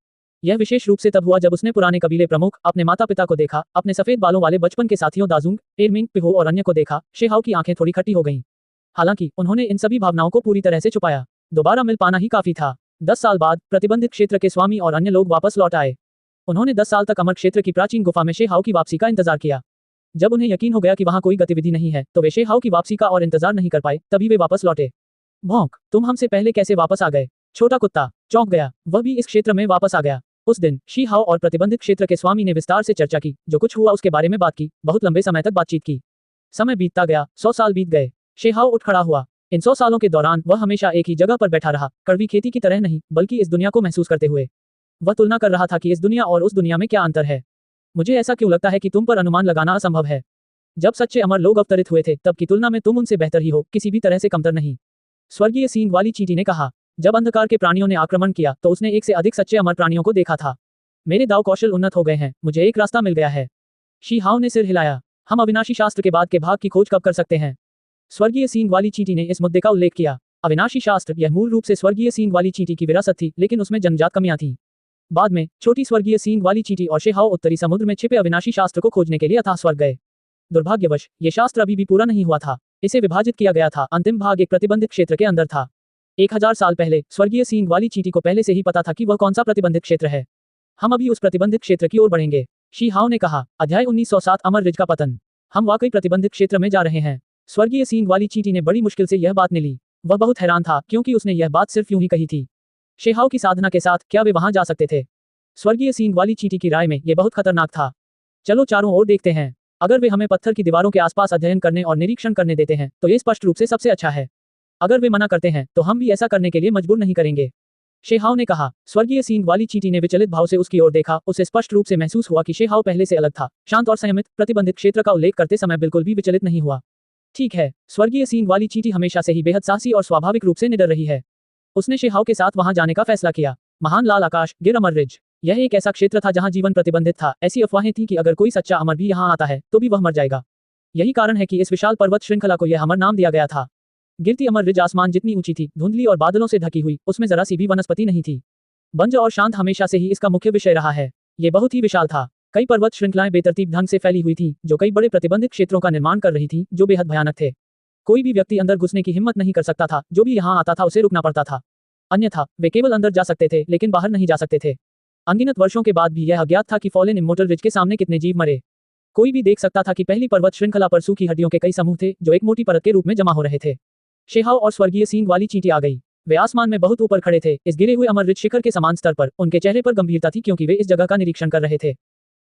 यह विशेष रूप से तब हुआ जब उसने पुराने कबीले प्रमुख, अपने माता पिता को देखा, अपने सफेद बालों वाले बचपन के साथियों दाजुंग, एरमिंग, पिहो और अन्य को देखा। शेहाओ की आंखें थोड़ी खट्टी हो गईं। हालांकि उन्होंने इन सभी भावनाओं को पूरी तरह से छुपाया। दोबारा मिल पाना ही काफी था। 10 साल बाद प्रतिबंधित क्षेत्र के स्वामी और अन्य लोग वापस लौट आए। उन्होंने 10 साल तक अमर क्षेत्र की प्राचीन गुफा में शेहाओ की वापसी का इंतजार किया। जब उन्हें यकीन हो गया कि वहां कोई गतिविधि नहीं है, तो वे शेहाओ की वापसी का और इंतजार नहीं कर पाए, तभी वे वापस लौटे। भौंक, तुम हमसे पहले कैसे वापस आ गए? छोटा कुत्ता चौंक गया, वह भी इस क्षेत्र में वापस आ गया। उस दिन शीहाओ और प्रतिबंधित क्षेत्र के स्वामी ने विस्तार से चर्चा की, जो कुछ हुआ उसके बारे में बात की, बहुत लंबे समय तक बातचीत की। समय बीतता गया, 100 साल बीत गए। शेहाओ उठ खड़ा हुआ। इन 100 सालों के दौरान वह हमेशा एक ही जगह पर बैठा रहा, कड़वी खेती की तरह नहीं, बल्कि इस दुनिया को महसूस करते हुए। वह तुलना कर रहा था कि इस दुनिया और उस दुनिया में क्या अंतर है। मुझे ऐसा क्यों लगता है कि तुम पर अनुमान लगाना असंभव है। जब सच्चे अमर लोग अवतरित हुए थे, तब की तुलना में तुम उनसे बेहतर ही हो, किसी भी तरह से कमतर नहीं। स्वर्गीय सींग वाली चींटी ने कहा। जब अंधकार के प्राणियों ने आक्रमण किया, तो उसने एक से अधिक सच्चे अमर प्राणियों को देखा था। मेरे दाव कौशल उन्नत हो गए हैं, मुझे एक रास्ता मिल गया है। शीहाओ ने सिर हिलाया। हम अविनाशी शास्त्र के बाद के भाग की खोज कब कर सकते हैं? स्वर्गीय सींग वाली चींटी ने इस मुद्दे का उल्लेख किया। अविनाशी शास्त्र, यह मूल रूप से स्वर्गीय सींग वाली चींटी की विरासत थी, लेकिन उसमें जन्मजात कमियां थीं। बाद में छोटी स्वर्गीय सींग वाली चींटी और शेहाओ उत्तरी समुद्र में छिपे अविनाशी शास्त्र को खोजने के लिए अथाह स्वर्ग गए। दुर्भाग्यवश ये शास्त्र अभी भी पूरा नहीं हुआ था। इसे विभाजित किया गया था। अंतिम भाग एक प्रतिबंधित क्षेत्र के अंदर था। 1000 साल पहले स्वर्गीय सींग वाली चींटी को पहले से ही पता था कि वह कौन सा प्रतिबंधित क्षेत्र है। हम अभी उस प्रतिबंधित क्षेत्र की ओर बढ़ेंगे। शीहाओ ने कहा। अध्याय 1907 अमर रिज का पतन। हम वाकई प्रतिबंधित क्षेत्र में जा रहे हैं। स्वर्गीय सींग वाली चींटी ने बड़ी मुश्किल से यह बात निली। वह बहुत हैरान था, क्योंकि उसने यह बात सिर्फ यूं ही कही थी। शेहाओ की साधना के साथ क्या वे वहां जा सकते थे? स्वर्गीय सींग वाली चींटी की राय में यह बहुत खतरनाक था। चलो चारों ओर देखते हैं। अगर वे हमें पत्थर की दीवारों के आसपास अध्ययन करने और निरीक्षण करने देते हैं, तो ये स्पष्ट रूप से सबसे अच्छा है। अगर वे मना करते हैं, तो हम भी ऐसा करने के लिए मजबूर नहीं करेंगे। शेहाओ ने कहा। स्वर्गीय सींग वाली चींटी ने विचलित भाव से उसकी ओर देखा। उसे स्पष्ट रूप से महसूस हुआ कि शेहाओ पहले से अलग था। शांत और संयमित, प्रतिबंधित क्षेत्र का उल्लेख करते समय बिल्कुल भी विचलित नहीं हुआ। ठीक है, स्वर्गीय सींग वाली चींटी हमेशा से ही बेहद साहसी और स्वाभाविक रूप से निडर रही है। उसने शेहाओ के साथ वहां जाने का फैसला किया। महान लाल आकाश, गिर अमर रिज। यह एक ऐसा क्षेत्र था जहां जीवन प्रतिबंधित था। ऐसी अफवाहें थी कि अगर कोई सच्चा अमर भी यहां आता है, तो भी वह मर जाएगा। यही कारण है कि इस विशाल पर्वत श्रृंखला को यह अमर नाम दिया गया था। गिरती अमर रिज आसमान जितनी ऊंची थी, धुंधली और बादलों से ढकी हुई, उसमें जरा सी भी वनस्पति नहीं थी। बंज और शांत हमेशा से ही इसका मुख्य विषय रहा है। ये बहुत ही विशाल था। कई पर्वत श्रृंखलाएं बेतरतीब ढंग से फैली हुई थी, जो कई बड़े प्रतिबंधित क्षेत्रों का निर्माण कर रही थी, जो बेहद भयानक थे। कोई भी व्यक्ति अंदर घुसने की हिम्मत नहीं कर सकता था। जो भी यहाँ आता था उसे रुकना पड़ता था। अन्यथा वे केवल अंदर जा सकते थे, लेकिन बाहर नहीं जा सकते थे। अनगिनत वर्षों के बाद भी यह अज्ञात था कि फॉलेन इमोर्टल रिज के सामने कितने जीव मरे। कोई भी देख सकता था कि पहली पर्वत श्रृंखला पर सूखी हड्डियों के कई समूह थे, जो एक मोटी परत के रूप में जमा हो रहे थे। शेहाओ और स्वर्गीय सींग वाली चींटी आ गई। वे आसमान में बहुत ऊपर खड़े थे, इस गिरे हुए अमर रिज शिखर के समान स्तर पर। उनके चेहरे पर गंभीरता थी, क्योंकि वे इस जगह का निरीक्षण कर रहे थे।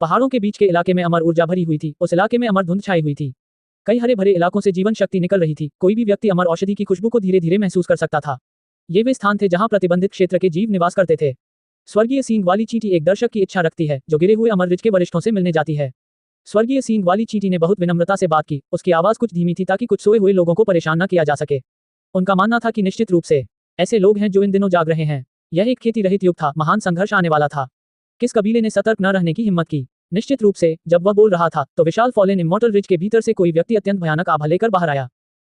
पहाड़ों के बीच के इलाके में अमर ऊर्जा भरी हुई थी। उस इलाके में अमर धुंध छाई हुई थी। कई हरे भरे इलाकों से जीवन शक्ति निकल रही थी। कोई भी व्यक्ति अमर औषधि की खुशबू को धीरे धीरे महसूस कर सकता था। ये वे स्थान थे जहां प्रतिबंधित क्षेत्र के जीव निवास करते थे। स्वर्गीय सींग वाली चींटी एक दर्शक की इच्छा रखती है, जो गिरे हुए अमर रिज के वरिष्ठों से मिलने जाती है। स्वर्गीय सींग वाली चींटी ने बहुत विनम्रता से बात की। उसकी आवाज कुछ धीमी थी, ताकि कुछ सोए हुए लोगों को परेशान न किया जा सके। उनका मानना था कि निश्चित रूप से ऐसे लोग हैं जो इन दिनों जाग रहे हैं। यह एक खेती रहित युग था। महान संघर्ष आने वाला था। किस कबीले ने सतर्क न रहने की हिम्मत की? निश्चित रूप से जब वह बोल रहा था, तो विशाल फॉलेन इमॉर्टल रिज के भीतर से कोई व्यक्ति अत्यंत भयानक आभा लेकर बाहर आया।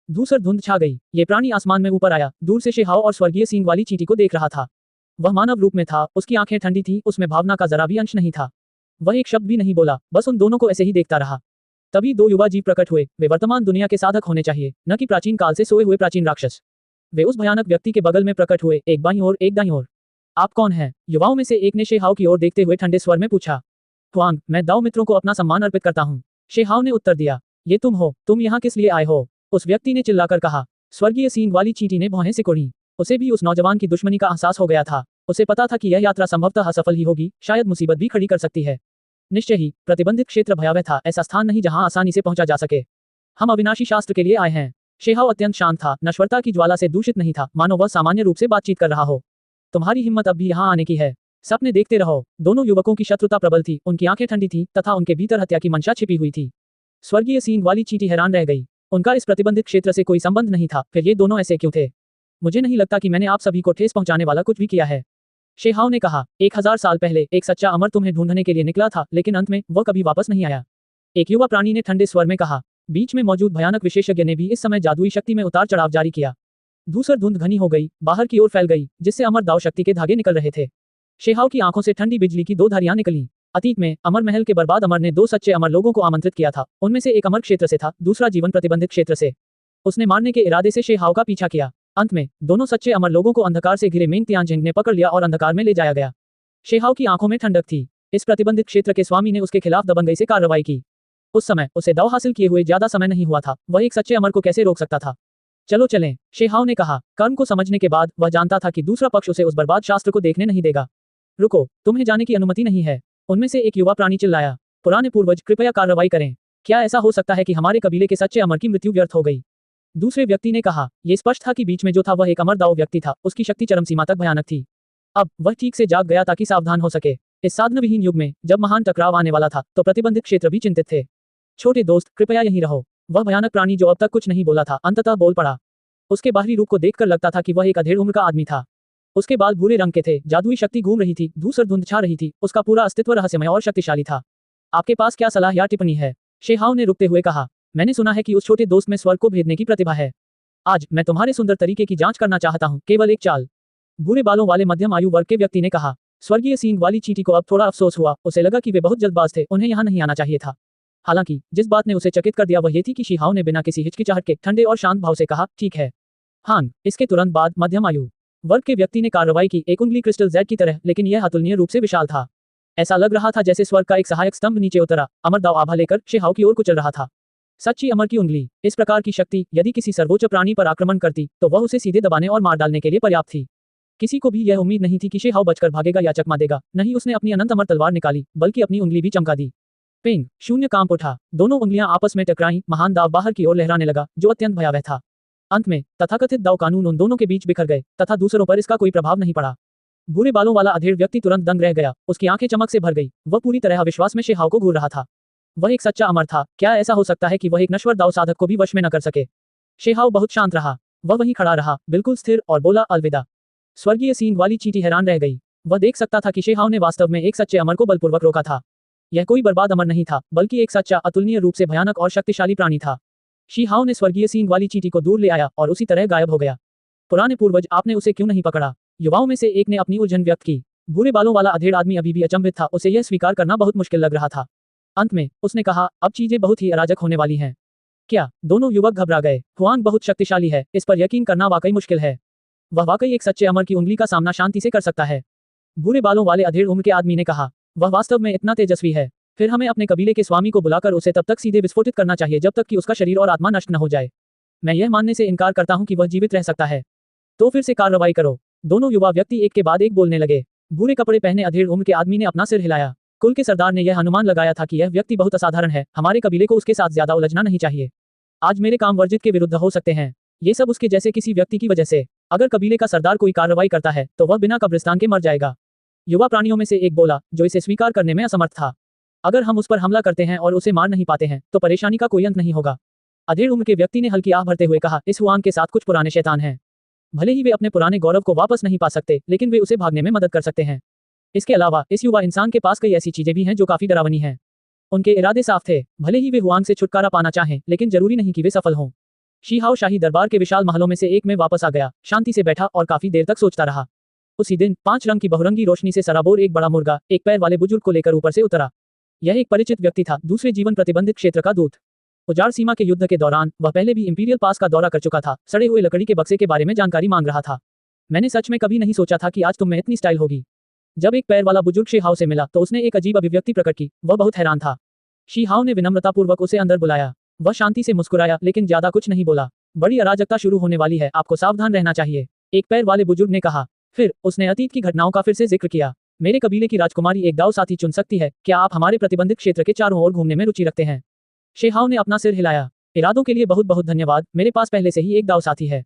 धूसर धुंध छा गई। ये प्राणी आसमान में ऊपर आया। दूर से शेहाओ और स्वर्गीय सींग वाली चींटी को देख रहा था। वह मानव रूप में था। उसकी आंखें ठंडी थी। उसमें भावना का जरा भी अंश नहीं था। वह एक शब्द भी नहीं बोला, बस उन दोनों को ऐसे ही देखता रहा। तभी दो युवा जीव प्रकट हुए। वे वर्तमान दुनिया के साधक होने चाहिए, न कि प्राचीन काल से सोए हुए प्राचीन राक्षस। वे उस भयानक व्यक्ति के बगल में प्रकट हुए, एक बाईं ओर एक दाईं ओर। आप कौन हैं? युवाओं में से एक ने शेहाओ की ओर देखते हुए ठंडे स्वर में पूछा। हुआंग, मैं दाओ मित्रों को अपना सम्मान अर्पित करता हूँ। शेहाओ ने उत्तर दिया। ये तुम हो? तुम यहाँ किस लिए आए हो? उस व्यक्ति ने चिल्लाकर कहा। स्वर्गीय सींग वाली चींटी ने भौहें सिकोड़ी। उसे भी उस नौजवान की दुश्मनी का एहसास हो गया था। उसे पता था कि यह यात्रा संभवतः असफल ही होगी, शायद मुसीबत भी खड़ी कर सकती है। निश्चय ही प्रतिबंधित क्षेत्र भयावह था। ऐसा स्थान नहीं जहां आसानी से पहुंचा जा सके। हम अविनाशी शास्त्र के लिए आए हैं। शेहाओ अत्यंत शांत था, नश्वरता की ज्वाला से दूषित नहीं था, मानो वह सामान्य रूप से बातचीत कर रहा हो। तुम्हारी हिम्मत अब भी यहाँ आने की है। सपने देखते रहो। दोनों युवकों की शत्रुता प्रबल थी। उनकी आंखें ठंडी थी, तथा उनके भीतर हत्या की मंशा छिपी हुई थी। स्वर्गीय सींग वाली चींटी हैरान रह गई। उनका इस प्रतिबंधित क्षेत्र से कोई संबंध नहीं था। फिर ये दोनों ऐसे क्यों थे? मुझे नहीं लगता कि मैंने आप सभी को ठेस पहुंचाने वाला कुछ भी किया है। शेहाओ ने कहा। 1000 साल पहले एक सच्चा अमर तुम्हें ढूंढने के लिए निकला था, लेकिन अंत में वह कभी वापस नहीं आया। एक युवा प्राणी ने ठंडे स्वर में कहा। बीच में मौजूद भयानक विशेषज्ञ ने भी इस समय जादुई शक्ति में उतार चढ़ाव जारी किया। धूसर धुंध घनी हो गई, बाहर की ओर फैल गई, जिससे अमर दाव शक्ति के धागे निकल रहे थे। शेहाओ की आंखों से ठंडी बिजली की दो धारियां निकली। अतीत में अमर महल के बर्बाद अमर ने दो सच्चे अमर लोगों को आमंत्रित किया था। उनमें से एक अमर क्षेत्र से था, दूसरा जीवन प्रतिबंधित क्षेत्र से। उसने मारने के इरादे से शेहाओ का पीछा किया। अंत में दोनों सच्चे अमर लोगों को अंधकार से घिरे मेंग तियानजिंग ने पकड़ लिया और अंधकार में ले जाया गया। शेहाओ की आंखों में ठंडक थी। इस प्रतिबंधित क्षेत्र के स्वामी ने उसके खिलाफ दबंगई से कार्रवाई की। उस समय उसे दाव हासिल किए हुए ज्यादा समय नहीं हुआ था, वह एक सच्चे अमर को कैसे रोक सकता था। चलो चलें, शेहाओ ने कहा। कर्म को समझने के बाद वह जानता था कि दूसरा पक्ष उसे उस बर्बाद शास्त्र को देखने नहीं देगा। रुको, तुम्हें जाने की अनुमति नहीं है, उनमें से एक युवा प्राणी चिल्लाया। पुराने पूर्वज, कृपया कार्रवाई करें। क्या ऐसा हो सकता है कि हमारे कबीले के सच्चे अमर की मृत्यु व्यर्थ हो गई? दूसरे व्यक्ति ने कहा। यह स्पष्ट था कि बीच में जो था वह एक अमर दाव व्यक्ति था, उसकी शक्ति चरम सीमा तक भयानक थी। अब वह ठीक से जाग गया ताकि सावधान हो सके। इस साधनविहीन युग में जब महान टकराव आने वाला था तो प्रतिबंधित क्षेत्र भी चिंतित थे। छोटे दोस्त, कृपया यहीं रहो। वह भयानक प्राणी जो अब तक कुछ नहीं बोला था अंततः बोल पड़ा। उसके बाहरी रूप को देखकर लगता था कि वह एक अधेड़ उम्र का आदमी था। उसके बाल भूरे रंग के थे, जादुई शक्ति घूम रही थी, धूसर धुंध छा रही थी, उसका पूरा अस्तित्व रहस्यमय और शक्तिशाली था। आपके पास क्या सलाह या टिप्पणी है? शेहाओ ने रुकते हुए कहा। मैंने सुना है कि उस छोटे दोस्त में स्वर्ग को भेदने की प्रतिभा है। आज मैं तुम्हारे सुंदर तरीके की जांच करना चाहता हूं, केवल एक चाल। भूरे बालों वाले मध्यम आयु वर्ग के व्यक्ति ने कहा। स्वर्गीय सींग वाली चींटी को अब थोड़ा अफसोस हुआ, उसे लगा कि वे बहुत जल्दबाज थे, उन्हें यहाँ नहीं आना चाहिए था। हालांकि जिस बात ने उसे चकित कर दिया वह ये थी कि शेहाओ ने बिना किसी हिचकिचाहट के ठंडे और शांत भाव से कहा, ठीक है। हां, इसके तुरंत बाद मध्यम आयु वर्ग के व्यक्ति ने कार्रवाई की, एक उंगली क्रिस्टल जेड की तरह, लेकिन यह अतुलनीय रूप से विशाल था। ऐसा लग रहा था जैसे स्वर्ग का एक सहायक स्तंभ नीचे उतरा, अमर दाव आभा लेकर शेहाओ की ओर कुचल रहा था। सच्ची अमर की उंगली। इस प्रकार की शक्ति यदि किसी सर्वोच्च प्राणी पर आक्रमण करती तो वह उसे सीधे दबाने और मार डालने के लिए पर्याप्त थी। किसी को भी यह उम्मीद नहीं थी कि शेहाओ बचकर भागेगा या चकमा देगा, नहीं उसने अपनी अनंत अमर तलवार निकाली, बल्कि अपनी उंगली भी चमका दी। पेंग, शून्य कांप उठा, दोनों उंगलियां आपस में टकराईं, महान दाव बाहर की ओर लहराने लगा, जो अत्यंत भयावह था। अंत में तथाकथित दाव कानून उन दोनों के बीच बिखर गए, तथा दूसरों पर इसका कोई प्रभाव नहीं पड़ा। भूरे बालों वाला अधेड़ व्यक्ति तुरंत दंग रह गया, उसकी आंखें चमक से भर गई, वह पूरी तरह अविश्वास में शेहाओ को घूर रहा था। वह एक सच्चा अमर था, क्या ऐसा हो सकता है कि वह एक नश्वर दाव साधक को भी वश में न कर सके? शेहाओ बहुत शांत रहा, वह वहीं खड़ा रहा, बिल्कुल स्थिर, और बोला, अलविदा। स्वर्गीय सींग वाली चींटी हैरान रह गई, वह देख सकता था कि शेहाओ ने वास्तव में एक सच्चे अमर को बलपूर्वक रोका था। यह कोई बर्बाद अमर नहीं था, बल्कि एक सच्चा, अतुलनीय रूप से भयानक और शक्तिशाली प्राणी था। शेहाओ ने स्वर्गीय सींग वाली चींटी को दूर ले आया और उसी तरह गायब हो गया। पुराने पूर्वज, आपने उसे क्यों नहीं पकड़ा? युवाओं में से एक ने अपनी उलझन व्यक्त की। भूरे बालों वाला अधेड़ आदमी अभी भी अचंभित था, उसे यह स्वीकार करना बहुत मुश्किल लग रहा था। अंत में उसने कहा, अब चीजें बहुत ही अराजक होने वाली हैं। क्या? दोनों युवक घबरा गए। हुआंग बहुत शक्तिशाली है, इस पर यकीन करना वाकई मुश्किल है। वह वाकई एक सच्चे अमर की उंगली का सामना शांति से कर सकता है। भूरे बालों वाले अधेड़ उम्र के आदमी ने कहा, वह वास्तव में इतना तेजस्वी है। फिर हमें अपने कबीले के स्वामी को बुलाकर उसे तब तक सीधे विस्फोटित करना चाहिए जब तक कि उसका शरीर और आत्मा नष्ट न हो जाए। मैं यह मानने से इनकार करता हूं कि वह जीवित रह सकता है। तो फिर से कार्रवाई करो। दोनों युवा व्यक्ति एक के बाद एक बोलने लगे। भूरे कपड़े पहने अधेड़ उम्र के आदमी ने अपना सिर हिलाया। कुल के सरदार ने यह अनुमान लगाया था कि यह व्यक्ति बहुत असाधारण है, हमारे कबीले को उसके साथ ज्यादा उलझना नहीं चाहिए। आज मेरे काम वर्जित के विरुद्ध हो सकते हैं, ये सब उसके जैसे किसी व्यक्ति की वजह से। अगर कबीले का सरदार कोई कार्रवाई करता है तो वह बिना कब्रिस्तान के मर जाएगा। युवा प्राणियों में से एक बोला, जो इसे स्वीकार करने में असमर्थ था। अगर हम उस पर हमला करते हैं और उसे मार नहीं पाते हैं तो परेशानी का कोई अंत नहीं होगा। अधेड़ उम्र के व्यक्ति ने हल्की आह भरते हुए कहा, इस हुआंग के साथ कुछ पुराने शैतान हैं। भले ही वे अपने पुराने गौरव को वापस नहीं पा सकते, लेकिन वे उसे भागने में मदद कर सकते हैं। इसके अलावा इस युवा इंसान के पास कई ऐसी चीजें भी हैं जो काफी डरावनी हैं। उनके इरादे साफ थे, भले ही वे हुआंग से छुटकारा पाना चाहें, लेकिन जरूरी नहीं कि वे सफल हों। शेहाओ शाही दरबार के विशाल महलों में से एक में वापस आ गया, शांति से बैठा और काफी देर तक सोचता रहा। उसी दिन 5 रंग की बहुरंगी रोशनी से सराबोर एक बड़ा मुर्गा एक पैर वाले बुजुर्ग को लेकर ऊपर से उतरा। यह एक परिचित व्यक्ति था, दूसरे जीवन प्रतिबंधित क्षेत्र का दूत। उजाड़ सीमा के युद्ध के दौरान वह पहले भी इंपीरियल पास का दौरा कर चुका था, सड़े हुए लकड़ी के बक्से के बारे में जानकारी मांग रहा था। मैंने सच में कभी नहीं सोचा था कि आज तुम में इतनी स्टाइल होगी। जब एक पैर वाला बुजुर्ग शेहाओ से मिला तो उसने एक अजीब अभिव्यक्ति प्रकट की, वह बहुत हैरान था। शेहाओ ने विनम्रतापूर्वक उसे अंदर बुलाया। वह शांति से मुस्कुराया, लेकिन ज्यादा कुछ नहीं बोला। बड़ी अराजकता शुरू होने वाली है, आपको सावधान रहना चाहिए, एक पैर वाले बुजुर्ग ने कहा। फिर उसने अतीत की घटनाओं का फिर से जिक्र किया। मेरे कबीले की राजकुमारी एक दाव साथी चुन सकती है, क्या आप हमारे प्रतिबंधित क्षेत्र के चारों ओर घूमने में रुचि रखते हैं? शेहाओ ने अपना सिर हिलाया। इरादों के लिए बहुत बहुत धन्यवाद, मेरे पास पहले से ही एक दाव साथी है।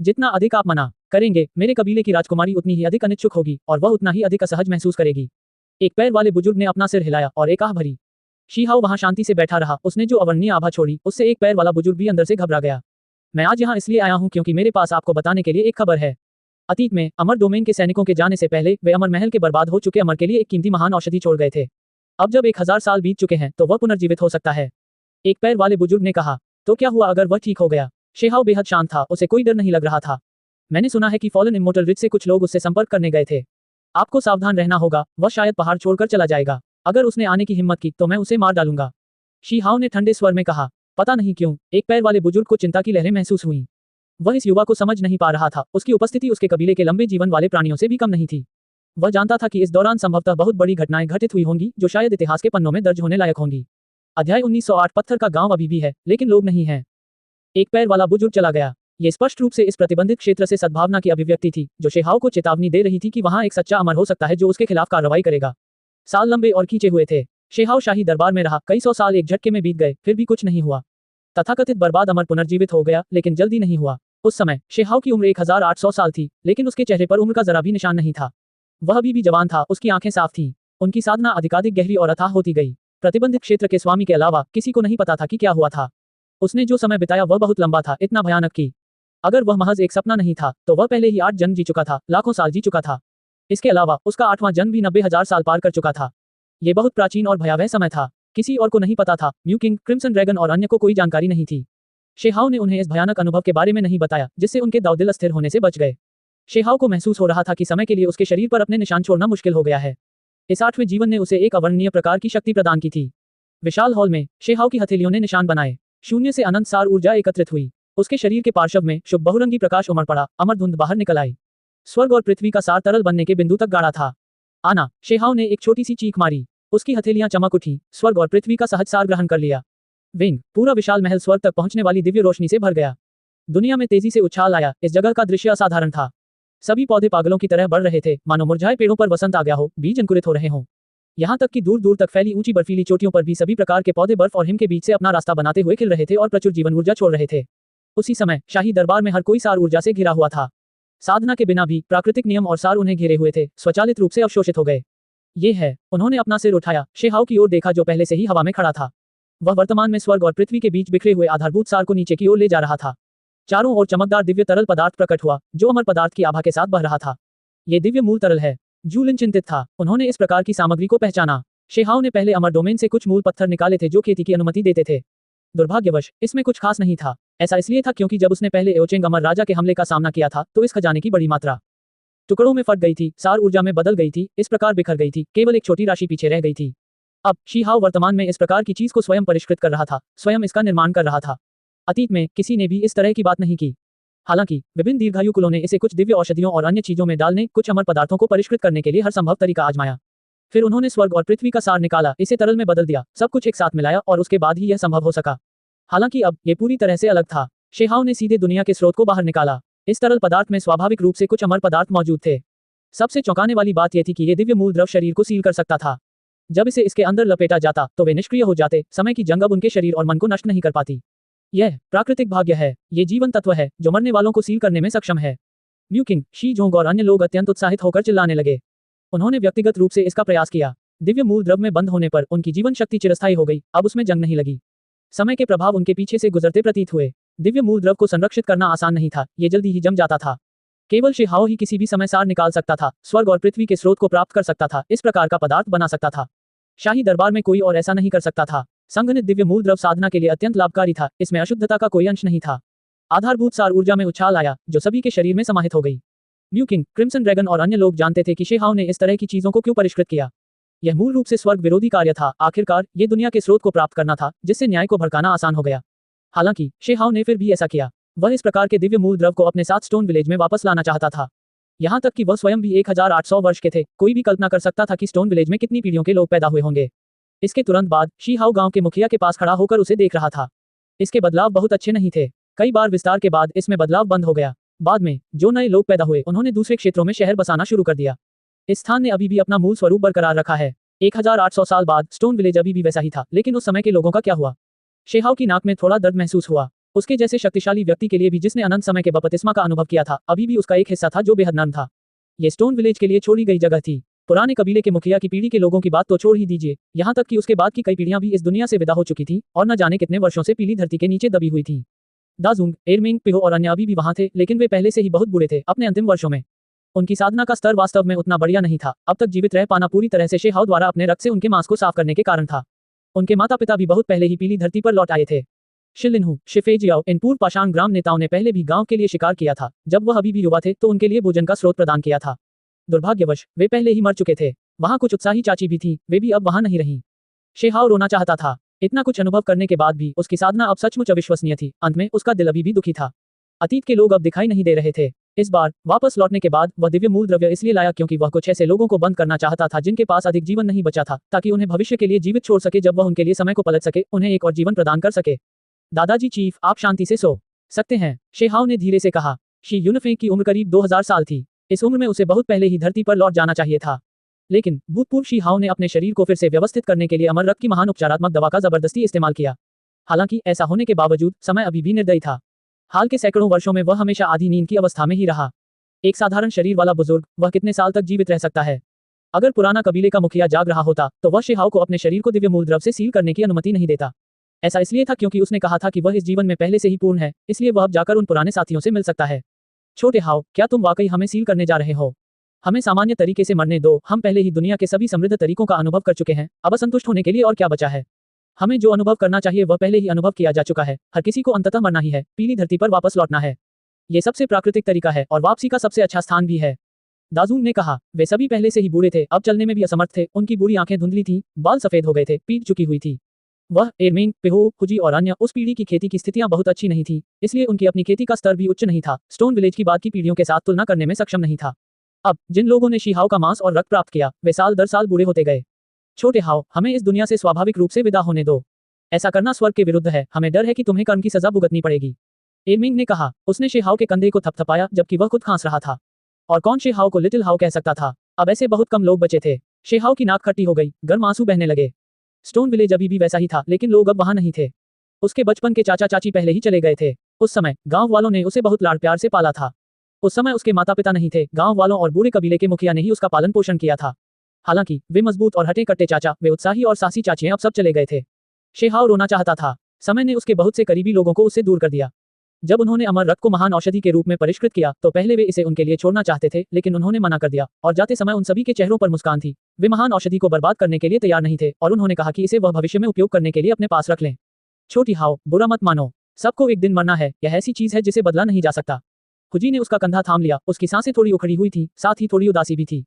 जितना अधिक आप मना करेंगे, मेरे कबीले की राजकुमारी उतनी ही अधिक अनिच्छुक होगी और वह उतना ही अधिक असहज महसूस करेगी। एक पैर वाले बुजुर्ग ने अपना सिर हिलाया और एक आह भरी। शेहाओ वहां शांति से बैठा रहा, उसने जो अवर्णनीय आभा छोड़ी उससे एक पैर वाला बुजुर्ग भी अंदर से घबरा गया। मैं आज यहाँ इसलिए आया हूँ क्योंकि मेरे पास आपको बताने के लिए एक खबर है। अतीत में अमर डोमेन के सैनिकों के जाने से पहले वे अमर महल के बर्बाद हो चुके अमर के लिए एक कीमती महान औषधि छोड़ गए थे। अब जब 1000 साल बीत चुके हैं तो वह पुनर्जीवित हो सकता है, एक पैर वाले बुजुर्ग ने कहा। तो क्या हुआ अगर वह ठीक हो गया? शेहाओ बेहद शांत था, उसे कोई डर नहीं लग रहा था। मैंने सुना है कि फॉलन इमोर्टल रिच से कुछ लोग उससे संपर्क करने गए थे। आपको सावधान रहना होगा, वह शायद पहाड़ छोड़कर चला जाएगा। अगर उसने आने की हिम्मत की तो मैं उसे मार डालूंगा। शेहाओ ने ठंडे स्वर में कहा। पता नहीं क्यों एक पैर वाले बुजुर्ग को चिंता की लहरें महसूस हुई। वह इस युवा को समझ नहीं पा रहा था, उसकी उपस्थिति उसके कबीले के लंबे जीवन वाले प्राणियों से भी कम नहीं थी। वह जानता था कि इस दौरान संभवतः बहुत बड़ी घटनाएं घटित हुई होंगी जो शायद इतिहास के पन्नों में दर्ज होने लायक होंगी। अध्याय 1908 पत्थर का गांव अभी भी है, लेकिन लोग नहीं हैं। एक पैर वाला बुजुर्ग चला गया। ये स्पष्ट रूप से इस प्रतिबंधित क्षेत्र से सद्भावना की अभिव्यक्ति थी, जो शेहाव को चेतावनी दे रही थी कि वहां एक सच्चा अमर हो सकता है जो उसके खिलाफ कार्रवाई करेगा। साल लंबे और खींचे हुए थे। शेहाव शाही दरबार में रहा, कई सौ साल एक झटके में बीत गए, फिर भी कुछ नहीं हुआ। तथाकथित बर्बाद अमर पुनर्जीवित हो गया, लेकिन जल्दी नहीं हुआ। उस समय शेहाव की उम्र 1800 साल थी, लेकिन उसके चेहरे पर उम्र का जरा भी निशान नहीं था। वह अभी भी जवान था, उसकी आंखें साफ थीं। उनकी साधना अधिकाधिक गहरी और अथाह होती गई। प्रतिबंधित क्षेत्र के स्वामी के अलावा किसी को नहीं पता था कि क्या हुआ था। उसने जो समय बिताया वह बहुत लंबा था, इतना भयानक कि अगर वह महज एक सपना नहीं था तो वह पहले ही 8 जन्म जी चुका था, लाखों साल जी चुका था। इसके अलावा उसका 8वां जन्म भी 90,000 साल पार कर चुका था। ये बहुत प्राचीन और भयावह समय था। किसी और को नहीं पता था, म्यूकिंग, क्रिम्सन ड्रैगन और अन्य को कोई जानकारी नहीं थी। शेहाव ने उन्हें इस भयानक अनुभव के बारे में नहीं बताया, जिससे उनके दाव-दिल अस्थिर होने से बच गए। शेहाव को महसूस हो रहा था कि समय के लिए उसके शरीर पर अपने निशान छोड़ना मुश्किल हो गया है। इस 8वें जीवन ने उसे एक अवर्णनीय प्रकार की शक्ति प्रदान की थी। विशाल हॉल में शेहाव की हथेलियों ने निशान बनाए। शून्य से अनंत सार ऊर्जा एकत्रित हुई। उसके शरीर के पार्श्व में शुभ बहुरंगी प्रकाश उमड़ पड़ा, अमर धुंध बाहर निकल आई। स्वर्ग और पृथ्वी का सार तरल बनने के बिंदु तक गाढ़ा था। आना, शेहाव ने एक छोटी सी चीख मारी। उसकी हथेलियां चमक उठी, स्वर्ग और पृथ्वी का सहज सार ग्रहण कर लिया। विंग, पूरा विशाल महल स्वर्ग तक पहुंचने वाली दिव्य रोशनी से भर गया। दुनिया में तेजी से उछाल आया। इस जगह का दृश्य असाधारण था। सभी पौधे पागलों की तरह बढ़ रहे थे, मानो मुरझाए पेड़ों पर वसंत आ गया हो, बीज अंकुरित हो रहे हों। यहाँ तक कि दूर दूर तक फैली ऊंची बर्फीली चोटियों पर भी सभी प्रकार के पौधे बर्फ और हिम के बीच से अपना रास्ता बनाते हुए खिल रहे थे और प्रचुर जीवन ऊर्जा छोड़ रहे थे। उसी समय शाही दरबार में हर कोई सार ऊर्जा से घिरा हुआ था। साधना के बिना भी प्राकृतिक नियम और सार उन्हें घेरे हुए थे, स्वचालित रूप से अवशोषित हो गए। ये है। उन्होंने अपना सिर उठाया, शेहाव की ओर देखा जो पहले से ही हवा में खड़ा था। वह वर्तमान में स्वर्ग और पृथ्वी के बीच बिखरे हुए आधारभूत सार को नीचे की ओर ले जा रहा था। चारों ओर चमकदार दिव्य तरल पदार्थ प्रकट हुआ, जो अमर पदार्थ की आभा के साथ बह रहा था। ये दिव्य मूल तरल है। जूलिन चिंतित था। उन्होंने इस प्रकार की सामग्री को पहचाना। शेहाव ने पहले अमर डोमेन से कुछ मूल पत्थर निकाले थे जो खेती की अनुमति देते थे। दुर्भाग्यवश इसमें कुछ खास नहीं था। ऐसा इसलिए था क्योंकि जब उसने पहले एओचेंग अमर राजा के हमले का सामना किया था तो इस खजाने की बड़ी मात्रा टुकड़ों में फट गई थी, सार ऊर्जा में बदल गई थी, इस प्रकार बिखर गई थी, केवल एक छोटी राशि पीछे रह गई थी। अब शेहाव वर्तमान में इस प्रकार की चीज को स्वयं परिष्कृत कर रहा था, स्वयं इसका निर्माण कर रहा था। अतीत में किसी ने भी इस तरह की बात नहीं की। हालांकि विभिन्न दीर्घायु कुलों ने इसे कुछ दिव्य औषधियों और अन्य चीजों में डालने, कुछ अमर पदार्थों को परिष्कृत करने के लिए हर संभव तरीका आजमाया। फिर उन्होंने स्वर्ग और पृथ्वी का सार निकाला, इसे तरल में बदल दिया, सब कुछ एक साथ मिलाया और उसके बाद ही यह संभव हो सका। हालांकि अब ये पूरी तरह से अलग था। शेहाव ने सीधे दुनिया के स्रोत को बाहर निकाला। इस तरल पदार्थ में स्वाभाविक रूप से कुछ अमर पदार्थ मौजूद थे। सबसे चौंकाने वाली बात यह थी कि ये दिव्य मूल द्रव शरीर को सील कर सकता था। जब इसे इसके अंदर लपेटा जाता तो वे निष्क्रिय हो जाते, समय की जंग अब उनके शरीर और मन को नष्ट नहीं कर पाती। यह प्राकृतिक भाग्य है। ये जीवन तत्व है जो मरने वालों को सील करने में सक्षम है। म्यूकिंग, शी जोंग और अन्य लोग अत्यंत उत्साहित होकर चिल्लाने लगे। उन्होंने व्यक्तिगत रूप से इसका प्रयास किया। दिव्य मूल द्रव में बंद होने पर उनकी जीवन शक्ति चिरस्थायी हो गई, अब उसमें जंग नहीं लगी। समय के प्रभाव उनके पीछे से गुजरते प्रतीत हुए। दिव्य मूल द्रव को संरक्षित करना आसान नहीं था, ये जल्दी ही जम जाता था। केवल शेहाव ही किसी भी समय सार निकाल सकता था, स्वर्ग और पृथ्वी के स्रोत को प्राप्त कर सकता था, इस प्रकार का पदार्थ बना सकता था। शाही दरबार में कोई और ऐसा नहीं कर सकता था। संघनित दिव्य मूल द्रव साधना के लिए अत्यंत लाभकारी था, इसमें अशुद्धता का कोई अंश नहीं था। आधारभूत सार ऊर्जा में उछाल आया, जो सभी के शरीर में समाहित हो गई। म्यूकिंग, क्रिम्सन ड्रैगन और अन्य लोग जानते थे कि शेहाव ने इस तरह की चीजों को क्यों परिष्कृत किया। यह मूल रूप से स्वर्ग विरोधी कार्य था। आखिरकार ये दुनिया के स्रोत को प्राप्त करना था, जिससे न्याय को भड़काना आसान हो गया। हालांकि शेहाव ने फिर भी ऐसा किया। वह इस प्रकार के दिव्य मूल द्रव को अपने साथ स्टोन विलेज में वापस लाना चाहता था। यहाँ तक कि वह स्वयं भी 1800 वर्ष के थे। कोई भी कल्पना कर सकता था कि स्टोन विलेज में कितनी पीढ़ियों के लोग पैदा हुए होंगे। इसके तुरंत बाद शेहाव गांव के मुखिया के पास खड़ा होकर उसे देख रहा था। इसके बदलाव बहुत अच्छे नहीं थे। कई बार विस्तार के बाद इसमें बदलाव बंद हो गया। बाद में जो नए लोग पैदा हुए उन्होंने दूसरे क्षेत्रों में शहर बसाना शुरू कर दिया। इस स्थान ने अभी भी अपना मूल स्वरूप बरकरार रखा है। 1800 साल बाद स्टोन विलेज अभी भी वैसा ही था, लेकिन उस समय के लोगों का क्या हुआ? शेहाव की नाक में थोड़ा दर्द महसूस हुआ। उसके जैसे शक्तिशाली व्यक्ति के लिए भी, जिसने अनंत समय के बपतिस्मा का अनुभव किया था, अभी भी उसका एक हिस्सा था जो बेहद नर्म था। ये स्टोन विलेज के लिए छोड़ी गई जगह थी। पुराने कबीले के मुखिया की पीढ़ी के लोगों की बात तो छोड़ ही दीजिए, यहाँ तक कि उसके बाद की कई पीढ़ियां भी इस दुनिया से विदा हो चुकी थी और न जाने कितने वर्षों से पीली धरती के नीचे दबी हुई थी। दाजुंग, एरमिंग, पिहो और अन्य अभी भी वहां थे, लेकिन वे पहले से ही बहुत बूढ़े थे, अपने अंतिम वर्षों में। उनकी साधना का स्तर वास्तव में उतना बढ़िया नहीं था। अब तक जीवित रह पाना पूरी तरह से शेहाव द्वारा अपने रक्त से उनके मांस को साफ करने के कारण था। उनके माता पिता भी बहुत पहले ही पीली धरती पर लौट आए थे। शिलिनहू, शिफेजियाओ, इन पूर्व पाषाण ग्राम नेताओं ने पहले भी गांव के लिए शिकार किया था। जब वह अभी भी युवा थे तो उनके लिए भोजन का स्रोत प्रदान किया था। दुर्भाग्यवश वे पहले ही मर चुके थे। वहां कुछ उत्साही चाची भी थी, वे भी अब वहां नहीं रहीं। शेहाव रोना चाहता था। इतना कुछ अनुभव करने के बाद भी उसकी साधना अब सचमुच अविश्वसनीय थी। अंत में उसका दिल अभी भी दुखी था। अतीत के लोग अब दिखाई नहीं दे रहे थे। इस बार वापस लौटने के बाद वह दिव्य मूल द्रव्य इसलिए लाया क्योंकि वह कुछ ऐसे लोगों को बंद करना चाहता था जिनके पास अधिक जीवन नहीं बचा था, ताकि उन्हें भविष्य के लिए जीवित छोड़ सके जब वह उनके लिए समय को पलट सके, उन्हें एक और जीवन प्रदान कर सके। दादाजी चीफ, आप शांति से सो सकते हैं, शेहाओ ने धीरे से कहा। शी यूनफेंग की उम्र करीब 2000 साल थी। इस उम्र में उसे बहुत पहले ही धरती पर लौट जाना चाहिए था। लेकिन भूतपूर्व शी हाओ ने अपने शरीर को फिर से व्यवस्थित करने के लिए अमर रक्त की महान उपचारात्मक दवा का जबरदस्ती इस्तेमाल किया। हालांकि ऐसा होने के बावजूद समय अभी भी निर्दयी था। हाल के सैकड़ों वर्षों में वह हमेशा आधी नींद की अवस्था में ही रहा। एक साधारण शरीर वाला बुजुर्ग, वह कितने साल तक जीवित रह सकता है? अगर पुराना कबीले का मुखिया जाग रहा होता तो वह शेहाओ को अपने शरीर को दिव्य मूल द्रव से सील करने की अनुमति नहीं देता। ऐसा इसलिए था क्योंकि उसने कहा था कि वह इस जीवन में पहले से ही पूर्ण है, इसलिए वह अब जाकर उन पुराने साथियों से मिल सकता है। छोटे हाओ, क्या तुम वाकई हमें सील करने जा रहे हो? हमें सामान्य तरीके से मरने दो, हम पहले ही दुनिया के सभी समृद्ध तरीकों का अनुभव कर चुके हैं, अब असंतुष्ट होने के लिए और क्या बचा है? हमें जो अनुभव करना चाहिए वह पहले ही अनुभव किया जा चुका है। हर किसी को अंततः मरना ही है, पीली धरती पर वापस लौटना है। ये सबसे प्राकृतिक तरीका है और वापसी का सबसे अच्छा स्थान भी है। दाजूंग ने कहा। वे सभी पहले से ही बूढ़े थे, अब चलने में भी असमर्थ थे, उनकी बूढ़ी आंखें धुंधली थीं, बाल सफेद हो गए थे, पीठ झुकी हुई थी। वह एरमेंग, पेहो, हुजी और अन्य उस पीढ़ी की खेती की स्थितियां बहुत अच्छी नहीं थी, इसलिए उनकी अपनी खेती का स्तर भी उच्च नहीं था, स्टोन विलेज की बाद की पीढ़ियों के साथ तुलना करने में सक्षम नहीं था। अब जिन लोगों ने शीहाओ का मांस और रक्त प्राप्त किया वे साल दर साल बूढ़े होते गए। छोटे हाओ, हमें इस दुनिया से स्वाभाविक रूप से विदा होने दो। ऐसा करना स्वर्ग के विरुद्ध है, हमें डर है कि तुम्हें कर्म की सजा भुगतनी पड़ेगी। एरमिंग ने कहा। उसने शेहाओ के कंधे को थपथपाया जबकि वह खुद खांस रहा था। और कौन शेहाओ को लिटिल हाओ कह सकता था? अब ऐसे बहुत कम लोग बचे थे। शेहाओ की नाक खट्टी हो गई, गर्म आंसू बहने लगे। स्टोन विलेज अभी भी वैसा ही था, लेकिन लोग अब वहां नहीं थे। उसके बचपन के चाचा चाची पहले ही चले गए थे। उस समय गांव वालों ने उसे बहुत लाड़ प्यार से पाला था। उस समय उसके माता पिता नहीं थे, गांव वालों और बूढ़े कबीले के मुखिया ने ही उसका पालन पोषण किया था। हालांकि वे मजबूत और हटे कट्टे चाचा, वे उत्साही और साहसी चाचियां अब सब चले गए थे। शेहाओ रोना चाहता था। समय ने उसके बहुत से करीबी लोगों को उससे दूर कर दिया। जब उन्होंने अमर रक्त को महान औषधि के रूप में परिष्कृत किया तो पहले वे इसे उनके लिए छोड़ना चाहते थे, लेकिन उन्होंने मना कर दिया और जाते समय उन सभी के चेहरों पर मुस्कान थी। वे महान औषधि को बर्बाद करने के लिए तैयार नहीं थे और उन्होंने कहा कि इसे वह भविष्य में उपयोग करने के लिए अपने पास रख लें। छोटी हाओ, बुरा मत मानो, सबको एक दिन मरना है, यह ऐसी चीज है जिसे बदला नहीं जा सकता। हुजी ने उसका कंधा थाम लिया, उसकी सांसें थोड़ी उखड़ी हुई थी, साथ ही थोड़ी उदासी भी थी।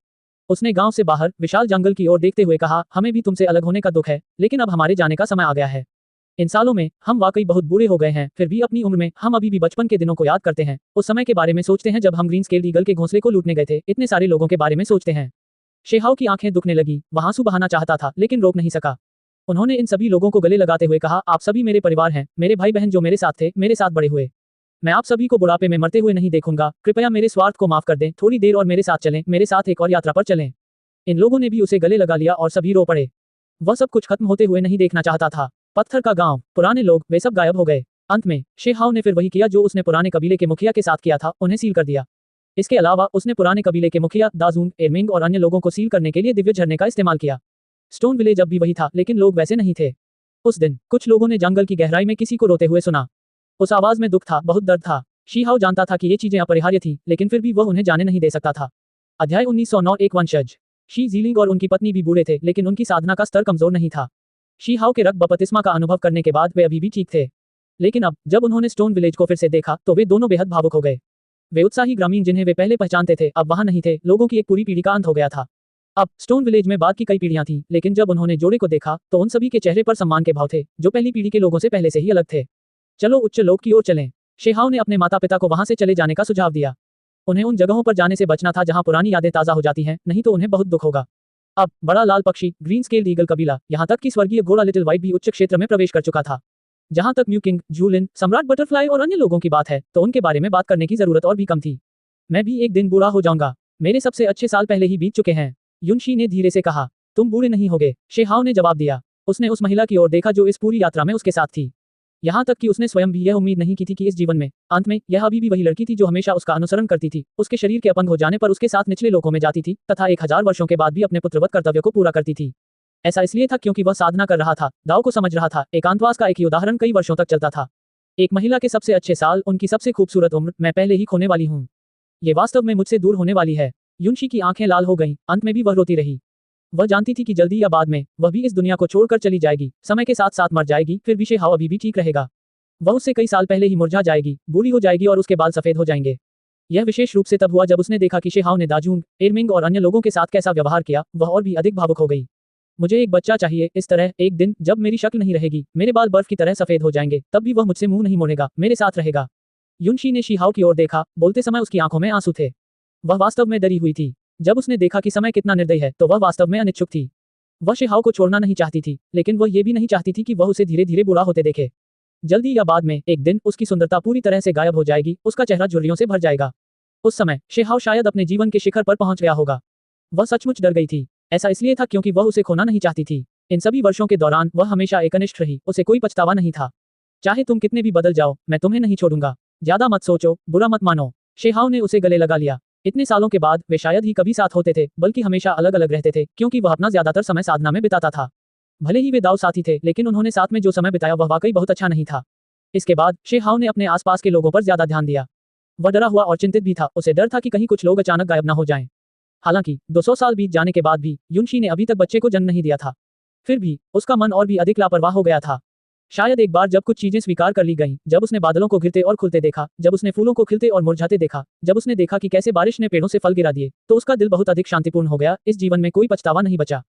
उसने गांव से बाहर विशाल जंगल की ओर देखते हुए कहा, हमें भी तुमसे अलग होने का दुख है, लेकिन अब हमारे जाने का समय आ गया है। इन सालों में हम वाकई बहुत बूढ़े हो गए हैं, फिर भी अपनी उम्र में हम अभी भी बचपन के दिनों को याद करते हैं, उस समय के बारे में सोचते हैं जब हम ग्रीन स्केल ईगल के घोंसले को लूटने गए थे, इतने सारे लोगों के बारे में सोचते हैं। शेहाओ की आंखें दुखने लगी, वह आंसू बहाना चाहता था लेकिन रोक नहीं सका। उन्होंने इन सभी लोगों को गले लगाते हुए कहा, आप सभी मेरे परिवार हैं, मेरे भाई बहन जो मेरे साथ थे, मेरे साथ बड़े हुए। मैं आप सभी को बुढ़ापे में मरते हुए नहीं देखूंगा, कृपया मेरे स्वार्थ को माफ कर दें, थोड़ी देर और मेरे साथ चलें, मेरे साथ एक और यात्रा पर चलें। इन लोगों ने भी उसे गले लगा लिया और सभी रो पड़े। वह सब कुछ खत्म होते हुए नहीं देखना चाहता था। पत्थर का गांव, पुराने लोग, वे सब गायब हो गए। अंत में शेहाओ ने फिर वही किया जो उसने पुराने कबीले के मुखिया के साथ किया था, उन्हें सील कर दिया। इसके अलावा उसने पुराने कबीले के मुखिया दाजूंग, एरमिंग और अन्य लोगों को सील करने के लिए दिव्य झरने का इस्तेमाल किया। स्टोन विलेज अब भी वही था, लेकिन लोग वैसे नहीं थे। उस दिन कुछ लोगों ने जंगल की गहराई में किसी को रोते हुए सुना। उस आवाज में दुख था, बहुत दर्द था। शीहाओ जानता था कि ये चीजें अपरिहार्य थीं, लेकिन फिर भी वह उन्हें जाने नहीं दे सकता था। अध्याय 1909। एक वंशज। शी जीलिंग और उनकी पत्नी भी बूढ़े थे, लेकिन उनकी साधना का स्तर कमजोर नहीं था। शीहाओ के रक्त बपतिस्मा का अनुभव करने के बाद वे अभी भी ठीक थे, लेकिन अब जब उन्होंने स्टोन विलेज को फिर से देखा तो वे दोनों बेहद भावुक हो गए। वे उत्साही ग्रामीण जिन्हें वे पहले पहचानते थे अब वहां नहीं थे, लोगों की एक पूरी पीढ़ी का अंत हो गया था। अब स्टोन विलेज में बाद की कई पीढ़ियां थीं, लेकिन जब उन्होंने जोड़े को देखा तो उन सभी के चेहरे पर सम्मान के भाव थे, जो पहली पीढ़ी के लोगों से पहले से ही अलग थे। चलो उच्च लोक की ओर चलें। शेहाओ ने अपने माता पिता को वहां से चले जाने का सुझाव दिया। उन्हें उन जगहों पर जाने से बचना था जहां पुरानी यादें ताजा हो जाती हैं, नहीं तो उन्हें बहुत दुख होगा। अब बड़ा लाल पक्षी, ग्रीन स्केल ईगल कबीला, यहाँ तक कि स्वर्गीय घोड़ा लिटिल व्हाइट भी उच्च क्षेत्र में प्रवेश कर चुका था। जहां तक म्यू किंग, जूलिन, सम्राट बटरफ्लाई और अन्य लोगों की बात है तो उनके बारे में बात करने की जरूरत और भी कम थी। मैं भी एक दिन बूढ़ा हो जाऊंगा, मेरे सबसे अच्छे साल पहले ही बीत चुके हैं, युनशी ने धीरे से कहा। तुम बूढ़े नहीं होगे, शेहाओ ने जवाब दिया। उसने उस महिला की ओर देखा जो इस पूरी यात्रा में उसके साथ थी। यहाँ तक कि उसने स्वयं भी यह उम्मीद नहीं की थी कि इस जीवन में अंत में यह अभी भी वही लड़की थी जो हमेशा उसका अनुसरण करती थी, उसके शरीर के अपंग हो जाने पर उसके साथ निचले लोकों में जाती थी तथा 1000 वर्षों के बाद भी अपने पुत्रवत कर्तव्य को पूरा करती थी। ऐसा इसलिए था क्योंकि वह साधना कर रहा था, दाव को समझ रहा था। एकांतवास का एक ही उदाहरण कई वर्षों तक चलता था। एक महिला के सबसे अच्छे साल, उनकी सबसे खूबसूरत उम्र, मैं पहले ही खोने वाली हूँ। ये वास्तव में मुझसे दूर होने वाली है। युनशी की आंखें लाल हो गईं, अंत में भी वह रोती रही। वह जानती थी कि जल्दी या बाद में वह भी इस दुनिया को छोड़कर चली जाएगी, समय के साथ साथ मर जाएगी, फिर भी शेहाओ अभी भी ठीक रहेगा। वह उससे कई साल पहले ही मुरझा जाएगी, बूढ़ी हो जाएगी और उसके बाल सफेद हो जाएंगे। यह विशेष रूप से तब हुआ जब उसने देखा कि शेहाओ ने दाजूंग, एरमिंग और अन्य लोगों के साथ कैसा व्यवहार किया। वह और भी अधिक भावुक हो गई। मुझे एक बच्चा चाहिए, इस तरह एक दिन जब मेरी शक्ल नहीं रहेगी, मेरे बाल बर्फ की तरह सफेद हो जाएंगे, तब भी वह मुझसे मुंह नहीं मोड़ेगा, मेरे साथ रहेगा। युनशी ने शिहाओ की ओर देखा, बोलते समय उसकी आंखों में आंसू थे। वह वास्तव में डरी हुई थी। जब उसने देखा कि समय कितना निर्दयी है, तो वह वास्तव में अनिच्छुक थी। वह शिहाओ को छोड़ना नहीं चाहती थी, लेकिन वह ये भी नहीं चाहती थी कि वह उसे धीरे धीरे बुरा होते देखे। जल्दी या बाद में एक दिन उसकी सुंदरता पूरी तरह से गायब हो जाएगी, उसका चेहरा झुर्रियों से भर जाएगा। उस समय शिहाओ शायद अपने जीवन के शिखर पर पहुंच गया होगा। वह सचमुच डर गई थी। ऐसा इसलिए था क्योंकि वह उसे खोना नहीं चाहती थी। इन सभी वर्षों के दौरान वह हमेशा एकनिष्ठ रही, उसे कोई पछतावा नहीं था। चाहे तुम कितने भी बदल जाओ, मैं तुम्हें नहीं छोड़ूंगा। ज्यादा मत सोचो, बुरा मत मानो। शिहाओ ने उसे गले लगा लिया। इतने सालों के बाद वे शायद ही कभी साथ होते थे, बल्कि हमेशा अलग अलग रहते थे, क्योंकि वह अपना ज्यादातर समय साधना में बिताता था। भले ही वे दाव साथी थे, लेकिन उन्होंने साथ में जो समय बिताया वह वाकई बहुत अच्छा नहीं था। इसके बाद शिहाओ ने अपने आसपास के लोगों पर ज्यादा ध्यान दिया। वह डरा हुआ और चिंतित भी था, उसे डर था कि कहीं कुछ लोग अचानक गायब न हो जाएं। हालांकि 200 साल बीत जाने के बाद भी युनशी ने अभी तक बच्चे को जन्म नहीं दिया था। फिर भी उसका मन और भी अधिक लापरवाह हो गया था। शायद एक बार जब कुछ चीजें स्वीकार कर ली गईं, जब उसने बादलों को घिरते और खुलते देखा, जब उसने फूलों को खिलते और मुरझाते देखा, जब उसने देखा कि कैसे बारिश ने पेड़ों से फल गिरा दिए, तो उसका दिल बहुत अधिक शांतिपूर्ण हो गया। इस जीवन में कोई पछतावा नहीं बचा।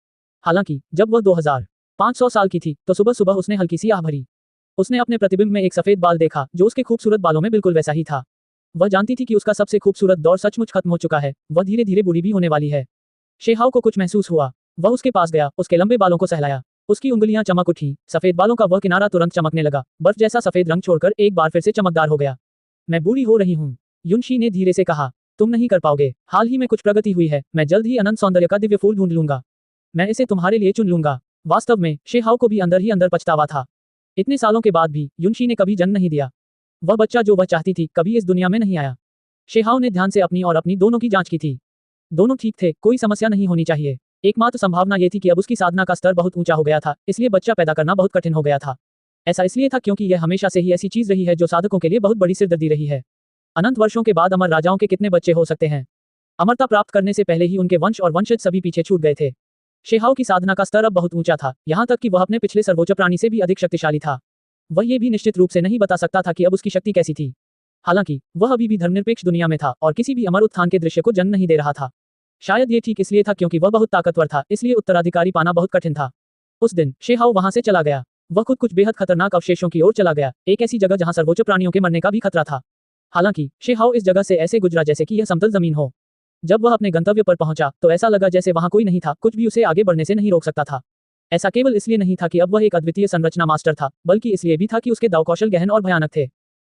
हालांकि जब वह 2500 साल की थी, तो सुबह सुबह उसने हल्की सी आह भरी। उसने अपने प्रतिबिंब में एक सफेद बाल देखा, जो उसके खूबसूरत बालों में बिल्कुल वैसा ही था। वह जानती थी कि उसका सबसे खूबसूरत दौर सचमुच खत्म हो चुका है, वह धीरे धीरे बूढ़ी भी होने वाली है। शिहाओ को कुछ महसूस हुआ। वह उसके पास गया, उसके लंबे बालों को सहलाया। उसकी उंगलियां चमक उठी, सफेद बालों का वह किनारा तुरंत चमकने लगा, बर्फ जैसा सफेद रंग छोड़कर एक बार फिर से चमकदार हो गया। मैं बूढ़ी हो रही हूँ, युनशी ने धीरे से कहा। तुम नहीं कर पाओगे। हाल ही में कुछ प्रगति हुई है, मैं जल्द ही अनंत सौंदर्य का दिव्य फूल ढूंढ लूंगा। मैं इसे तुम्हारे लिए चुन लूंगा। वास्तव में शिहाओ को भी अंदर ही अंदर पछतावा था। इतने सालों के बाद भी युनशी ने कभी जन्म नहीं दिया। वह बच्चा जो वह चाहती थी कभी इस दुनिया में नहीं आया। शिहाओ ने ध्यान से अपनी और अपनी दोनों की जांच की थी। दोनों ठीक थे, कोई समस्या नहीं होनी चाहिए। एकमात्र संभावना ये थी कि अब उसकी साधना का स्तर बहुत ऊंचा हो गया था, इसलिए बच्चा पैदा करना बहुत कठिन हो गया था। ऐसा इसलिए था क्योंकि यह हमेशा से ही ऐसी चीज रही है जो साधकों के लिए बहुत बड़ी सिरदर्दी रही है। अनंत वर्षों के बाद अमर राजाओं के कितने बच्चे हो सकते हैं? अमरता प्राप्त करने से पहले ही उनके वंश और वंशज सभी पीछे छूट गए थे। शिहाओ की साधना का स्तर अब बहुत ऊंचा था, यहाँ तक कि वह अपने पिछले सर्वोच्च प्राणी से भी अधिक शक्तिशाली था। वह ये भी निश्चित रूप से नहीं बता सकता था कि अब उसकी शक्ति कैसी थी। हालांकि वह अभी भी धर्मनिरपेक्ष दुनिया में था और किसी भी अमर उत्थान के दृश्य को जन्म नहीं दे रहा था। शायद ये ठीक इसलिए था क्योंकि वह बहुत ताकतवर था, इसलिए उत्तराधिकारी पाना बहुत कठिन था। उस दिन शिहाओ वहां से चला गया। वह खुद कुछ बेहद खतरनाक अवशेषों की ओर चला गया, एक ऐसी जगह जहां सर्वोच्च प्राणियों के मरने का भी खतरा था। हालांकि शिहाओ इस जगह से ऐसे गुजरा जैसे कि यह समतल जमीन हो। जब वह अपने गंतव्य पर पहुंचा तो ऐसा लगा जैसे वहां कोई नहीं था, कुछ भी उसे आगे बढ़ने से नहीं रोक सकता था। ऐसा केवल इसलिए नहीं था कि अब वह एक अद्वितीय संरचना मास्टर था, बल्कि इसलिए भी था कि उसके दाव कौशल गहन और भयानक थे।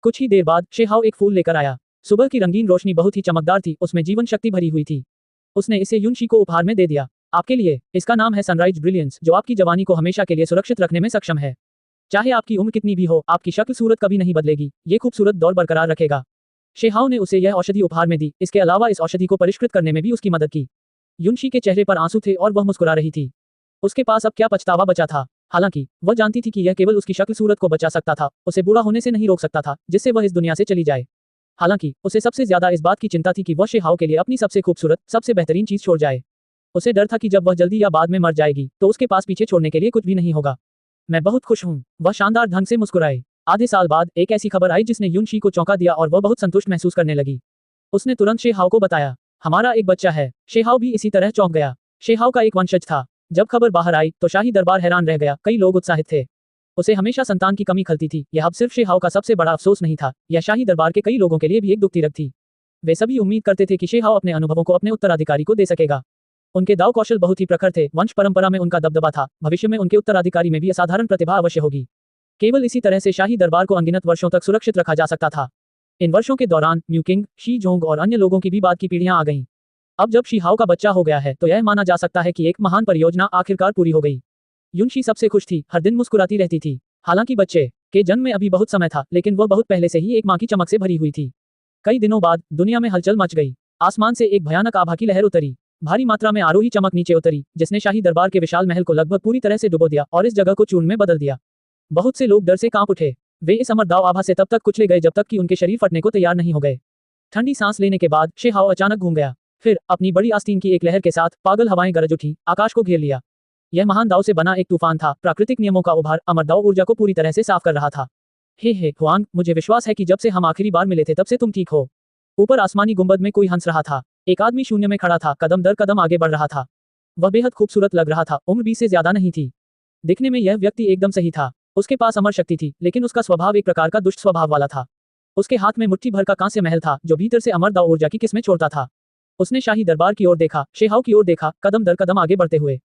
कुछ ही देर बाद शिहाओ एक फूल लेकर आया। सुबह की रंगीन रोशनी बहुत ही चमकदार थी, उसमें जीवन शक्ति भरी हुई थी। उसने इसे युनशी को उपहार में दे दिया। आपके लिए। इसका नाम है सनराइज ब्रिलियंस, जो आपकी जवानी को हमेशा के लिए सुरक्षित रखने में सक्षम है। चाहे आपकी उम्र कितनी भी हो, आपकी शक्ल सूरत कभी नहीं बदलेगी, ये खूबसूरत दौर बरकरार रखेगा। शिहाओ ने उसे यह औषधि उपहार में दी। इसके अलावा इस औषधि को परिष्कृत करने में भी उसकी मदद की। युनशी के चेहरे पर आंसू थे और वह मुस्कुरा रही थी। उसके पास अब क्या पछतावा बचा था? हालांकि वह जानती थी कि यह केवल उसकी शक्ल सूरत को बचा सकता था, उसे बूढ़ा होने से नहीं रोक सकता था, जिससे वह इस दुनिया से चली जाए। हालांकि उसे सबसे ज्यादा इस बात की चिंता थी कि वह शिहाओ के लिए अपनी सबसे खूबसूरत, सबसे बेहतरीन चीज छोड़ जाए। उसे डर था कि जब वह जल्दी या बाद में मर जाएगी तो उसके पास पीछे छोड़ने के लिए कुछ भी नहीं होगा। मैं बहुत खुश हूँ, वह शानदार ढंग से मुस्कुराए। आधे साल बाद एक ऐसी खबर आई जिसने युनशी को चौंका दिया और वह बहुत संतुष्ट महसूस करने लगी। उसने तुरंत शिहाओ को बताया, हमारा एक बच्चा है। शिहाओ भी इसी तरह चौंक गया। शिहाओ का एक वंशज था। जब खबर बाहर आई तो शाही दरबार हैरान रह गया, कई लोग उत्साहित थे। उसे हमेशा संतान की कमी खलती थी। यह अब सिर्फ शिहाओ का सबसे बड़ा अफसोस नहीं था, यह शाही दरबार के कई लोगों के लिए भी एक दुखती रग थी। वे सभी उम्मीद करते थे कि शिहाओ अपने अनुभवों को अपने उत्तराधिकारी को दे सकेगा। उनके दाव कौशल बहुत ही प्रखर थे, वंश परंपरा में उनका दबदबा था, भविष्य में उनके उत्तराधिकारी में भी असाधारण प्रतिभा अवश्य होगी। केवल इसी तरह से शाही दरबार को अनगिनत वर्षों तक सुरक्षित रखा जा सकता था। इन वर्षों के दौरान म्यूकिंग, शी जोंग और अन्य लोगों की भी बाद की पीढ़ियां आ गईं। अब जब शिहाओ का बच्चा हो गया है तो यह माना जा सकता है कि एक महान परियोजना आखिरकार पूरी हो गई। युनशी सबसे खुश थी, हर दिन मुस्कुराती रहती थी। हालांकि बच्चे के जन्म में अभी बहुत समय था, लेकिन वह बहुत पहले से ही एक मां की चमक से भरी हुई थी। कई दिनों बाद दुनिया में हलचल मच गई। आसमान से एक भयानक आभा की लहर उतरी। भारी मात्रा में आरोही चमक नीचे उतरी, जिसने शाही दरबार के विशाल महल को लगभग पूरी तरह से डुबो दिया और इस जगह को चूर्ण में बदल दिया। बहुत से लोग डर से कांप उठे। वे इस अमर दाव आभा से तब तक कुचले गए जब तक कि उनके शरीर फटने को तैयार नहीं हो गए। ठंडी सांस लेने के बाद शिहाओ अचानक घूम गया। फिर अपनी बड़ी आस्तीन की एक लहर के साथ पागल हवाएं गरज उठी, आकाश को घेर लिया। यह महान दाव से बना एक तूफान था, प्राकृतिक नियमों का उभार अमर दाव ऊर्जा को पूरी तरह से साफ कर रहा था। हे हुआंग, मुझे विश्वास है कि जब से हम आखिरी बार मिले थे तब से तुम ठीक हो। ऊपर आसमानी गुंबद में कोई हंस रहा था। एक आदमी शून्य में खड़ा था, कदम दर कदम आगे बढ़ रहा था। वह बेहद खूबसूरत लग रहा था, उम्र 20 से ज्यादा नहीं थी। दिखने में यह व्यक्ति एकदम सही था। उसके पास अमर शक्ति थी, लेकिन उसका स्वभाव एक प्रकार का दुष्ट स्वभाव वाला था। उसके हाथ में मुट्ठी भर का कांस्य महल था जो भीतर से अमर दाव ऊर्जा की किस्में छोड़ता था। उसने शाही दरबार की ओर देखा, शेहाव की ओर देखा, कदम दर कदम आगे बढ़ते हुए।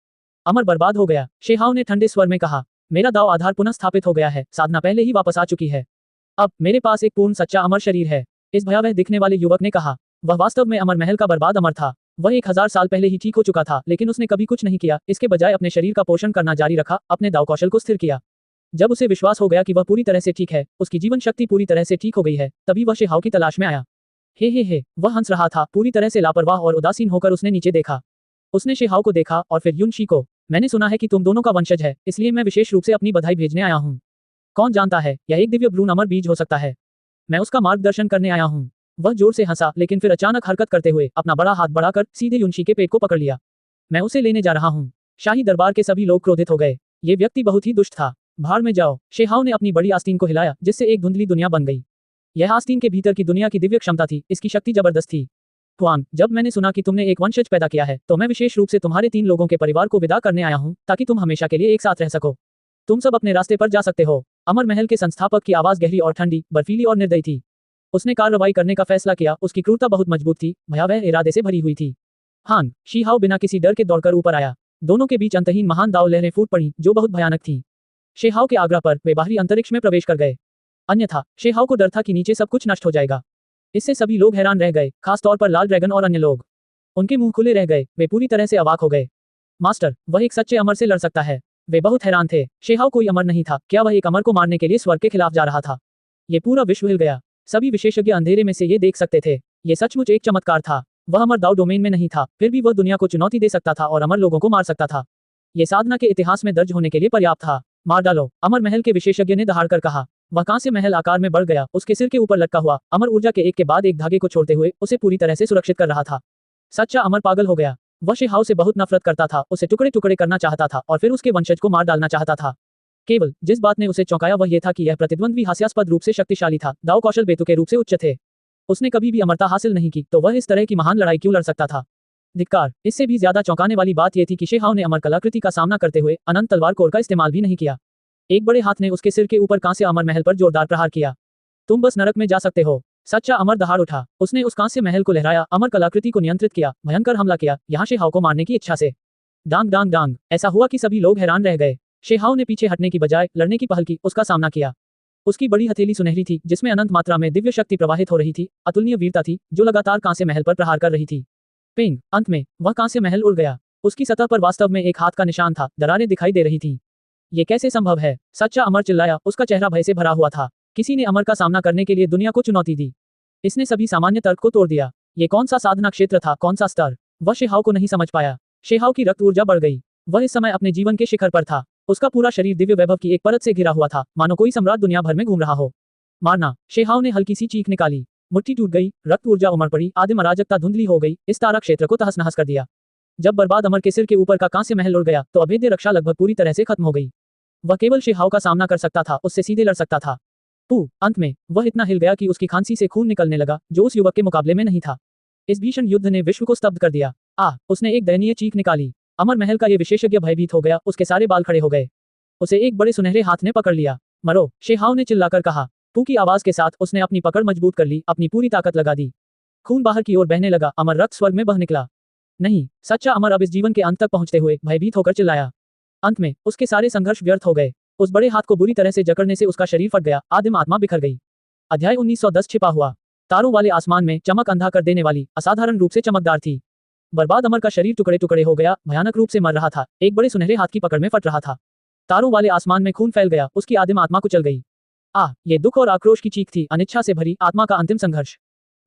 अमर बर्बाद हो गया, शेहाव ने ठंडे स्वर में कहा। मेरा दाव आधार पुनः स्थापित हो गया है, साधना पहले ही वापस आ चुकी है। अब मेरे पास एक पूर्ण सच्चा अमर शरीर है, इस भयावह दिखने वाले युवक ने कहा। वह वास्तव में अमर महल का बर्बाद अमर था। वह 1000 साल पहले ही ठीक हो चुका था, लेकिन उसने कभी कुछ नहीं किया, इसके बजाय अपने शरीर का पोषण करना जारी रखा, अपने दाव कौशल को स्थिर किया। जब उसे विश्वास हो गया कि वह पूरी तरह से ठीक है, उसकी जीवन शक्ति पूरी तरह से ठीक हो गई है, तभी वह शेहाव की तलाश में आया। हे, वह हंस रहा था, पूरी तरह से लापरवाह और उदासीन होकर उसने नीचे देखा। उसने शेहाव को देखा और फिर युनशी को। मैंने सुना है कि तुम दोनों का वंशज है, इसलिए मैं विशेष रूप से अपनी बधाई भेजने आया हूँ। कौन जानता है, यह एक दिव्य भ्रूण अमर बीज हो सकता है। मैं उसका मार्गदर्शन करने आया हूँ। वह जोर से हंसा, लेकिन फिर अचानक हरकत करते हुए अपना बड़ा हाथ बढ़ाकर सीधे युनशी के पेट को पकड़ लिया। मैं उसे लेने जा रहा हूँ। शाही दरबार के सभी लोग क्रोधित हो गए। ये व्यक्ति बहुत ही दुष्ट था। भाड़ में जाओ। शेहाव ने अपनी बड़ी आस्तीन को हिलाया, जिससे एक धुंधली दुनिया बन गई। यह आस्तीन के भीतर की दुनिया की दिव्य क्षमता थी, इसकी शक्ति जबरदस्त थी। हुआंग, जब मैंने सुना कि तुमने एक वंशज पैदा किया है, तो मैं विशेष रूप से तुम्हारे 3 लोगों के परिवार को विदा करने आया हूँ, ताकि तुम हमेशा के लिए एक साथ रह सको। तुम सब अपने रास्ते पर जा सकते हो। अमर महल के संस्थापक की आवाज गहरी और ठंडी, बर्फीली और निर्दयी थी। उसने कार्रवाई करने का फैसला किया, उसकी क्रूरता बहुत मजबूत थी, भयावह इरादे से भरी हुई थी। हांग, शीहाव बिना किसी डर के दौड़कर ऊपर आया। दोनों के बीच अंतहीन महान दाव लहरें फूट पड़ी, जो बहुत भयानक थी। शेहाव के आग्रह पर वे बाहरी अंतरिक्ष में प्रवेश कर गए। अन्यथा शेहाव को डर था कि नीचे सब कुछ नष्ट हो जाएगा। इससे सभी लोग हैरान रह गए, खासतौर पर लाल ड्रैगन और अन्य लोग। उनके मुंह खुले रह गए, वे पूरी तरह से अवाक हो गए। मास्टर, वह एक सच्चे अमर से लड़ सकता है। वे बहुत हैरान थे। शेहाव कोई अमर नहीं था, क्या वह एक अमर को मारने के लिए स्वर्ग के खिलाफ जा रहा था? ये पूरा विश्व हिल गया। सभी विशेषज्ञ अंधेरे में से ये देख सकते थे। ये सचमुच एक चमत्कार था। वह अमर दाव डोमेन में नहीं था, फिर भी वह दुनिया को चुनौती दे सकता था और अमर लोगों को मार सकता था। ये साधना के इतिहास में दर्ज होने के लिए पर्याप्त था। मार डालो, अमर महल के विशेषज्ञ ने दहाड़कर कहा। वह कांस्य महल आकार में बढ़ गया, उसके सिर के ऊपर लटका हुआ अमर ऊर्जा के एक के बाद एक धागे को छोड़ते हुए उसे पूरी तरह से सुरक्षित कर रहा था। सच्चा अमर पागल हो गया। वह शेहाव से बहुत नफरत करता था, उसे टुकड़े टुकड़े करना चाहता था और फिर उसके वंशज को मार डालना चाहता था। केवल जिस बात ने उसे चौंकाया वह यह था कि यह प्रतिद्वंद्वी हास्यास्पद रूप से शक्तिशाली था, दाव कौशल बेतुके रूप से उच्च थे। उसने कभी भी अमरता हासिल नहीं की, तो वह इस तरह की महान लड़ाई क्यों लड़ सकता था? धिक्कार। इससे भी ज्यादा चौंकाने वाली बात यह थी कि शेहाव ने अमर कलाकृति का सामना करते हुए अनंत तलवार कोर का इस्तेमाल भी नहीं किया। एक बड़े हाथ ने उसके सिर के ऊपर कांस्य अमर महल पर जोरदार प्रहार किया। तुम बस नरक में जा सकते हो। सच्चा अमर दहाड़ उठा। उसने उस कांस्य महल को लहराया, अमर कलाकृति को नियंत्रित किया, भयंकर हमला किया, यहाँ शेहाव को मारने की इच्छा से। डांग डांग डांग। ऐसा हुआ कि सभी लोग हैरान रह गए। शेहाव ने पीछे हटने की बजाय लड़ने की पहल की, उसका सामना किया। उसकी बड़ी हथेली सुनहरी थी, जिसमें अनंत मात्रा में दिव्य शक्ति प्रवाहित हो रही थी, अतुलनीय वीरता थी, जो लगातार कांस्य महल पर प्रहार कर रही थी। पेंग। अंत में वह कांस्य महल उड़ गया। उसकी सतह पर वास्तव में एक हाथ का निशान था, दरारें दिखाई दे रही थी। ये कैसे संभव है? सच्चा अमर चिल्लाया, उसका चेहरा भय से भरा हुआ था। किसी ने अमर का सामना करने के लिए दुनिया को चुनौती दी। इसने सभी सामान्य तर्क को तोड़ दिया। ये कौन सा साधना क्षेत्र था, कौन सा स्तर? वह शेहाव को नहीं समझ पाया। शेहाव की रक्त ऊर्जा बढ़ गई। वह इस समय अपने जीवन के शिखर पर था। उसका पूरा शरीर दिव्य वैभव की एक परत से घिरा हुआ था, मानो कोई सम्राट दुनिया भर में घूम रहा हो। मारना। शेहाव ने हल्की सी चीख निकाली। मुट्ठी टूट गई, रक्त ऊर्जा उमड़ पड़ी, आदिम अराजकता धुंधली हो गई, इस तारा क्षेत्र को तहस नहस कर दिया। जब बर्बाद अमर के सिर के ऊपर का कांस्य महल उड़ गया, तो अभेद्य रक्षा लगभग पूरी तरह से खत्म हो गई। वह केवल शेहाव का सामना कर सकता था, उससे सीधे लड़ सकता था। अंत में वह इतना हिल गया कि उसकी खांसी से खून निकलने लगा, जो उस युवक के मुकाबले में नहीं था। इस भीषण युद्ध ने विश्व को स्तब्ध कर दिया। उसने एक दयनीय चीख निकाली। अमर महल का ये विशेषज्ञ भयभीत हो गया, उसके सारे बाल खड़े हो गए। उसे एक बड़े सुनहरे हाथ ने पकड़ लिया। मरो, शेहाव ने चिल्लाकर कहा। पू की आवाज के साथ उसने अपनी पकड़ मजबूत कर ली, अपनी पूरी ताकत लगा दी। खून बाहर की ओर बहने लगा, अमर रक्त स्वर्ग में बह निकला। नहीं, सच्चा अमर अब इस जीवन के अंत तक पहुंचते हुए भयभीत होकर चिल्लाया। अंत में उसके सारे संघर्ष व्यर्थ हो गए। उस बड़े हाथ को बुरी तरह से जकड़ने से उसका शरीर फट गया, आदिम आत्मा बिखर गई। अध्याय 1910 छिपा हुआ। तारों वाले आसमान में चमक अंधा कर देने वाली, असाधारण रूप से चमकदार थी। बर्बाद अमर का शरीर टुकड़े टुकड़े हो गया, भयानक रूप से मर रहा था, एक बड़े सुनहरे हाथ की पकड़ में फट रहा था। तारों वाले आसमान में खून फैल गया, उसकी आदिम आत्मा कुचल गई। ये दुख और आक्रोश की चीख थी, अनिच्छा से भरी आत्मा का अंतिम संघर्ष।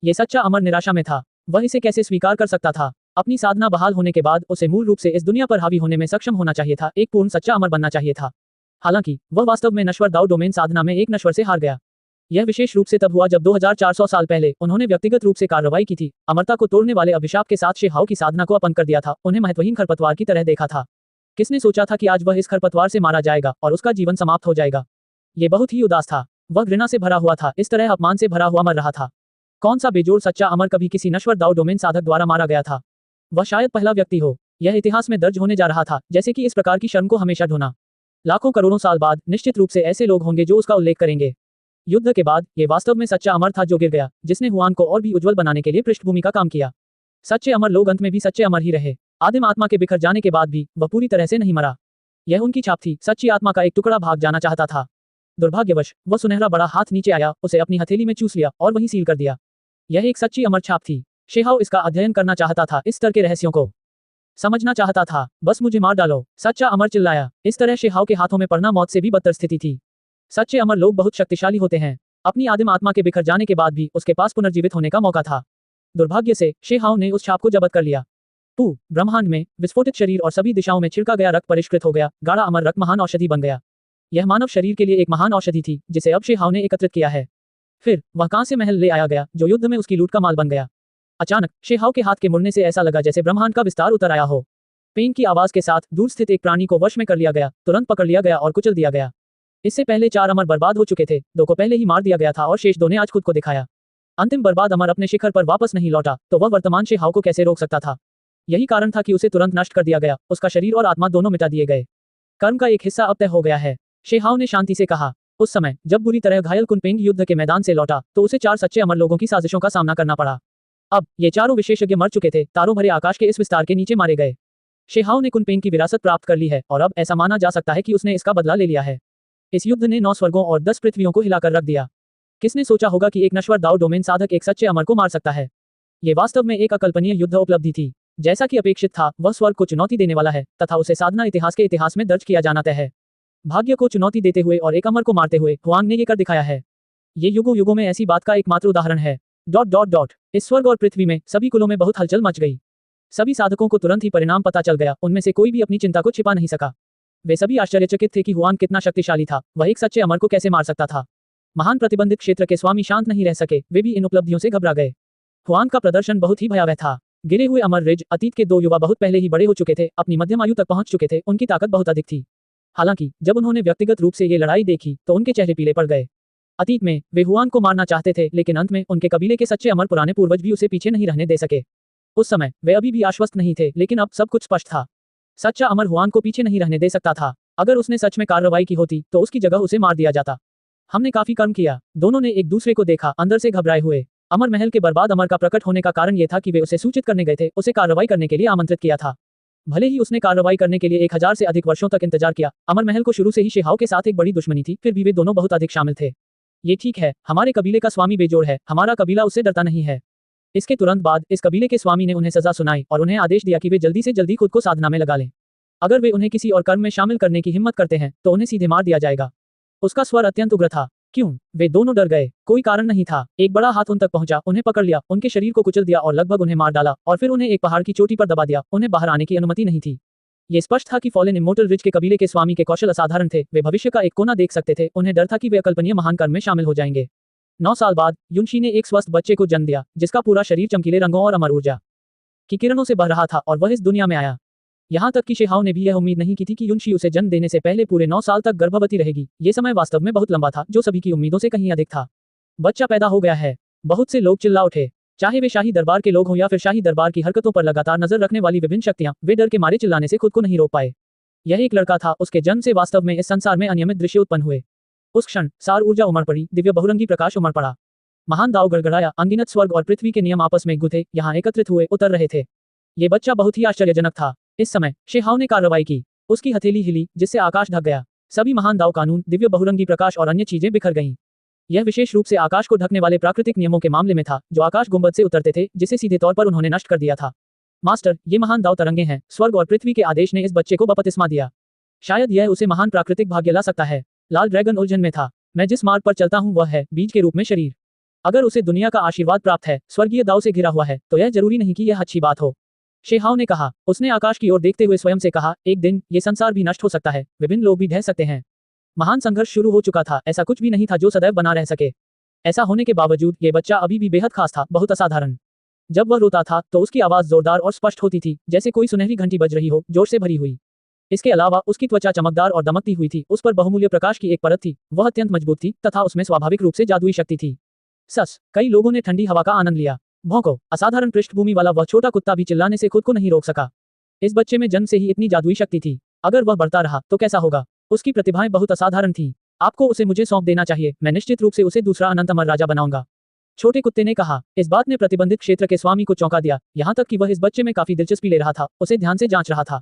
ये सच्चा अमर निराशा में था। वह इसे कैसे स्वीकार कर सकता था? अपनी साधना बहाल होने के बाद उसे मूल रूप से इस दुनिया पर हावी होने में सक्षम होना चाहिए था, एक पूर्ण सच्चा अमर बनना चाहिए था। हालांकि वह वास्तव में नश्वर दाव डोमेन साधना में एक नश्वर से हार गया। यह विशेष रूप से तब हुआ जब 2400 साल पहले उन्होंने व्यक्तिगत रूप से कार्रवाई की थी, अमरता को तोड़ने वाले अभिशाप के साथ शेहाव की साधना को अपंग कर दिया था, उन्हें महत्वहीन खरपतवार की तरह देखा था। किसने सोचा था कि आज वह इस खरपतवार से मारा जाएगा और उसका जीवन समाप्त हो जाएगा? ये बहुत ही उदास था। वह घृणा से भरा हुआ था, इस तरह अपमान से भरा हुआ मर रहा था। कौन सा बेजोड़ सच्चा अमर कभी किसी नश्वर दाव डोमेन साधक द्वारा मारा गया था? वह शायद पहला व्यक्ति हो। यह इतिहास में दर्ज होने जा रहा था, जैसे कि इस प्रकार की शर्म को हमेशा ढोना। लाखों करोड़ों साल बाद निश्चित रूप से ऐसे लोग होंगे जो उसका उल्लेख करेंगे। युद्ध के बाद ये वास्तव में सच्चा अमर था जो गिर गया, जिसने हुआन को और भी उज्जवल बनाने के लिए पृष्ठभूमि का काम किया। सच्चे अमर लोग अंत में भी सच्चे अमर ही रहे। आदिम आत्मा के बिखर जाने के बाद भी वह पूरी तरह से नहीं मरा। यह उनकी छाप थी। सच्ची आत्मा का एक टुकड़ा भाग जाना चाहता था। दुर्भाग्यवश वह सुनहरा बड़ा हाथ नीचे आया, उसे अपनी हथेली में चूस लिया और वहीं सील कर दिया। यह एक सच्ची अमर छाप थी। शेहाओ इसका अध्ययन करना चाहता था, इस स्तर के रहस्यों को समझना चाहता था। बस मुझे मार डालो, सच्चा अमर चिल्लाया। इस तरह शेहाओ के हाथों में पड़ना मौत से भी बदतर स्थिति थी। सच्चे अमर लोग बहुत शक्तिशाली होते हैं। अपनी आदिम आत्मा के बिखर जाने के बाद भी उसके पास पुनर्जीवित होने का मौका था। दुर्भाग्य से शेहाओ ने उस छाप को जब्त कर लिया। ब्रह्मांड में विस्फोटित शरीर और सभी दिशाओं में छिड़का गया रक्त परिष्कृत हो गया। गाढ़ा अमर रक्त महान औषधि बन गया। यह मानव शरीर के लिए एक महान औषधि थी, जिसे अब शेहाओ ने एकत्रित किया है। फिर वह कांस्य महल ले आया गया, जो युद्ध में उसकी लूट का माल बन गया। अचानक शेहाओ के हाथ के मुड़ने से ऐसा लगा जैसे ब्रह्मांड का विस्तार उतर आया हो। पेन की आवाज के साथ दूर स्थित एक प्राणी को वश में कर लिया गया, तुरंत पकड़ लिया गया और कुचल दिया गया। इससे पहले 4 अमर बर्बाद हो चुके थे। 2 को पहले ही मार दिया गया था और शेष 2 ने आज खुद को दिखाया। अंतिम बर्बाद अमर अपने शिखर पर वापस नहीं लौटा, तो वह वर्तमान शेहाओ को कैसे रोक सकता था? यही कारण था कि उसे तुरंत नष्ट कर दिया गया। उसका शरीर और आत्मा दोनों मिटा दिए गए। कर्म का एक हिस्सा अब तय हो गया है, शेहाओ ने शांति से कहा। उस समय जब बुरी तरह घायल कुनपेंग युद्ध के मैदान से लौटा, तो उसे 4 सच्चे अमर लोगों की साजिशों का सामना करना पड़ा। अब ये चारों विशेषज्ञ मर चुके थे, तारों भरे आकाश के इस विस्तार के नीचे मारे गए। शेहाओ ने कुनपेंग की विरासत प्राप्त कर ली है और अब ऐसा माना जा सकता है कि उसने इसका बदला ले लिया है। इस युद्ध ने 9 स्वर्गों और 10 पृथ्वियों को हिलाकर रख दिया। किसने सोचा होगा कि एक नश्वर दाव डोमेन साधक एक सच्चे अमर को मार सकता है? ये वास्तव में एक अकल्पनीय युद्ध उपलब्धि थी। जैसा कि अपेक्षित था, वह स्वर्ग को चुनौती देने वाला है तथा उसे साधना इतिहास के इतिहास में दर्ज किया जाना तय है। भाग्य को चुनौती देते हुए और एक अमर को मारते हुए हुआंग ने ये कर दिखाया है। ये युगों युगों में ऐसी बात का एकमात्र उदाहरण है। इस स्वर्ग और पृथ्वी में सभी कुलों में बहुत हलचल मच गई। सभी साधकों को तुरंत ही परिणाम पता चल गया। उनमें से कोई भी अपनी चिंता को छिपा नहीं सका। वे सभी आश्चर्यचकित थे कि हुआंग कितना शक्तिशाली था। वह एक सच्चे अमर को कैसे मार सकता था? महान प्रतिबंधित क्षेत्र के स्वामी शांत नहीं रह सके। वे भी इन उपलब्धियों से घबरा गए। हुआंग का प्रदर्शन बहुत ही भयावह था। गिरे हुए अमर रिज अतीत के 2 युवा बहुत पहले ही बड़े हो चुके थे, अपनी मध्यम आयु तक पहुंच चुके थे। उनकी ताकत बहुत अधिक थी। हालांकि जब उन्होंने व्यक्तिगत रूप से ये लड़ाई देखी तो उनके चेहरे पीले पड़ गए। अतीत में वे हुआंग को मारना चाहते थे, लेकिन अंत में उनके कबीले के सच्चे अमर पुराने पूर्वज भी उसे पीछे नहीं रहने दे सके। उस समय वे अभी भी आश्वस्त नहीं थे, लेकिन अब सब कुछ स्पष्ट था। सच्चा अमर हुआंग को पीछे नहीं रहने दे सकता था। अगर उसने सच में कार्रवाई की होती तो उसकी जगह उसे मार दिया जाता। हमने काफी कर्म किया। दोनों ने एक दूसरे को देखा, अंदर से घबराए हुए। अमर महल के बर्बाद अमर का प्रकट होने का कारण यह था कि वे उसे सूचित करने गए थे, उसे कार्रवाई करने के लिए आमंत्रित किया था। भले ही उसने कार्रवाई करने के लिए 1000 से अधिक वर्षों तक इंतजार किया। अमर महल को शुरू से ही शेहाओ के साथ एक बड़ी दुश्मनी थी, फिर भी वे दोनों बहुत अधिक शामिल थे। ये ठीक है, हमारे कबीले का स्वामी बेजोड़ है, हमारा कबीला उससे डरता नहीं है। इसके तुरंत बाद इस कबीले के स्वामी ने उन्हें सजा सुनाई और उन्हें आदेश दिया कि वे जल्दी से जल्दी खुद को साधना में लगा लें। अगर वे उन्हें किसी और कर्म में शामिल करने की हिम्मत करते हैं तो उन्हें सीधे मार दिया जाएगा। उसका स्वर अत्यंत उग्र था। क्यों? वे दोनों डर गए। कोई कारण नहीं था। एक बड़ा हाथ उन तक पहुंचा, उन्हें पकड़ लिया, उनके शरीर को कुचल दिया और लगभग उन्हें मार डाला, और फिर उन्हें एक पहाड़ की चोटी पर दबा दिया। उन्हें बाहर आने की अनुमति नहीं थी। ये स्पष्ट था कि फॉलेन इमोर्टल रिज के कबीले के स्वामी के कौशल असाधारण थे। वे भविष्य का एक कोना देख सकते थे। उन्हें डर था कि वे अकल्पनीय महान कर्म में शामिल हो जाएंगे। 9 साल बाद युनशी ने एक स्वस्थ बच्चे को जन्म दिया, जिसका पूरा शरीर चमकीले रंगों और अमर ऊर्जा की किरणों से भर रहा था, और वह इस दुनिया में आया। यहाँ तक कि शेहाओ ने भी यह उम्मीद नहीं की थी कि युनशी उसे जन्म देने से पहले पूरे 9 साल तक गर्भवती रहेगी। ये समय वास्तव में बहुत लंबा था, जो सभी की उम्मीदों से कहीं अधिक था। बच्चा पैदा हो गया है। बहुत से लोग चिल्ला उठे। चाहे वे शाही दरबार के लोग हों या फिर शाही दरबार की हरकतों पर लगातार नजर रखने वाली विभिन्न शक्तियां, वे डर के मारे चिल्लाने से खुद को नहीं रोक पाए। यह एक लड़का था। उसके जन्म से वास्तव में इस संसार में अनियमित दृश्य उत्पन्न हुए। उस क्षण सार ऊर्जा उमड़ पड़ी, दिव्य बहुरंगी प्रकाश उमड़ पड़ा। महान दाव गड़गड़ाया, अनगिनत स्वर्ग और पृथ्वी के नियम आपस में गुथे, यहाँ एकत्रित हुए, उतर रहे थे। ये बच्चा बहुत ही आश्चर्यजनक था। इस समय शेहाओ ने कार्रवाई की। उसकी हथेली हिली, जिससे आकाश ढक गया। सभी महान दाव कानून, दिव्य बहुरंगी प्रकाश और अन्य चीजें बिखर गईं। यह विशेष रूप से आकाश को ढकने वाले प्राकृतिक नियमों के मामले में था, जो आकाश गुंबद से उतरते थे, जिसे सीधे तौर पर उन्होंने नष्ट कर दिया था। मास्टर, ये महान दाव तरंगे हैं। स्वर्ग और पृथ्वी के आदेश ने इस बच्चे को बपतिस्मा दिया। शायद यह उसे महान प्राकृतिक भाग्य ला सकता है। लाल ड्रैगन उलझन में था। मैं जिस मार्ग पर चलता हूँ वह है बीज के रूप में शरीर। अगर उसे दुनिया का आशीर्वाद प्राप्त है, स्वर्गीय दाव से घिरा हुआ है, तो यह जरूरी नहीं कि यह अच्छी बात हो। शेहाओ ने कहा। उसने आकाश की ओर देखते हुए स्वयं से कहा, एक दिन ये संसार भी नष्ट हो सकता है, विभिन्न लोग भी ढह सकते हैं। महान संघर्ष शुरू हो चुका था। ऐसा कुछ भी नहीं था जो सदैव बना रह सके। ऐसा होने के बावजूद ये बच्चा अभी भी बेहद खास था, बहुत असाधारण। जब वह रोता था तो उसकी आवाज जोरदार और स्पष्ट होती थी, जैसे कोई सुनहरी घंटी बज रही हो, जोर से भरी हुई। इसके अलावा उसकी त्वचा चमकदार और दमकती हुई थी। उस पर बहुमूल्य प्रकाश की एक परत थी। वह अत्यंत मजबूत थी तथा उसमें स्वाभाविक रूप से जादुई शक्ति थी। कई लोगों ने ठंडी हवा का आनंद लिया। भौंको, असाधारण पृष्ठभूमि वाला वह छोटा कुत्ता भी चिल्लाने से खुद को नहीं रोक सका। इस बच्चे में जन्म से ही इतनी जादुई शक्ति थी। अगर वह बढ़ता रहा तो कैसा होगा? उसकी प्रतिभाएं बहुत असाधारण थीं। आपको उसे मुझे सौंप देना चाहिए, मैं निश्चित रूप से उसे दूसरा अनंत अमर राजा बनाऊंगा। छोटे कुत्ते ने कहा। इस बात ने प्रतिबंधित क्षेत्र के स्वामी को चौंका दिया, यहाँ तक कि वह इस बच्चे में काफी दिलचस्पी ले रहा था, उसे ध्यान से जांच रहा था।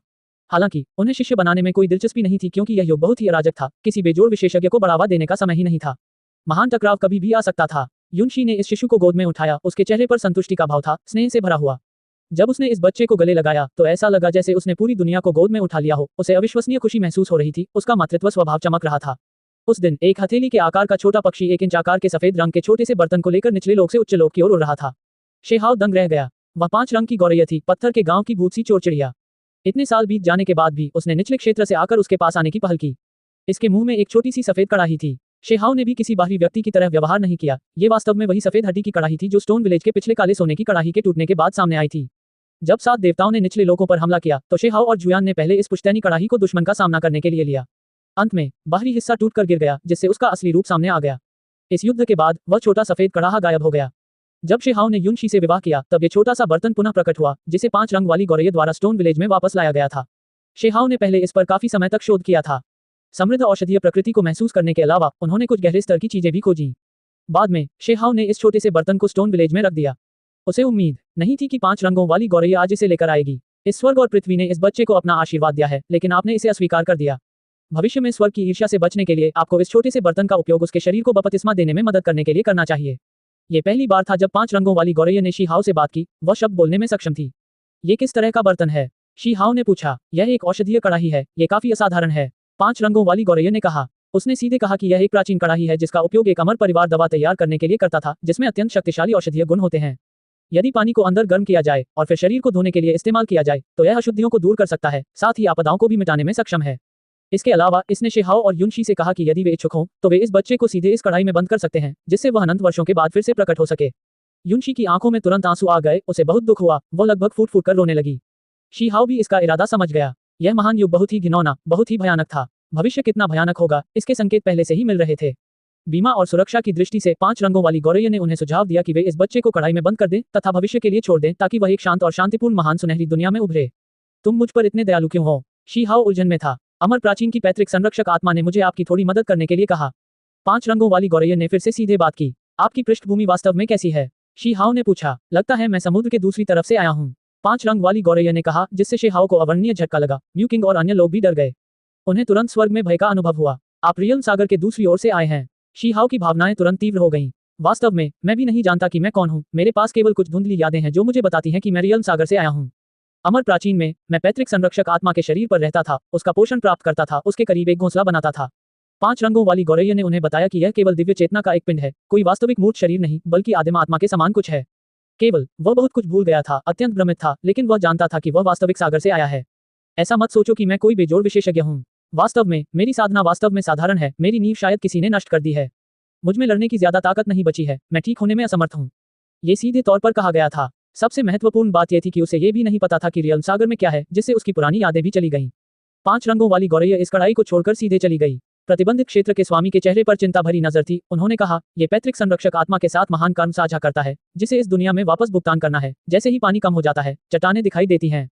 हालांकि उन्हें शिष्य बनाने में कोई दिलचस्पी नहीं थी क्योंकि यह युग बहुत ही अराजक था, किसी बेजोड़ विशेषज्ञ को बढ़ावा देने का समय ही नहीं था। महान टकराव कभी भी आ सकता था। युनशी ने इस शिशु को गोद में उठाया, उसके चेहरे पर संतुष्टि का भाव था, स्नेह से भरा हुआ। जब उसने इस बच्चे को गले लगाया तो ऐसा लगा जैसे उसने पूरी दुनिया को गोद में उठा लिया हो, उसे अविश्वसनीय खुशी महसूस हो रही थी, उसका मातृत्व स्वभाव चमक रहा था। उस दिन एक हथेली के आकार का छोटा पक्षी 1 इंच आकार के सफेद रंग के छोटे से बर्तन को लेकर निचले लोक से उच्च लोक की ओर उड़ रहा था। शेहाव दंग रह गया। वह 5 रंग की गौरैया थी, पत्थर के गांव की भूत सी चोर चिड़िया। इतने साल बीत जाने के बाद भी उसने निचले क्षेत्र से आकर उसके पास आने की पहल की। इसके मुंह में एक छोटी सी सफेद कड़ाही थी। शेहाव ने भी किसी बाहरी व्यक्ति की तरह व्यवहार नहीं किया, ये वास्तव में वही सफेद हड्डी की कड़ाही थी जो स्टोन विलेज के पिछले काले सोने की कड़ाही के टूटने के बाद सामने आई थी। जब 7 देवताओं ने निचले लोकों पर हमला किया तो शेहाव और जुयान ने पहले इस पुश्तैनी कड़ाही को दुश्मन का सामना करने के लिए लिया। अंत में बाहरी हिस्सा टूटकर गिर गया, जिससे उसका असली रूप सामने आ गया। इस युद्ध के बाद वह छोटा सफेद कड़ाहा गायब हो गया। जब शेहाव ने युनशी से विवाह किया तब ये छोटा सा बर्तन पुनः प्रकट हुआ, जिसे 5 रंग वाली गौरैया द्वारा स्टोन विलेज में वापस लाया गया था। शेहाव ने पहले इस पर काफी समय तक शोध किया था। समृद्ध औषधीय प्रकृति को महसूस करने के अलावा उन्होंने कुछ गहरे स्तर की चीजें भी खोजी। बाद में शेहाव ने इस छोटे से बर्तन को स्टोन विलेज में रख दिया। उसे उम्मीद नहीं थी कि 5 रंगों वाली गौरैया आज इसे लेकर आएगी। इस स्वर्ग और पृथ्वी ने इस बच्चे को अपना आशीर्वाद दिया है, लेकिन आपने इसे अस्वीकार कर दिया। भविष्य में स्वर्ग की ईर्ष्या से बचने के लिए आपको इस छोटे से बर्तन का उपयोग उसके शरीर को बपतिस्मा देने में मदद करने के लिए करना चाहिए। ये पहली बार था जब 5 रंगों वाली गौरैया ने शीहाव से बात की, वह शब्द बोलने में सक्षम थी। ये किस तरह का बर्तन है? शीहाव ने पूछा। यह एक औषधीय कड़ाही है, ये काफी असाधारण है, 5 रंगों वाली गौरैया ने कहा। उसने सीधे कहा कि यह एक प्राचीन कड़ाही है जिसका उपयोग एक अमर परिवार दवा तैयार करने के लिए करता था, जिसमें अत्यंत शक्तिशाली औषधीय गुण होते हैं। यदि पानी को अंदर गर्म किया जाए और फिर शरीर को धोने के लिए इस्तेमाल किया जाए तो यह अशुद्धियों को दूर कर सकता है, साथ ही आपदाओं को भी मिटाने में सक्षम है। इसके अलावा इसने शेहाव और युनशी से कहा कि यदि वे इच्छुक हों तो वे इस बच्चे को सीधे इस कड़ाई में बंद कर सकते हैं, जिससे वह अनंत वर्षों के बाद फिर से प्रकट हो सके। युनशी की आंखों में तुरंत आंसू आ गए, उसे बहुत दुख हुआ, वह लगभग फूट फूट कर रोने लगी। शीहाव भी इसका इरादा समझ गया। यह महान युग बहुत ही घिनौना, बहुत ही भयानक था। भविष्य कितना भयानक होगा, इसके संकेत पहले से ही मिल रहे थे। बीमा और सुरक्षा की दृष्टि से 5 रंगों वाली गौरैया ने उन्हें सुझाव दिया कि वे इस बच्चे को कड़ाई में बंद कर दें तथा भविष्य के लिए छोड़ दें ताकि वह एक शांत और शांतिपूर्ण महान सुनहरी दुनिया में उभरे। तुम मुझ पर इतने दयालु क्यों हो? शीहाव उलझन में था। अमर प्राचीन की पैतृक संरक्षक आत्मा ने मुझे आपकी थोड़ी मदद करने के लिए कहा। 5 रंगों वाली गौरैया ने फिर से सीधे बात की। आपकी पृष्ठभूमि वास्तव में कैसी है? शीहाव ने पूछा। लगता है मैं समुद्र के दूसरी तरफ से आया हूँ, 5 रंग वाली गौरैया ने कहा, जिससे शेहाव को अवर्णनीय झटका लगा। म्यू किंग और अन्य लोग भी डर गए। उन्हें तुरंत स्वर्ग में भय का अनुभव हुआ। आप रियल सागर के दूसरी ओर से आए हैं। शीहाव की भावनाएं तुरंत तीव्र हो गईं। वास्तव में मैं भी नहीं जानता कि मैं कौन हूँ, मेरे पास केवल कुछ धुंधली यादें हैं जो मुझे बताती हैं कि मैं रियल सागर से आया हूँ। अमर प्राचीन में मैं पैतृक संरक्षक आत्मा के शरीर पर रहता था, उसका पोषण प्राप्त करता था, उसके करीब एक घोंसला बनाता था। 5 रंगों वाली गौरैया ने उन्हें बताया कि यह केवल दिव्य चेतना का एक पिंड है, कोई वास्तविक मूर्त शरीर नहीं, बल्कि आदिम आत्मा के समान कुछ है। केवल वह बहुत कुछ भूल गया था, अत्यंत भ्रमित था, लेकिन वह जानता था कि वह वास्तविक सागर से आया है। ऐसा मत सोचो कि मैं कोई बेजोड़ विशेषज्ञ हूँ। वास्तव में मेरी साधना वास्तव में साधारण है, मेरी नींव शायद किसी ने नष्ट कर दी है। मुझ में लड़ने की ज्यादा ताकत नहीं बची है, मैं ठीक होने में असमर्थ हूँ। ये सीधे तौर पर कहा गया था। सबसे महत्वपूर्ण बात यह थी कि उसे ये भी नहीं पता था कि रियल सागर में क्या है, जिससे उसकी पुरानी यादें भी चली गईं। 5 रंगों वाली गौरैया इस कड़ाई को छोड़कर सीधे चली गई। प्रतिबंधित क्षेत्र के स्वामी के चेहरे पर चिंता भरी नजर थी। उन्होंने कहा, ये पैतृक संरक्षक आत्मा के साथ महान कर्म साझा करता है, जिसे इस दुनिया में वापस भुगतान करना है। जैसे ही पानी कम हो जाता है, चट्टानें दिखाई देती हैं।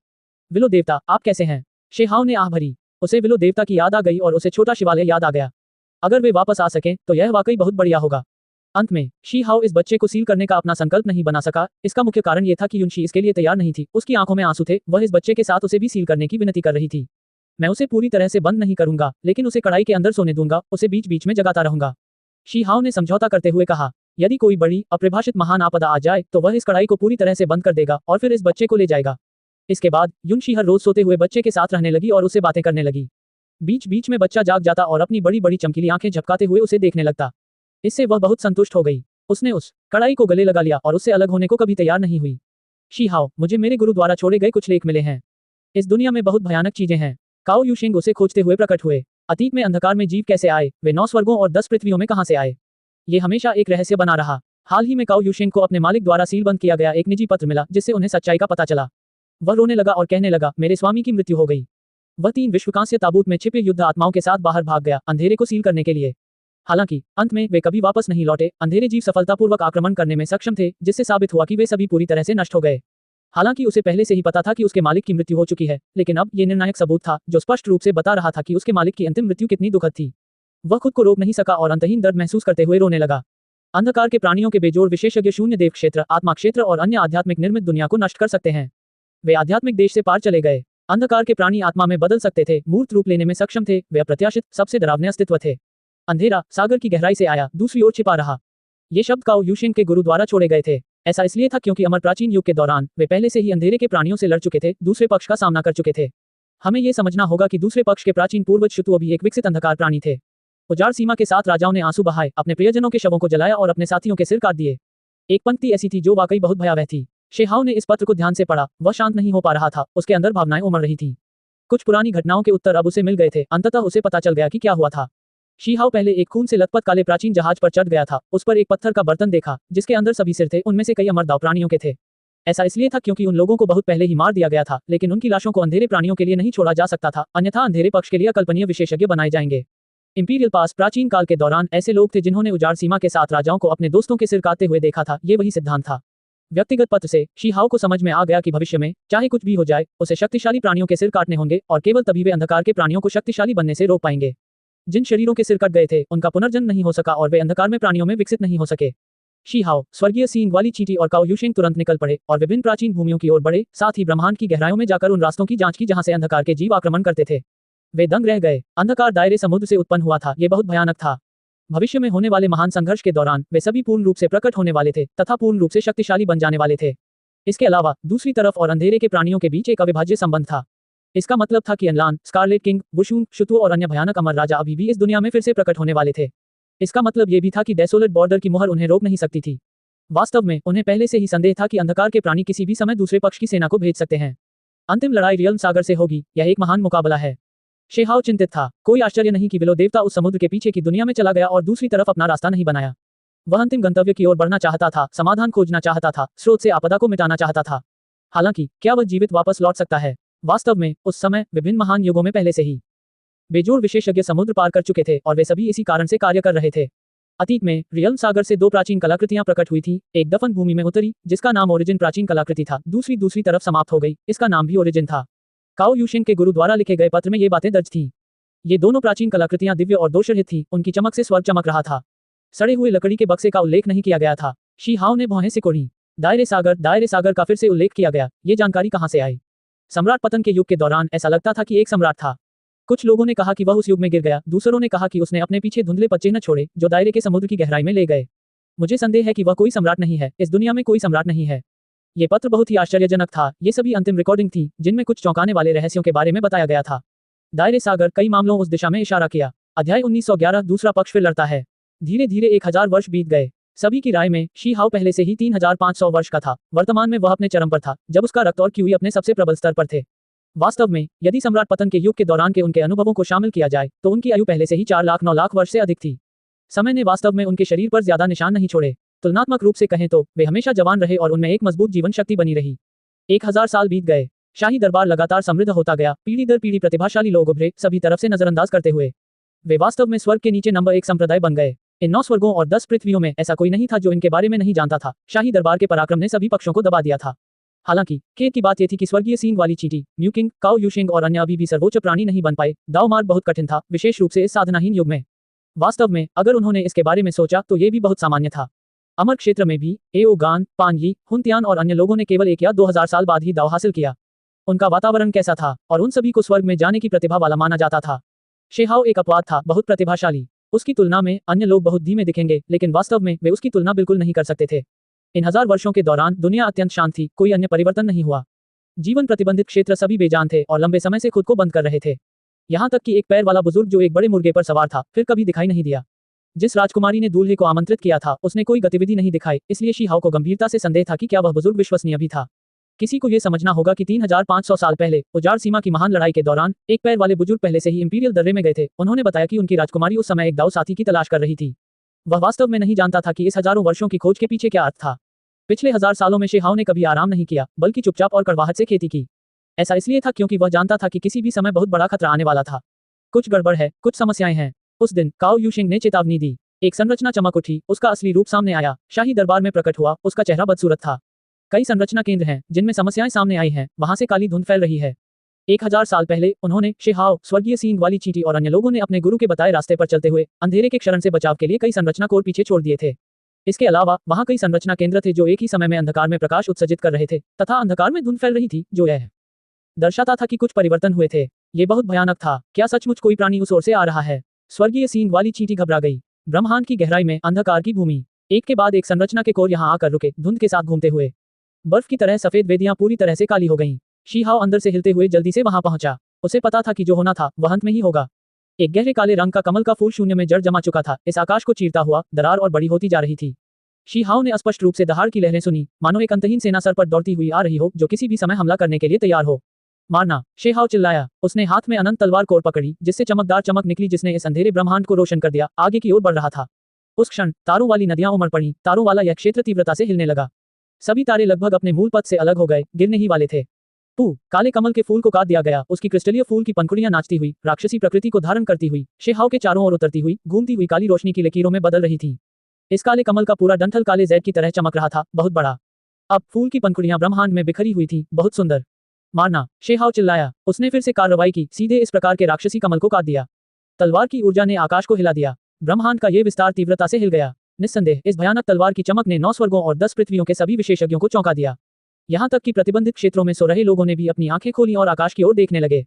विलो देवता, आप कैसे हैं? शेहाव ने आह भरी। उसे विलो देवता की याद आ गई और उसे छोटा शिवालय याद आ गया। अगर वे वापस आ सकें तो यह वाकई बहुत बढ़िया होगा। अंत में शीहाव इस बच्चे को सील करने का अपना संकल्प नहीं बना सका। इसका मुख्य कारण यह था कि युनशी इसके लिए तैयार नहीं थी। उसकी आंखों में आंसू थे, वह इस बच्चे के साथ उसे भी सील करने की विनती कर रही थी। मैं उसे पूरी तरह से बंद नहीं करूंगा, लेकिन उसे कड़ाई के अंदर सोने दूंगा, उसे बीच बीच में जगाता रहूंगा। शीहाव ने समझौता करते हुए कहा, यदि कोई बड़ी अपरिभाषित महान आपदा आ जाए तो वह इस कड़ाई को पूरी तरह से बंद कर देगा और फिर इस बच्चे को ले जाएगा। इसके बाद युनशी हर रोज सोते हुए बच्चे के साथ रहने लगी और उससे बातें करने लगी। बीच बीच में बच्चा जाग जाता और अपनी बड़ी बड़ी चमकीली आंखें झपकाते हुए उसे देखने लगता। इससे वह बहुत संतुष्ट हो गई। उसने उस कड़ाई को गले लगा लिया और उससे अलग होने को कभी तैयार नहीं हुई। शीहाव, मुझे मेरे गुरु द्वारा छोड़े गए कुछ लेख मिले हैं। इस दुनिया में बहुत भयानक चीजें हैं। काओ यूशिंग उसे खोजते हुए प्रकट हुए। अतीत में अंधकार में जीव कैसे आए, वे 9 स्वर्गों और 10 पृथ्वियों में कहां से आए, ये हमेशा एक रहस्य बना रहा। हाल ही में काओ यूशिंग को अपने मालिक द्वारा सीलबंद किया गया एक निजी पत्र मिला, जिससे उन्हें सच्चाई का पता चला। वह रोने लगा और कहने लगा, मेरे स्वामी की मृत्यु हो गई। वह 3 विश्वकांस्य ताबूत में छिपे युद्ध आत्माओं के साथ बाहर भाग गया, अंधेरे को सील करने के लिए। हालांकि अंत में वे कभी वापस नहीं लौटे। अंधेरे जीव सफलतापूर्वक आक्रमण करने में सक्षम थे, जिससे साबित हुआ कि वे सभी पूरी तरह से नष्ट हो गए। हालांकि उसे पहले से ही पता था कि उसके मालिक की मृत्यु हो चुकी है, लेकिन अब ये निर्णायक सबूत था जो स्पष्ट रूप से बता रहा था कि उसके मालिक की अंतिम मृत्यु कितनी दुखद थी। वह खुद को रोक नहीं सका और अंतहीन दर्द महसूस करते हुए रोने लगा। अंधकार के प्राणियों के बेजोड़ विशेषज्ञ शून्य देव क्षेत्र, आत्मा क्षेत्र और अन्य आध्यात्मिक निर्मित दुनिया को नष्ट कर सकते हैं। वे आध्यात्मिक देश से पार चले गए। अंधकार के प्राणी आत्मा में बदल सकते थे, मूर्त रूप लेने में सक्षम थे, वे अप्रत्याशित, सबसे डरावने अस्तित्व थे। अंधेरा सागर की गहराई से आया, दूसरी ओर छिपा रहा। ये शब्द काओ यूशिंग के गुरु द्वारा छोड़े गए थे। ऐसा इसलिए था क्योंकि अमर प्राचीन युग के दौरान वे पहले से ही अंधेरे के प्राणियों से लड़ चुके थे, दूसरे पक्ष का सामना कर चुके थे। हमें यह समझना होगा कि दूसरे पक्ष के प्राचीन पूर्वज शुतुओं भी एक विकसित अंधकार प्राणी थे। उजाड़ सीमा के साथ राजाओं ने आंसू बहाए, अपने प्रियजनों के शवों को जलाया और अपने साथियों के सिर काट दिए। एक पंक्ति ऐसी थी जो वाकई बहुत भयावह थी। शेहाओ ने इस पत्र को ध्यान से पढ़ा। वह शांत नहीं हो पा रहा था, उसके अंदर भावनाएं उमड़ रही थीं। कुछ पुरानी घटनाओं के उत्तर अब उसे मिल गए थे। अंततः उसे पता चल गया कि क्या हुआ था। शीहाओ पहले एक खून से लथपथ काले प्राचीन जहाज पर चढ़ गया था। उस पर एक पत्थर का बर्तन देखा जिसके अंदर सभी सिर थे, उनमें से कई अमरदाव प्राणियों के थे। ऐसा इसलिए था क्योंकि उन लोगों को बहुत पहले ही मार दिया गया था, लेकिन उनकी लाशों को अंधेरे प्राणियों के लिए नहीं छोड़ा जा सकता था, अन्यथा अंधेरे पक्ष के लिए अकल्पनीय विशेषज्ञ बनाए जाएंगे। इंपीरियल पास प्राचीन काल के दौरान ऐसे लोग थे जिन्होंने उजाड़ सीमा के साथ राजाओं को अपने दोस्तों के सिर काटते हुए देखा था। ये वही सिद्धांत था। व्यक्तिगत पत्र से शीहाओ को समझ में आ गया कि भविष्य में चाहे कुछ भी हो जाए, उसे शक्तिशाली प्राणियों के सिर काटने होंगे और केवल तभी वे अंधकार के प्राणियों को शक्तिशाली बनने से रोक पाएंगे। जिन शरीरों के सिर कट गए थे उनका पुनर्जन्म नहीं हो सका और वे अंधकार में प्राणियों में विकसित नहीं हो सके। शीहाओ, स्वर्गीय सींग वाली चींटी और काओ यूशिंग तुरंत निकल पड़े और विभिन्न प्राचीन भूमियों की ओर बढ़े, साथ ही ब्रह्मांड की गहराइयों में जाकर उन रास्तों की जांच की जहां से अंधकार के जीव आक्रमण करते थे। वे दंग रह गए। अंधकार दायरे समुद्र से उत्पन्न हुआ था। ये बहुत भयानक था। भविष्य में होने वाले महान संघर्ष के दौरान वे सभी पूर्ण रूप से प्रकट होने वाले थे तथा पूर्ण रूप से शक्तिशाली बन जाने वाले थे। इसके अलावा दूसरी तरफ और अंधेरे के प्राणियों के बीच एक अविभाज्य संबंध था। इसका मतलब था कि अनलान, स्कारलेट किंग, वुशून, शुतुओ और अन्य भयानक अमर राजा अभी भी इस दुनिया में फिर से प्रकट होने वाले थे। इसका मतलब ये भी था कि डेसोलेट बॉर्डर की मुहर उन्हें रोक नहीं सकती थी। वास्तव में उन्हें पहले से ही संदेह था कि अंधकार के प्राणी किसी भी समय दूसरे पक्ष की सेना को भेज सकते हैं। अंतिम लड़ाई रियल्म सागर से होगी। यह एक महान मुकाबला है। शेहाओ चिंतित था। कोई आश्चर्य नहीं कि विलो देवता उस समुद्र के पीछे की दुनिया में चला गया और दूसरी तरफ अपना रास्ता नहीं बनाया। वह अंतिम गंतव्य की ओर बढ़ना चाहता था, समाधान खोजना चाहता था, स्रोत से आपदा को मिटाना चाहता था। हालांकि क्या वह जीवित वापस लौट सकता है? वास्तव में उस समय विभिन्न महान युगों में पहले से ही बेजोड़ विशेषज्ञ समुद्र पार कर चुके थे और वे सभी इसी कारण से कार्य कर रहे थे। अतीत में रियल्म सागर से दो प्राचीन कलाकृतियां प्रकट हुई थी। एक दफन भूमि में उतरी जिसका नाम ओरिजिन प्राचीन कलाकृति था, दूसरी तरफ समाप्त हो गई, इसका नाम भी ओरिजिन था। काओ यूशिंग के गुरु द्वारा लिखे गए पत्र में ये बातें दर्ज थीं। ये दोनों प्राचीन कलाकृतियां दिव्य और दोषरहित थीं, उनकी चमक से स्वर्ग चमक रहा था। सड़े हुए लकड़ी के बक्से का उल्लेख नहीं किया गया था। शीहाओ ने भौहें सिकोड़ी। दायरे सागर का फिर से उल्लेख किया गया। ये जानकारी कहां से आई? सम्राट पतन के युग के दौरान ऐसा लगता था कि एक सम्राट था। कुछ लोगों ने कहा कि वह उस युग में गिर गया, दूसरों ने कहा कि उसने अपने पीछे धुंधले पदचिह्न छोड़े जो दायरे के समुद्र की गहराई में ले गए। मुझे संदेह है कि वह कोई सम्राट नहीं है। इस दुनिया में कोई सम्राट नहीं है। ये पत्र बहुत ही आश्चर्यजनक था। ये सभी अंतिम रिकॉर्डिंग थी जिनमें कुछ चौंकाने वाले रहस्यों के बारे में बताया गया था। दायरे सागर कई मामलों उस दिशा में इशारा किया। अध्याय 1911 दूसरा पक्ष फिर लड़ता है। धीरे धीरे 1000 वर्ष बीत गए। सभी की राय में शीहाओ पहले से ही 3500 वर्ष का था। वर्तमान में वह अपने चरम पर था जब उसका रक्त और क्यूई अपने सबसे प्रबल स्तर पर थे। वास्तव में यदि सम्राट पतन के युग के दौरान के उनके अनुभवों को शामिल किया जाए तो उनकी आयु पहले से ही 4 लाख 9 लाख वर्ष से अधिक थी। समय ने वास्तव में उनके शरीर पर ज्यादा निशान नहीं छोड़े। तुलनात्मक रूप से कहें तो वे हमेशा जवान रहे और उनमें एक मजबूत जीवन शक्ति बनी रही। 1000 साल बीत गए। शाही दरबार लगातार समृद्ध होता गया। पीढ़ी दर पीढ़ी प्रतिभाशाली लोग उभरे, सभी तरफ से नजरअंदाज करते हुए। वे वास्तव में स्वर्ग के नीचे नंबर 1 संप्रदाय बन गए। इन 9 स्वर्गों और 10 पृथ्वियों में ऐसा कोई नहीं था जो इनके बारे में नहीं जानता था। शाही दरबार के पराक्रम ने सभी पक्षों को दबा दिया था। हालांकि खेद की बात यह थी कि स्वर्गीय सींग वाली चींटी, म्यूकिंग, काओ यूशिंग और अन्य अभी भी सर्वोच्च प्राणी नहीं बन पाए। दाव मार्ग बहुत कठिन था, विशेष रूप से इस साधनाहीन युग में। वास्तव में अगर उन्होंने इसके बारे में सोचा तो ये भी बहुत सामान्य था। अमर क्षेत्र में भी एओ गान, पानयी, हुनत्यान और अन्य लोगों ने केवल 1 या 2000 साल बाद ही दाव हासिल किया। उनका वातावरण कैसा था और उन सभी को स्वर्ग में जाने की प्रतिभा वाला माना जाता था। शेहाओ एक अपवाद था, बहुत प्रतिभाशाली। उसकी तुलना में अन्य लोग बहुत धीमे दिखेंगे, लेकिन वास्तव में वे उसकी तुलना बिल्कुल नहीं कर सकते थे। इन 1000 वर्षों के दौरान दुनिया अत्यंत शांत थी, कोई अन्य परिवर्तन नहीं हुआ। जीवन प्रतिबंधित क्षेत्र सभी बेजान थे और लंबे समय से खुद को बंद कर रहे थे। यहाँ तक कि एक पैर वाला बुजुर्ग जो एक बड़े मुर्गे पर सवार था फिर कभी दिखाई नहीं दिया। जिस राजकुमारी ने दूल्हे को आमंत्रित किया था उसने कोई गतिविधि नहीं दिखाई, इसलिए शीहाओ को गंभीरता से संदेह था कि क्या वह बुजुर्ग विश्वसनीय भी था। किसी को यह समझना होगा कि 3500 साल पहले उजाड़ सीमा की महान लड़ाई के दौरान एक पैर वाले बुजुर्ग पहले से ही इंपीरियल दर्रे में गए थे। उन्होंने बताया कि उनकी राजकुमारी उस समय एक दाव साथी की तलाश कर रही थी। वह वास्तव में नहीं जानता था कि इस हजारों वर्षों की खोज के पीछे क्या अर्थ था। पिछले 1000 सालों में शेहाओ ने कभी आराम नहीं किया, बल्कि चुपचाप और कड़वाहट से खेती की। ऐसा इसलिए था क्योंकि वह जानता था कि किसी भी समय बहुत बड़ा खतरा आने वाला था। कुछ गड़बड़ है, कुछ समस्याएं हैं। उस दिन काओ यूशिंग ने चेतावनी दी। एक संरचना चमक उठी, उसका असली रूप सामने आया। शाही दरबार में प्रकट हुआ, उसका चेहरा बदसूरत था। कई संरचना केंद्र हैं जिनमें समस्याएं सामने आई हैं, वहां से काली धुंध फैल रही है। 1000 साल पहले उन्होंने शेहाओ, स्वर्गीय सींग वाली चींटी और अन्य लोगों ने अपने गुरु के बताए रास्ते पर चलते हुए अंधेरे के क्षरण से बचाव के लिए कई संरचना कोड पीछे छोड़ दिए थे। इसके अलावा वहां कई संरचना केंद्र थे जो एक ही समय में अंधकार में प्रकाश उत्सर्जित कर रहे थे तथा अंधकार में धुंध फैल रही थी, जो यह दर्शाता था कि कुछ परिवर्तन हुए थे। ये बहुत भयानक था। क्या सचमुच कोई प्राणी उस ओर से आ रहा है? स्वर्गीय सींग वाली चींटी घबरा गई। ब्रह्मांड की गहराई में अंधकार की भूमि, एक के बाद एक संरचना के कोर यहां आकर रुके, धुंध के साथ घूमते हुए। बर्फ की तरह सफेद वेदियां पूरी तरह से काली हो गईं। शीहाओ अंदर से हिलते हुए जल्दी से वहां पहुंचा। उसे पता था कि जो होना था वह अंत में ही होगा। एक गहरे काले रंग का कमल का फूल शून्य में जड़ जमा चुका था। इस आकाश को चीरता हुआ दरार और बड़ी होती जा रही थी। शीहाओ ने स्पष्ट रूप से दहाड़ की लहरें सुनी, मानो एक अंतहीन सेना सर पर दौड़ती हुई आ रही हो जो किसी भी समय हमला करने के लिए तैयार हो। मारना! शेहाओ चिल्लाया। उसने हाथ में अनंत तलवार कोर पकड़ी, जिससे चमकदार चमक निकली जिसने इस अंधेरे ब्रह्मांड को रोशन कर दिया। आगे की ओर बढ़ रहा था। उस क्षण तारों वाली नदियां उमड़ पड़ी। तारों वाला यह क्षेत्र तीव्रता से हिलने लगा। सभी तारे लगभग अपने मूल पथ से अलग हो गए, गिरने ही वाले थे। काले कमल के फूल को काट दिया गया। उसकी क्रिस्टलीय फूल की पंखुड़ियां नाचती हुई, राक्षसी प्रकृति को धारण करती हुई, शेहाओ के चारों ओर उतरती हुई, घूमती हुई काली रोशनी की लकीरों में बदल रही थी। इस काले कमल का पूरा डंठल काले जैड की तरह चमक रहा था, बहुत बड़ा। अब फूल की पंखुड़ियां ब्रह्मांड में बिखरी हुई थी, बहुत सुंदर। मारना! शेहाओ चिल्लाया। उसने फिर से कार्रवाई की, सीधे इस प्रकार के राक्षसी कमल को काट दिया। तलवार की ऊर्जा ने आकाश को हिला दिया। ब्रह्मांड का ये विस्तार तीव्रता से हिल गया। निस्संदेह इस भयानक तलवार की चमक ने 9 स्वर्गों और 10 पृथ्वियों के सभी विशेषज्ञों को चौंका दिया। यहां तक कि प्रतिबंधित क्षेत्रों में सो रहे लोगों ने भी अपनी आंखें खोली और आकाश की ओर देखने लगे।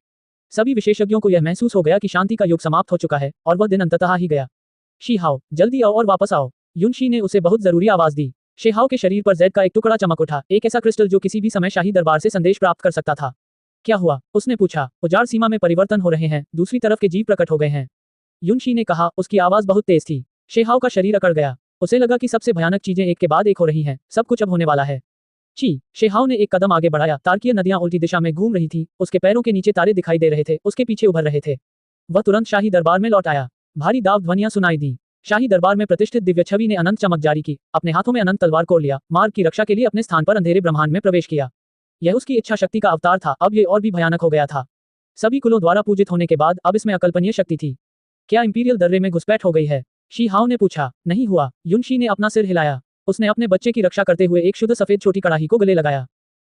सभी विशेषज्ञों को यह महसूस हो गया कि शांति का युग समाप्त हो चुका है और वह दिन अंततः ही गया। शीहाओ, जल्दी आओ और वापस आओ। युनशी ने उसे बहुत जरूरी आवाज दी। शेहाओ के शरीर पर जेड का एक टुकड़ा चमक उठा, एक ऐसा क्रिस्टल जो किसी भी समय शाही दरबार से संदेश प्राप्त कर सकता था। क्या हुआ? उसने पूछा। उजाड़ सीमा में परिवर्तन हो रहे हैं, दूसरी तरफ के जीव प्रकट हो गए हैं। युनशी ने कहा। उसकी आवाज बहुत तेज थी। शेहाओ का शरीर अकड़ गया। उसे लगा कि सबसे भयानक चीजें एक के बाद एक हो रही हैं, सब कुछ अब होने वाला है। शेहाओ ने एक कदम आगे बढ़ाया। तारकीय नदियां उल्टी दिशा में घूम रही थी, उसके पैरों के नीचे तारे दिखाई दे रहे थे, उसके पीछे उभर रहे थे। वह तुरंत शाही दरबार में लौट आया। भारी दाव ध्वनियां सुनाई दी। शाही दरबार में प्रतिष्ठित दिव्य छवि ने अनंत चमक जारी की, अपने हाथों में अनंत तलवार को लिया, मार्ग की रक्षा के लिए अपने स्थान पर अंधेरे ब्रह्मांड में प्रवेश किया। यह उसकी इच्छा शक्ति का अवतार था। अब ये और भी भयानक हो गया था। सभी कुलों द्वारा पूजित होने के बाद अब इसमें अकल्पनीय शक्ति थी। क्या इंपीरियल दर्रे में घुसपैठ हो गई है? शीहाओ ने पूछा। नहीं हुआ। युनशी ने अपना सिर हिलाया। उसने अपने बच्चे की रक्षा करते हुए एक शुद्ध सफेद छोटी कड़ाही को गले लगाया।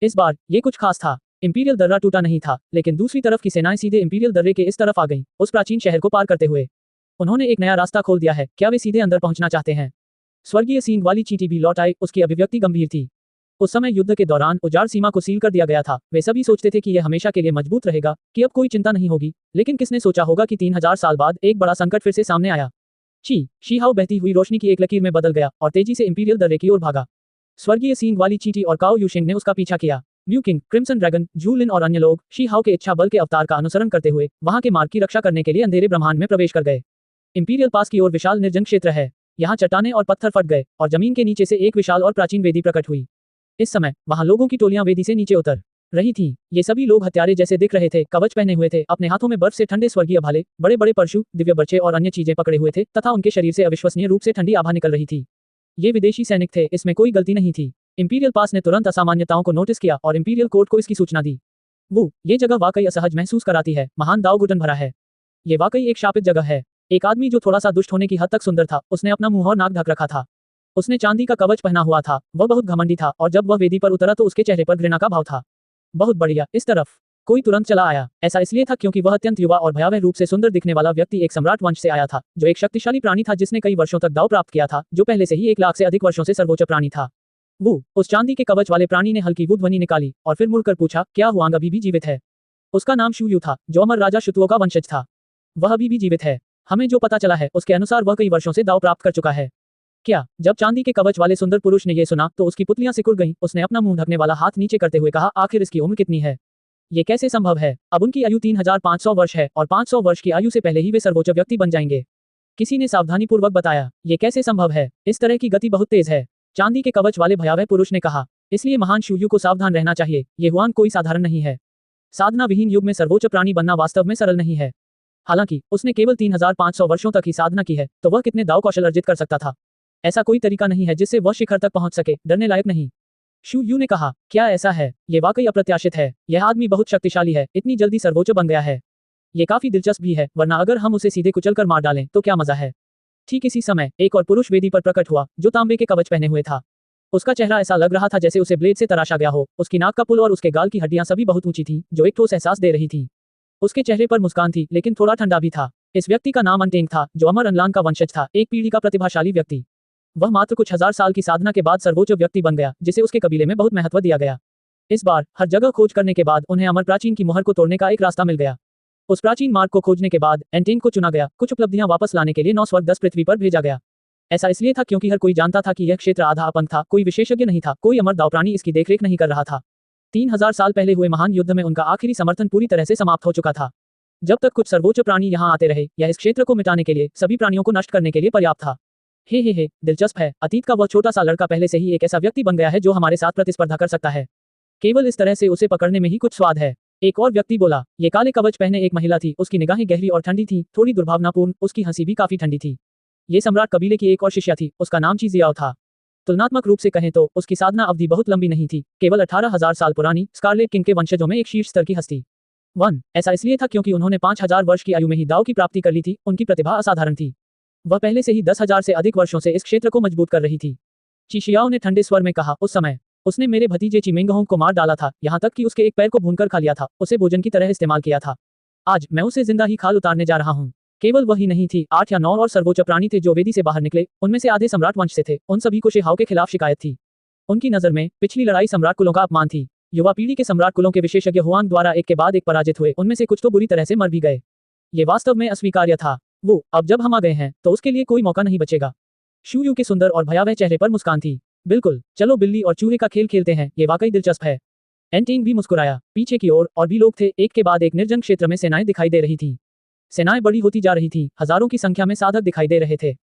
इस बार ये कुछ खास था। इंपीरियल दर्रा टूटा नहीं था, लेकिन दूसरी तरफ की सेनाएं सीधे इंपीरियल दर्रे के इस तरफ आ गईं, उस प्राचीन शहर को पार करते हुए। उन्होंने एक नया रास्ता खोल दिया है। क्या वे सीधे अंदर पहुंचना चाहते हैं? स्वर्गीय सींग वाली चींटी भी लौट आई। उसकी अभिव्यक्ति गंभीर थी। उस समय युद्ध के दौरान उजाड़ सीमा को सील कर दिया गया था। वे सभी सोचते थे कि यह हमेशा के लिए मजबूत रहेगा, कि अब कोई चिंता नहीं होगी। लेकिन किसने सोचा होगा कि 3000 साल बाद एक बड़ा संकट फिर से सामने आया। शीहाओ बहती हुई रोशनी की एक लकीर में बदल गया और तेजी से इंपीरियल दर्रे की ओर भागा। स्वर्गीय सींग वाली चींटी और काओ यूशिंग ने उसका पीछा किया। म्यू किंग, क्रिम्सन ड्रैगन, जू लिन और अन्य लोग शीहाओ के इच्छा बल के अवतार का अनुसरण करते हुए वहां के मार्ग की रक्षा करने के लिए अंधेरे ब्रह्मांड में प्रवेश कर गए। इंपीरियल पास की ओर विशाल निर्जन क्षेत्र है। यहाँ चट्टानें और पत्थर फट गए और जमीन के नीचे से एक विशाल और प्राचीन वेदी प्रकट हुई। इस समय वहां लोगों की टोलियां वेदी से नीचे उतर रही थीं। ये सभी लोग हत्यारे जैसे दिख रहे थे, कवच पहने हुए थे, अपने हाथों में बर्फ से ठंडे स्वर्गीय भाले, बड़े बड़े परशु, दिव्य बर्छे और अन्य चीजें पकड़े हुए थे तथा उनके शरीर से अविश्वसनीय रूप से ठंडी आभा निकल रही थी। ये विदेशी सैनिक थे, इसमें कोई गलती नहीं थी। इंपीरियल पास ने तुरंत असामान्यताओं को नोटिस किया और इंपीरियल कोर्ट को इसकी सूचना दी। ये जगह वाकई असहज महसूस कराती है, महान दाव घुटन भरा है। ये वाकई एक शापित जगह है। एक आदमी जो थोड़ा सा दुष्ट होने की हद तक सुंदर था, उसने अपना मुंह और नाक ढक रखा था। उसने चांदी का कवच पहना हुआ था। वह बहुत घमंडी था और जब वह वेदी पर उतरा तो उसके चेहरे पर घृणा का भाव था। बहुत बढ़िया। इस तरफ कोई तुरंत चला आया। ऐसा इसलिए था क्योंकि वह अत्यंत युवा और भयावह रूप से सुंदर दिखने वाला व्यक्ति एक सम्राट वंश से आया था, जो एक शक्तिशाली प्राणी था जिसने कई वर्षों तक दाव प्राप्त किया था, जो पहले से ही 1 लाख से अधिक वर्षों से सर्वोच्च प्राणी था। उस चांदी के कवच वाले प्राणी ने हल्की वू ध्वनि निकाली और फिर मुड़कर पूछा, क्या हुआंग अभी भी जीवित है? उसका नाम शू यू था, जो अमर राजा शुतुओं का वंशज था। वह अभी भी जीवित है। हमें जो पता चला है उसके अनुसार वह कई वर्षों से दाव प्राप्त कर चुका है। क्या? जब चांदी के कवच वाले सुंदर पुरुष ने यह सुना तो उसकी पुतलियां सिकुड़ गईं। उसने अपना मुंह ढकने वाला हाथ नीचे करते हुए कहा, आखिर इसकी उम्र कितनी है? ये कैसे संभव है? अब उनकी आयु 3500 वर्ष है और 500 वर्ष की आयु से पहले ही वे सर्वोच्च व्यक्ति बन जाएंगे। किसी ने सावधानीपूर्वक बताया, ये कैसे संभव है? इस तरह की गति बहुत तेज है। चांदी के कवच वाले भयावह पुरुष ने कहा, इसलिए महान शूयू को सावधान रहना चाहिए। ये हुआंग कोई साधारण नहीं है। साधना विहीन युग में सर्वोच्च प्राणी बनना वास्तव में सरल नहीं है। हालांकि उसने केवल 3500 वर्षों तक ही साधना की है, तो वह कितने दाव कौशल अर्जित कर सकता था? ऐसा कोई तरीका नहीं है जिससे वह शिखर तक पहुंच सके। डरने लायक नहीं। शू यू ने कहा, क्या ऐसा है? ये वाकई अप्रत्याशित है। यह आदमी बहुत शक्तिशाली है, इतनी जल्दी सर्वोच्च बन गया है। ये काफी दिलचस्प भी है, वरना अगर हम उसे सीधे कुचलकर मार डालें तो क्या मजा है। ठीक इसी समय एक और पुरुष वेदी पर प्रकट हुआ, जो तांबे के कवच पहने हुए था। उसका चेहरा ऐसा लग रहा था जैसे उसे ब्लेड से तराशा गया हो। उसकी नाक का पुल और उसके गाल की हड्डियां सभी बहुत ऊंची थी, जो एक ठोस एहसास दे रही थी। उसके चेहरे पर मुस्कान थी, लेकिन थोड़ा ठंडा भी था। इस व्यक्ति का नाम अनटेंग था, जो अमर अनलान का वंशज था, एक पीढ़ी का प्रतिभाशाली व्यक्ति। वह मात्र कुछ हजार साल की साधना के बाद सर्वोच्च व्यक्ति बन गया, जिसे उसके कबीले में बहुत महत्व दिया गया। इस बार हर जगह खोज करने के बाद उन्हें अमर प्राचीन की मुहर को तोड़ने का एक रास्ता मिल गया। उस प्राचीन मार्ग को खोजने के बाद एंटेंग को चुना गया। कुछ उपलब्धियां वापस लाने के लिए 9 स्वर्ग 10 पृथ्वी पर भेजा गया। ऐसा इसलिए था क्योंकि हर कोई जानता था कि यह क्षेत्र आधा अपंग था, कोई विशेषज्ञ नहीं था, कोई अमर दावप्राणी इसकी देखरेख नहीं कर रहा था। 3000 साल पहले हुए महान युद्ध में उनका आखिरी समर्थन पूरी तरह से समाप्त हो चुका था। जब तक कुछ सर्वोच्च प्राणी यहाँ आते रहे, यह इस क्षेत्र को मिटाने के लिए, सभी प्राणियों को नष्ट करने के लिए पर्याप्त था। हे, दिलचस्प है, अतीत का वह छोटा सा लड़का पहले से ही एक ऐसा व्यक्ति बन गया है जो हमारे साथ प्रतिस्पर्धा कर सकता है। केवल इस तरह से उसे पकड़ने में ही कुछ स्वाद है। एक और व्यक्ति बोला। ये काले कवच पहने एक महिला थी, उसकी निगाहें गहरी और ठंडी थी, थोड़ी दुर्भावनापूर्ण, उसकी हंसी भी काफी ठंडी थी। ये सम्राट कबीले की एक और शिष्या थी, उसका नाम चीजियाओ था। तुलनात्मक रूप से कहें तो उसकी साधना अवधि बहुत लंबी नहीं थी, केवल 18,000 साल पुरानी, स्कारलेट किंग के वंशजों में एक शीर्ष स्तर की हस्ती। ऐसा इसलिए था क्योंकि उन्होंने 5000 वर्ष की आयु में ही दाव की प्राप्ति कर ली थी। उनकी प्रतिभा असाधारण थी। वह पहले से ही 10,000 से अधिक वर्षों से इस क्षेत्र को मजबूत कर रही थी। चिशियाओ ने ठंडे स्वर में कहा, उस समय उसने मेरे भतीजे चिमेंगहोंग को मार डाला था, यहाँ तक कि उसके एक पैर को भूनकर खा लिया था, उसे भोजन की तरह इस्तेमाल किया था। आज मैं उसे जिंदा ही खाल उतारने जा रहा हूँ। केवल वही नहीं थी, 8 या 9 और सर्वोच्च प्राणी थे जो वेदी से बाहर निकले। उनमें से आधे सम्राट वंश से थे। उन सभी को शेहाओ के खिलाफ शिकायत थी। उनकी नजर में पिछली लड़ाई सम्राट कुलों का अपमान थी। युवा पीढ़ी के सम्राट कुलों के विशेषज्ञ हुआंग द्वारा एक के बाद एक पराजित हुए, उनमें से कुछ तो बुरी तरह से मर भी गए। ये वास्तव में अस्वीकार्य था। वो अब जब हम आ गए हैं तो उसके लिए कोई मौका नहीं बचेगा। शूयू के सुंदर और भयावह चेहरे पर मुस्कान थी। बिल्कुल, चलो बिल्ली और चूहे का खेल खेलते हैं, ये वाकई दिलचस्प है। एंटिंग भी मुस्कुराया। पीछे की ओर और भी लोग थे। एक के बाद एक निर्जन क्षेत्र में सेनाएं दिखाई दे रही थी। सेनाएं बड़ी होती जा रही थी, हजारों की संख्या में साधक दिखाई दे रहे थे।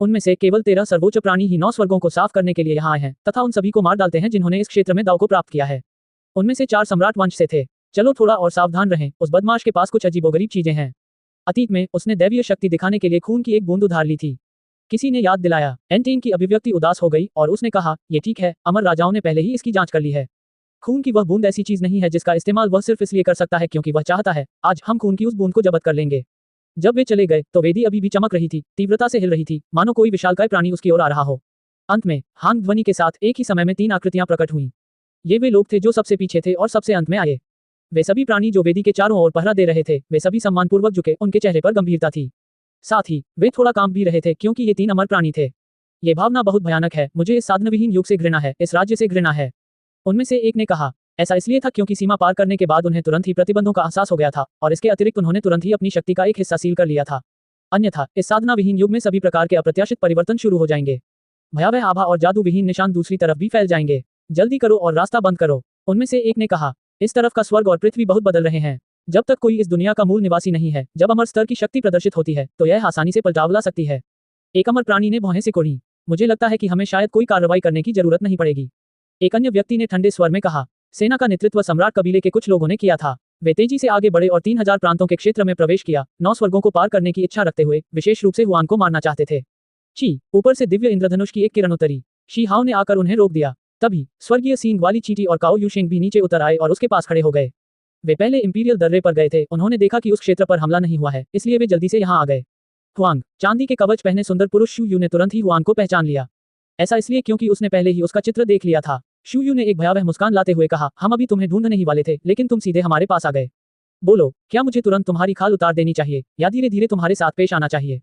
उनमें से केवल 13 सर्वोच्च प्राणी ही 9 स्वर्गों को साफ करने के लिए यहाँ आए हैं, तथा उन सभी को मार डालते हैं जिन्होंने इस क्षेत्र में दाव को प्राप्त किया है। उनमें से 4 सम्राट वंश से थे। चलो थोड़ा और सावधान रहें, उस बदमाश के पास कुछ अजीबोगरीब चीजें हैं। अतीत में उसने दैवीय शक्ति दिखाने के लिए खून की एक बूंद उधार ली थी। किसी ने याद दिलाया। एंटिंग की अभिव्यक्ति उदास हो गई और उसने कहा, ये ठीक है, अमर राजाओं ने पहले ही इसकी जांच कर ली है। खून की वह बूंद ऐसी चीज नहीं है जिसका इस्तेमाल वह सिर्फ इसलिए कर सकता है क्योंकि वह चाहता है। आज हम खून की उस बूंद को जब्त कर लेंगे। जब वे चले गए तो वेदी अभी भी चमक रही थी, तीव्रता से हिल रही थी, मानो कोई विशालकाय प्राणी उसकी ओर आ रहा हो। अंत में हांग ध्वनि के साथ एक ही समय में 3 आकृतियां प्रकट हुईं। ये वे लोग थे जो सबसे पीछे थे और सबसे अंत में आए। वे सभी प्राणी जो वेदी के चारों ओर पहरा दे रहे थे, वे सभी सम्मानपूर्वक झुके, उनके चेहरे पर गंभीरता थी। साथ ही वे थोड़ा कांप भी रहे थे क्योंकि ये 3 अमर प्राणी थे। ये भावना बहुत भयानक है। मुझे इस साधनविहीन युग से घृणा है, इस राज्य से घृणा है। उनमें से एक ने कहा। ऐसा इसलिए था क्योंकि सीमा पार करने के बाद उन्हें तुरंत ही प्रतिबंधों का एहसास हो गया था, और इसके अतिरिक्त उन्होंने तुरंत ही अपनी शक्ति का एक हिस्सा सील कर लिया था। अन्यथा इस साधना विहीन युग में सभी प्रकार के अप्रत्याशित परिवर्तन शुरू हो जाएंगे। भयावह आभा और जादू विहीन निशान दूसरी तरफ भी फैल जाएंगे। जल्दी करो और रास्ता बंद करो। उनमें से एक ने कहा। इस तरफ का स्वर्ग और पृथ्वी बहुत बदल रहे हैं। जब तक कोई इस दुनिया का मूल निवासी नहीं है, जब अमर स्तर की शक्ति प्रदर्शित होती है तो यह आसानी से पलटाव ला सकती है। एक अमर प्राणी ने भौहें सिकोड़ी। मुझे लगता है कि हमें शायद कोई कार्रवाई करने की जरूरत नहीं पड़ेगी। एक अन्य व्यक्ति ने ठंडे स्वर में कहा। सेना का नेतृत्व सम्राट कबीले के कुछ लोगों ने किया था। वे तेजी से आगे बढ़े और 3000 प्रांतों के क्षेत्र में प्रवेश किया, 9 स्वर्गों को पार करने की इच्छा रखते हुए, विशेष रूप से हुआन को मारना चाहते थे। ऊपर से दिव्य इंद्रधनुष की एक किरण उतरी। शी हाओ ने आकर उन्हें रोक दिया। तभी स्वर्गीय सींग वाली चींटी और काओ यूशेंग भी नीचे उतर आए और उसके पास खड़े हो गए। वे पहले इंपीरियल दर्रे पर गए थे। उन्होंने देखा कि उस क्षेत्र पर हमला नहीं हुआ है, इसलिए वे जल्दी से यहाँ आ गए। हुआंग, चांदी के कवच पहने सुंदर पुरुष शू यू ने तुरंत ही हुआंग को पहचान लिया। ऐसा इसलिए क्योंकि उसने पहले ही उसका चित्र देख लिया था। शू यू ने एक भयावह मुस्कान लाते हुए कहा, हम अभी तुम्हें ढूंढने ही वाले थे, लेकिन तुम सीधे हमारे पास आ गए। बोलो, क्या मुझे तुरंत तुम्हारी खाल उतार देनी चाहिए या धीरे धीरे तुम्हारे साथ पेश आना चाहिए?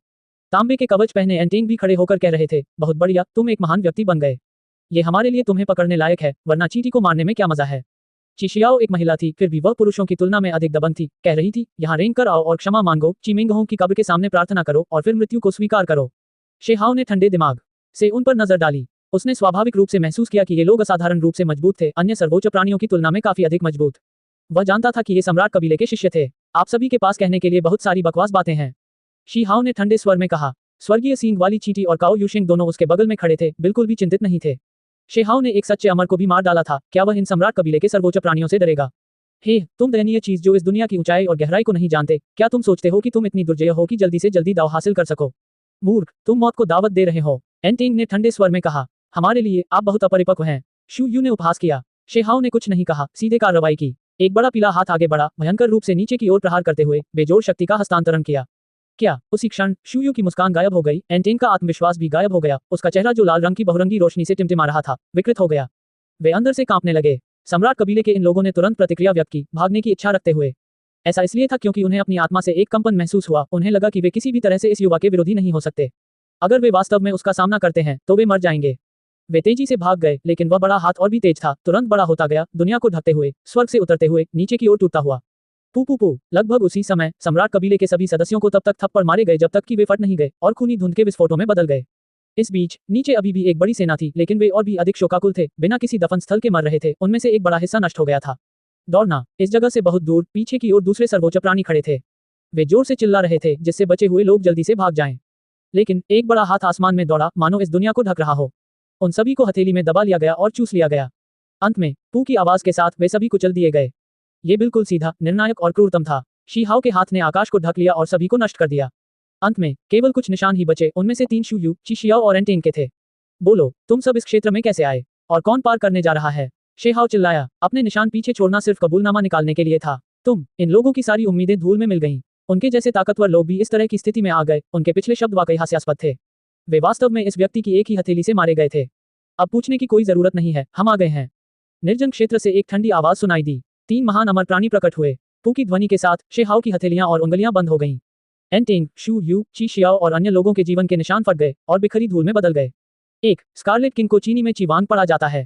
तांबे के कवच पहने एंटिंग भी खड़े होकर कह रहे थे, बहुत बढ़िया, तुम एक महान व्यक्ति बन गए। ये हमारे लिए तुम्हें पकड़ने लायक है, वरना चींटी को मारने में क्या मजा है। चिशियाओ एक महिला थी, फिर भी वह पुरुषों की तुलना में अधिक दबंग थी। कह रही थी, यहाँ रेंग कर आओ और क्षमा मांगो, चिमेंगहोंग की कब्र के सामने प्रार्थना करो और फिर मृत्यु को स्वीकार करो। शेहाओ ने ठंडे दिमाग से उन पर नजर डाली। उसने स्वाभाविक रूप से महसूस किया कि ये लोग असाधारण रूप से मजबूत थे, अन्य सर्वोच्च प्राणियों की तुलना में काफी अधिक मजबूत। वह जानता था कि ये सम्राट कबीले के शिष्य थे। आप सभी के पास कहने के लिए बहुत सारी बकवास बातें हैं, शी हाओ ने ठंडे स्वर में कहा। स्वर्गीय सींग वाली चींटी और काओ यूशेंग दोनों उसके बगल में खड़े थे, बिल्कुल भी चिंतित नहीं थे। शेहाओ ने एक सच्चे अमर को भी मार डाला था, क्या वह इन सम्राट कबीले के सर्वोच्च प्राणियों से डरेगा? हे, तुम दयनीय चीज जो इस दुनिया की ऊंचाई और गहराई को नहीं जानते, क्या तुम सोचते हो कि तुम इतनी दुर्जय हो कि जल्दी से जल्दी दाव हासिल कर सको? मूर्ख, तुम मौत को दावत दे रहे हो, एंटिंग ने ठंडे स्वर में कहा। हमारे लिए आप बहुत अपरिपक्व हैं। शू यू ने उपहास किया। शेहाओ ने कुछ नहीं कहा, सीधे कार्रवाई की। एक बड़ा पीला हाथ आगे बढ़ा, भयंकर रूप से नीचे की ओर प्रहार करते हुए बेजोड़ शक्ति का हस्तांतरण किया। क्या उसी क्षण शुयू की मुस्कान गायब हो गई, एंटेन का आत्मविश्वास भी गायब हो गया, उसका चेहरा जो लाल रंग की बहुरंगी रोशनी से टिमटिमा रहा था, विकृत हो गया। वे अंदर से कांपने लगे। सम्राट कबीले के इन लोगों ने तुरंत प्रतिक्रिया व्यक्त की, भागने की इच्छा रखते हुए। ऐसा इसलिए था क्योंकि उन्हें अपनी आत्मा से एक कंपन महसूस हुआ, उन्हें लगा कि वे किसी भी तरह से इस युवा के विरोधी नहीं हो सकते। अगर वे वास्तव में उसका सामना करते हैं तो वे मर जाएंगे। वे तेजी से भाग गए, लेकिन वह बड़ा हाथ और भी तेज था, तुरंत बड़ा होता गया, दुनिया को ढकते हुए, स्वर्ग से उतरते हुए, नीचे की ओर टूटता हुआ। पू पू पू। लगभग उसी समय सम्राट कबीले के सभी सदस्यों को तब तक थप्पड़ मारे गए जब तक कि वे फट नहीं गए और खूनी धुंध के विस्फोटों में बदल गए। इस बीच नीचे अभी भी एक बड़ी सेना थी, लेकिन वे और भी अधिक शोकाकुल थे, बिना किसी दफन स्थल के मर रहे थे, उनमें से एक बड़ा हिस्सा नष्ट हो गया था। दौड़ना। इस जगह से बहुत दूर पीछे की ओर दूसरे सर्वोच्च प्राणी खड़े थे। वे जोर से चिल्ला रहे थे, जिससे बचे हुए लोग जल्दी से भाग जाएं। लेकिन एक बड़ा हाथ आसमान में दौड़ा, मानो इस दुनिया को ढक रहा हो। उन सभी को हथेली में दबा लिया गया और चूस लिया गया। अंत में पू की आवाज के साथ वे सभी कुचल दिए गए। ये बिल्कुल सीधा, निर्णायक और क्रूरतम था। शी हाओ के हाथ ने आकाश को ढक लिया और सभी को नष्ट कर दिया। अंत में केवल कुछ निशान ही बचे, उनमें से 3 शुयू, ची शियाओ और एंटेन के थे। बोलो, तुम सब इस क्षेत्र में कैसे आए? और कौन पार करने जा रहा है? शेहाओ चिल्लाया। अपने निशान पीछे छोड़ना सिर्फ कबूलनामा निकालने के लिए था। इन लोगों की सारी उम्मीदें धूल में मिल गईं। उनके जैसे ताकतवर लोग भी इस तरह की स्थिति में आ गए। उनके पिछले शब्द वाकई हास्यास्पद थे। वे वास्तव में इस व्यक्ति की एक ही हथेली से मारे गए थे। अब पूछने की कोई जरूरत नहीं है, हम आ गए हैं। निर्जन क्षेत्र से एक ठंडी आवाज सुनाई दी। 3 महान अमर प्राणी प्रकट हुए। पू की ध्वनि के साथ शेहाओ की हथेलियां और उंगलियां बंद हो गईं। एंटिंग, शू यू, ची शियाओ और अन्य लोगों के जीवन के निशान फट गए और बिखरी धूल में बदल गए। 1 स्कारलेट किंग को चीनी में चीवांग पढ़ा जाता है।